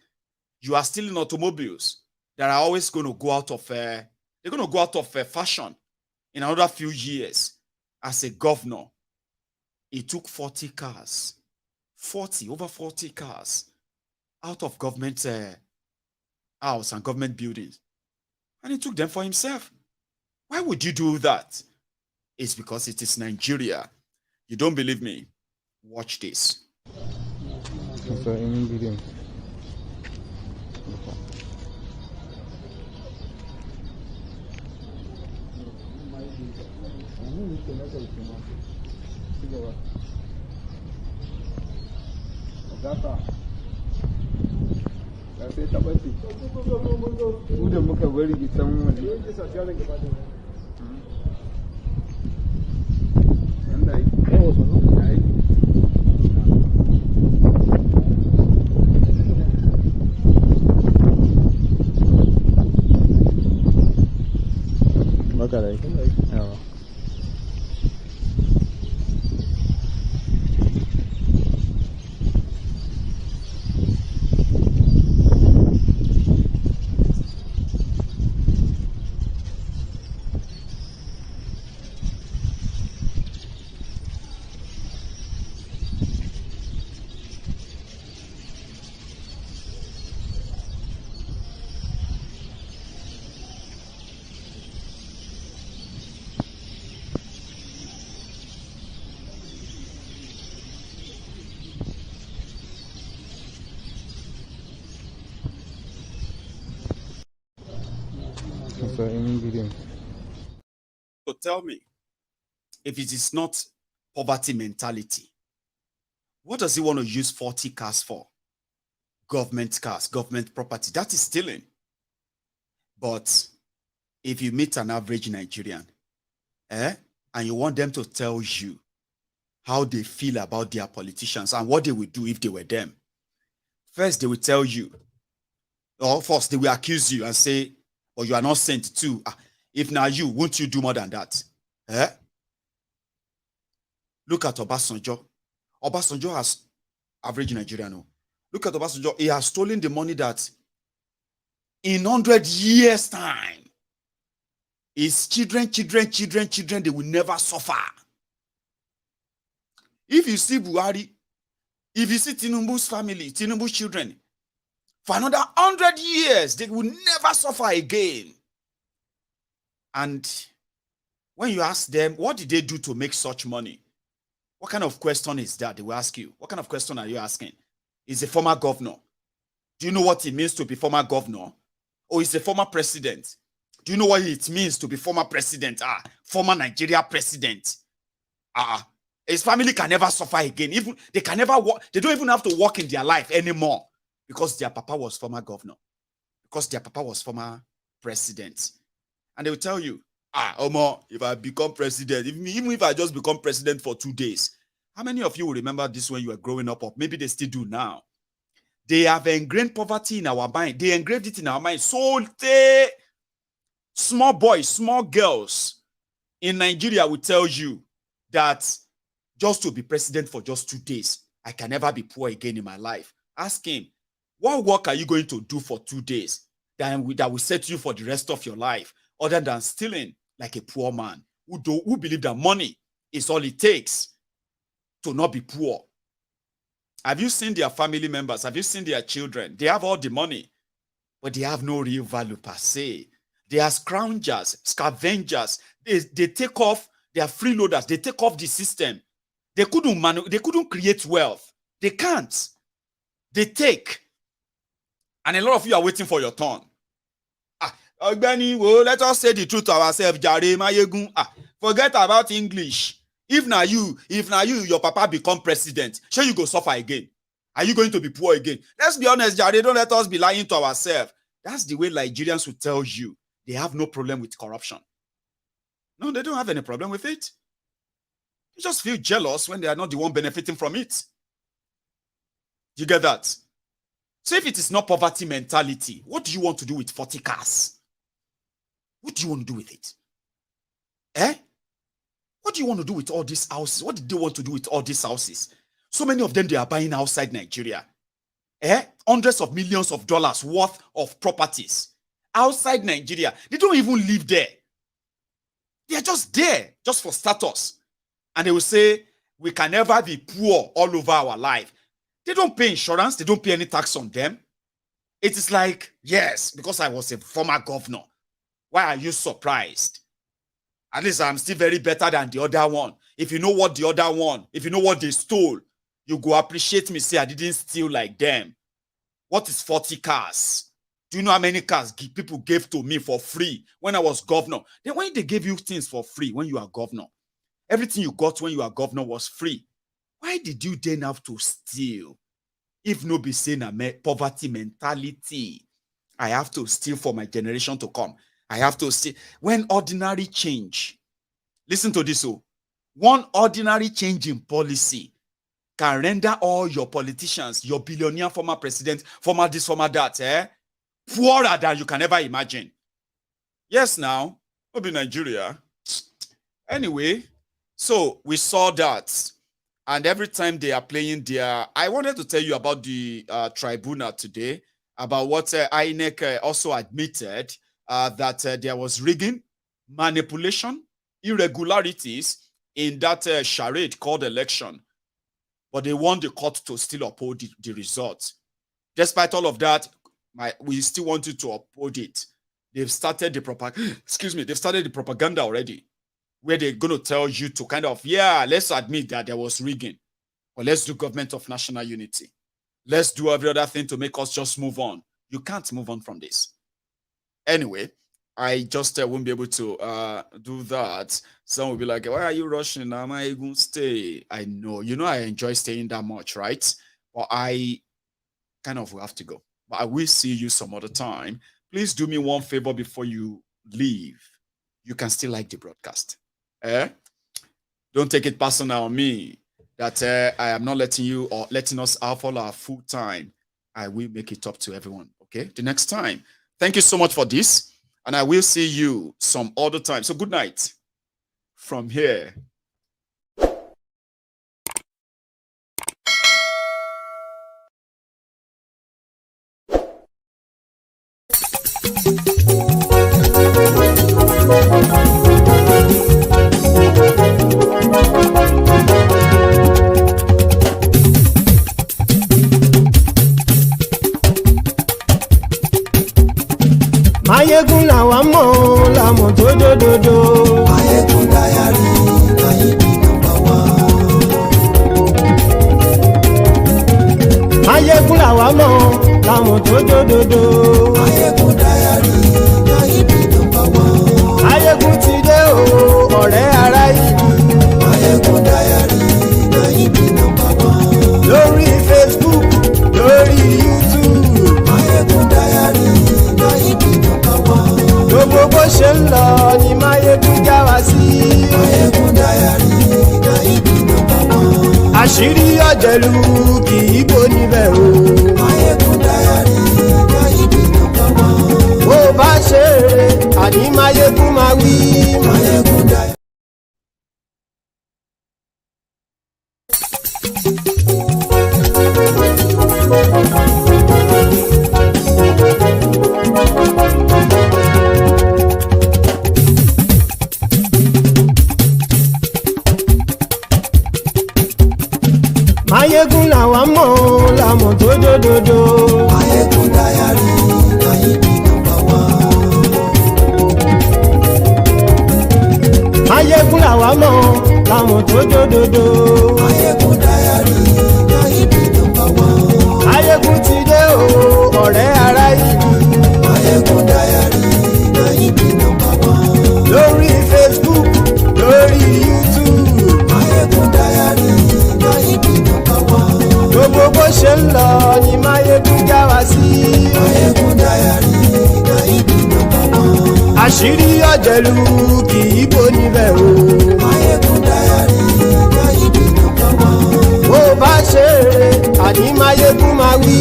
You are stealing automobiles that are always going to go out of, they're going to go out of fashion in another few years. As a governor, he took 40 cars, over 40 cars out of government house and government buildings, and he took them for himself. Why would you do that? It's because it is Nigeria. You don't believe me? Watch this. So tell me, if it is not poverty mentality, what does he want to use 40 cars for? Government cars, government property. That is stealing. But if you meet an average Nigerian, and you want them to tell you how they feel about their politicians and what they would do if they were them, first they will tell you, or first they will accuse you and say, "Oh, you are not sent to. If now you, won't you do more than that?" Look at Obasanjo. Obasanjo has average Nigerian. Look at Obasanjo. He has stolen the money that in 100 years' time, his children, they will never suffer. If you see Buhari, if you see Tinubu's family, Tinubu's children, for another 100 years, they will never suffer again. And when you ask them, what did they do to make such money? What kind of question is that? They will ask you. What kind of question are you asking? Is a former governor. Do you know what it means to be former governor? Or is a former president? Do you know what it means to be former president? Former Nigeria president. His family can never suffer again. Even they can never work. They don't even have to work in their life anymore because their papa was former governor, because their papa was former president. And they will tell you, Omo, if I become president, even if I just become president for 2 days, how many of you will remember this when you were growing up? Or maybe they still do now. They have ingrained poverty in our mind. They engraved it in our mind. So they, small boys, small girls in Nigeria will tell you that just to be president for just 2 days, I can never be poor again in my life. Ask him, what work are you going to do for 2 days that will set you for the rest of your life, other than stealing like a poor man who believe that money is all it takes to not be poor? Have you seen their family members? Have you seen their children? They have all the money, but they have no real value per se. They are scroungers, scavengers. They take off, they are freeloaders. They take off the system. They couldn't create wealth. They can't. They take. And a lot of you are waiting for your turn. Let us say the truth to ourselves, Charade, Maiyegun. Forget about English. If now you, your papa become president, sure you go suffer again. Are you going to be poor again? Let's be honest, Charade, don't let us be lying to ourselves. That's the way Nigerians will tell you. They have no problem with corruption. No, they don't have any problem with it. You just feel jealous when they are not the one benefiting from it. You get that? So if it is not poverty mentality, what do you want to do with 40 cars? What do you want to do with it? What do you want to do with all these houses? What did they want to do with all these houses? So many of them, they are buying outside Nigeria. Hundreds of millions of dollars worth of properties outside Nigeria. They don't even live there. They are just there, just for status. And they will say, we can never be poor all over our life. They don't pay insurance. They don't pay any tax on them. It is like, yes, because I was a former governor. Why are you surprised? At least I'm still very better than the other one. If you know what the other one, if you know what they stole, you go appreciate me, say I didn't steal like them. What is 40 cars? Do you know how many cars people gave to me for free when I was governor? Then when they gave you things for free when you are governor, everything you got when you are governor was free. Why did you then have to steal? If no be saying a poverty mentality, I have to steal for my generation to come. I have to steal. When ordinary change, listen to this. One ordinary change in policy can render all your politicians, your billionaire former president, former this, former that, poorer than you can ever imagine. Yes, now, it'll be Nigeria. Anyway, so we saw that. And every time they are playing their... I wanted to tell you about the tribunal today, about what INEC also admitted, that there was rigging, manipulation, irregularities in that charade called election. But they want the court to still uphold the results. Despite all of that, we still want you to uphold it. They've started the propaganda already, where they're going to tell you to kind of, yeah, let's admit that there was rigging, or let's do government of national unity. Let's do every other thing to make us just move on. You can't move on from this. Anyway, I just won't be able to do that. Some will be like, why are you rushing? Am I going to stay? I know. You know I enjoy staying that much, right? But I kind of will have to go. But I will see you some other time. Please do me one favor before you leave. You can still like the broadcast. Don't take it personal on me that I am not letting you or letting us have all our full time. I will make it up to everyone, okay? The next time. Thank you so much for this, and I will see you some other time. So good night from here. Maiyegun làwa mọ̀ làmọ̀ tó dòdòdò. Maiyegun Diary Maiyegun number one. Maiyegun làwa mọ̀ làmọ̀ tó dòdòdò. Maiyegun Diary Maiyegun number one. Maiyegun ti dé o ọ̀rẹ́ ara ìlú. Maiyegun Diary Maiyegun number one. Lórí Facebook, lórí YouTube. Maiyegun Diary Maiyegun number one. Gbogbo bó ṣe ń lọ ni Maiyegun já wa sí. Maiyegun Diary Maiyegun number one. Àṣírí ọ̀jẹ̀lú kì í bò níbẹ̀ o. Maiyegun Diary Maiyegun number one. Bó bá ṣe eré àní Maiyegun máa wí. Maiyegun Diary. Maiyegun làwa mọ̀ tó jódodo. Maiyegun Diary Nayibi #1. Maiyegun ti dé o ọ̀rẹ́ ará ìlú. Maiyegun Diary Nayibi #1. lórí Facebook lórí YouTube. Maiyegun Diary Nayibi #1. gbogbo bó ṣe ń lọ ni Maiyegun já wa sí. Maiyegun Diary Nayibi #1. àṣírí ọ̀jẹ̀lú kì í bò níbẹ̀ o. Maiyegun Diary Nayibi #1. bó bá ṣe eré àní Maiyegun máa wí.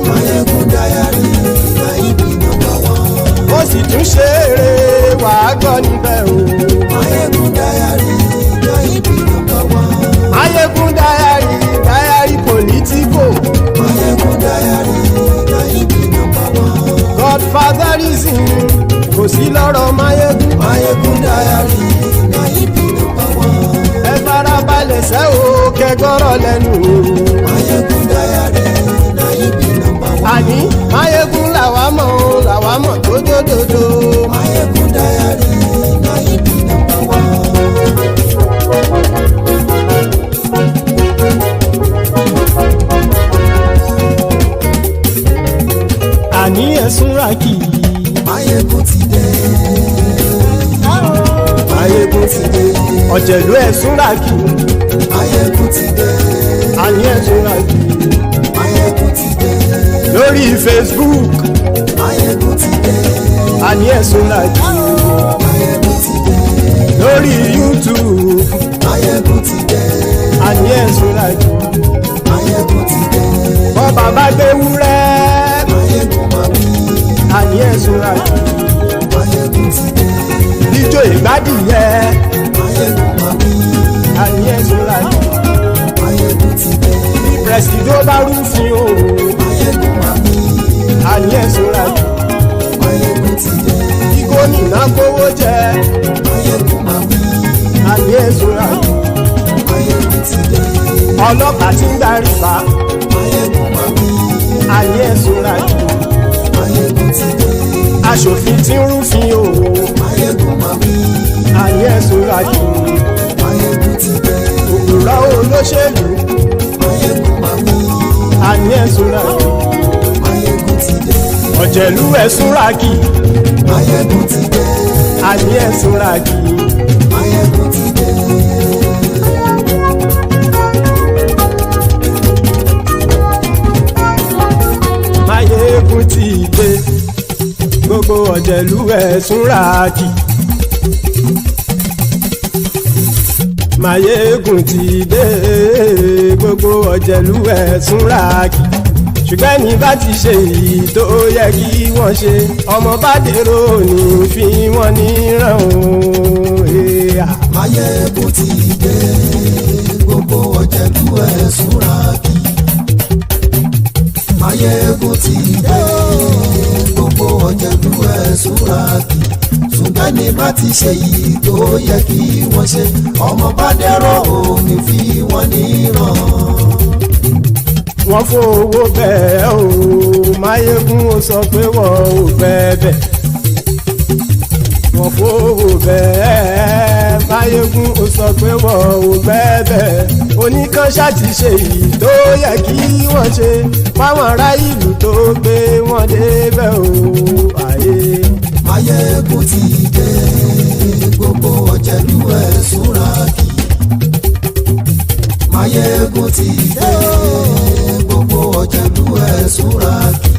Maiyegun Diary Nayibi #1. ó sì tún ṣe eré wàá gbọ́ níbẹ̀ o. Maiyegun Diary Nayibi #1. Maiyegun Diary Politico. Maiyegun Diary Nayibi #1. Godfatherism kò sí lọ́rọ̀ Maiyegun. Maiyegun Diary Nayibi #1. ẹ farabalẹ̀ sẹ́ o kẹgbọ́rọ̀ lẹ́nu o. Maiyegun Diary Nayibi #1. àní Maiyegun làwa mọ̀ tó jódodo. Maiyegun Diary Nayibi #1. àní ẹ̀sùn ràkì. Maiyegun ti dé. Maiyegun ti dé. ọ̀jẹ̀lú ẹ̀sùn ràkì. Maiyegun ti dé. àní ẹ̀sùn ràkì. Maiyegun ti dé. lórí Facebook. Maiyegun ti dé. àní ẹ̀sùn ràkì. Maiyegun ti dé. lórí YouTube. Maiyegun ti dé. àní ẹ̀sùn ràkì. Maiyegun ti dé. bọ́ bàbá gbé wúrẹ́. Maiyegun máa wí. àní ẹ̀sùn ràkì. Maiyegun ti dé. ijó ìgbádìyẹ. Maiyegun máa wí. àní ẹ̀sùn ràkì. Maiyegun ti dé. bí pẹ̀sìdó bá rúfin o. Maiyegun máa wí. àní ẹ̀sùn ràkì. Maiyegun ti dé. bí gómìnà kówó jẹ. Maiyegun máa wí. àní ẹ̀sùn ràkì. Maiyegun ti dé. ọlọ́pàá tí ń darí bá. Maiyegun máa wí. àní ẹ̀sùn ràkì. Maiyegun ti dé. aṣòfin tí ń rúfin o. Maiyegun máa wí. àní ẹ̀sùn ràkì. Maiyegun ti dé. òpùrọ́ olóṣèlú. Maiyegun máa wí. àní ẹ̀sùn ràkì. Maiyegun ti dé. ọ̀jẹ̀lú ẹ̀sùn ràkì. Maiyegun ti dé. àní ẹ̀sùn ràkì. Maiyegun ti dé. Maiyegun ti dé. gbogbo ọ̀jẹ̀lú ẹ̀sùn ràkì. Maiyegun ti dé. gbogbo ọ̀jẹ̀lú ẹ̀sùn ràkì. ṣùgbọ́n ní bá ti ṣe èyí tó yẹ kí wọ́n ṣe ọmọ bá dèrò ní fi wọ́n níran o. Maiyegun ti dé. Gbogbo ọ̀jẹ̀lú ẹ̀sùn ràkì. Maiyegun ti dé. Gbogbo ọ̀jẹ̀lú ẹ̀sùn ràkì. ṣùgbọ́n ní bá ti ṣe yìí tó yẹ kí wọ́n ṣe ọmọ bá dẹ́rọ̀ òní fi wọ́n níran. wọ́n fowó bẹ́ẹ̀ o Maiyegun ó sọ pé wọ́n ò fẹ́ bẹ́ẹ̀. wọ́n fowó bẹ́ẹ̀ Maiyegun ó sọ pé wọ́n ò fẹ́ bẹ́ẹ̀. oníkan ṣáàtì ṣe yìí tó yẹ kí wọ́n ṣe fáwọn ará ìlú tó gbé wọn débẹ̀ o. Maiyegun ti dé gbogbo ọ̀jẹ̀lú ẹ̀sùn ràkì. Maiyegun ti dé gbogbo ọ̀jẹ̀lú ẹ̀sùn ràkì.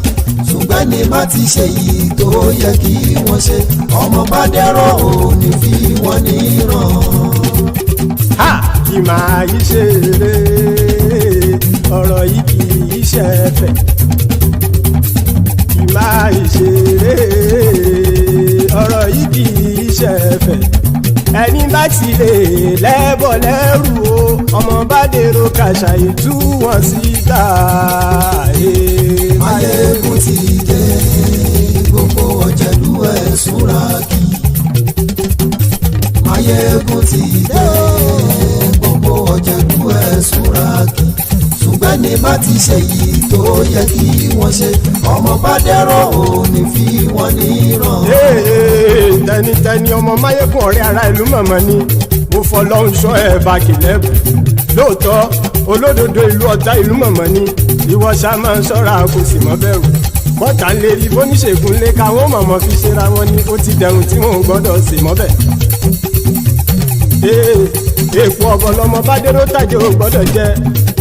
ṣùgbọ́n ní bá ti ṣe yìí tó yẹ kí wọ́n ṣe ọmọ bá dẹ́rọ̀ òní fi wọ́n níran. kì máa yí ṣe eré ọ̀rọ̀ yìí kì í ṣe ẹ̀fẹ̀. kì máa yí ṣe eré ọ̀rọ̀ yìí kì í ṣe ẹ̀fẹ̀. ẹni bá ti lè lẹ́bọ̀ lẹ́rù o ọmọ bá dèrò kàṣà ìtú wọn síta. Maiyegun ti dé gbogbo ọ̀jẹ̀lú ẹ̀sùn ràkì. Maiyegun ti dé gbogbo ọ̀jẹ̀lú ẹ̀sùn ràkì. ṣùgbọ́n ní bá ti ṣe yìí tó yẹ kí wọ́n ṣe ọmọ bá dẹ́rọ̀ òní fi wọ́n níran. tẹnitẹni ọmọ Maiyegun ọ̀rẹ́ ara ìlú mọ̀mọ́ ni mo fọ fọlọ́run ṣọ́ ẹ̀ bá kìlẹ́bù lóòótọ́ olódodo ìlú ọ̀tá ìlú mọ̀mọ́ ni ìwọ ṣá máa ń ṣọ́ra kò sì mọ́ bẹ̀rù bọ́tà ń lè rí bóníṣègùn lé káwọn mọ̀mọ́ fi ṣera wọn ni ó ti dẹrùn tí wọn ò gbọ́dọ̀ sì mọ́ bẹ̀. èèpo ọ̀bọ lọmọ bá dérò tàjẹ́ ò gbọ́dọ̀ jẹ́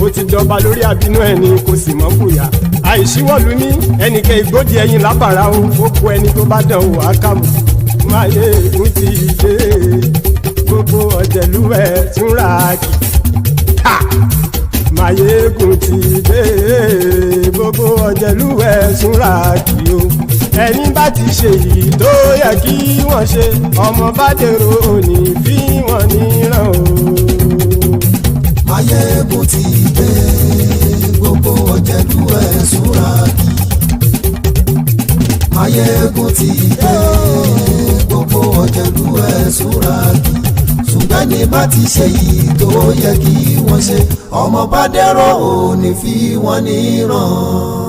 ó ti jọba lórí àbínú ẹni kò sì mọ́ bùyà àìsíwọ́lu ní ẹnìkẹ́ ìgbódì ẹyin lábàrá o ó kó ẹni tó bá dán o àkàmù Máyégún ti dé gbogbo ọ̀jẹ̀lúwẹ̀ túnra kì Máyégún ti dé gbogbo ọ̀jẹ̀lúwẹ̀ túnra kì o ẹni bá ti ṣe yìí tó yẹ kí wọ́n ṣe ọmọ bá dèrò òní fi wọ́n níran o. Máyégún ti dé gbogbo ọ̀jẹ̀lúwẹ̀ túnra kì Máyégún ti dé gbogbo ọ̀jẹ̀lúwẹ̀ túnra kì ṣùgbọ́n ní bá ti ṣe yìí tó yẹ kí wọ́n ṣe ọmọ bá dẹ́rọ̀ òní fi wọ́n níran.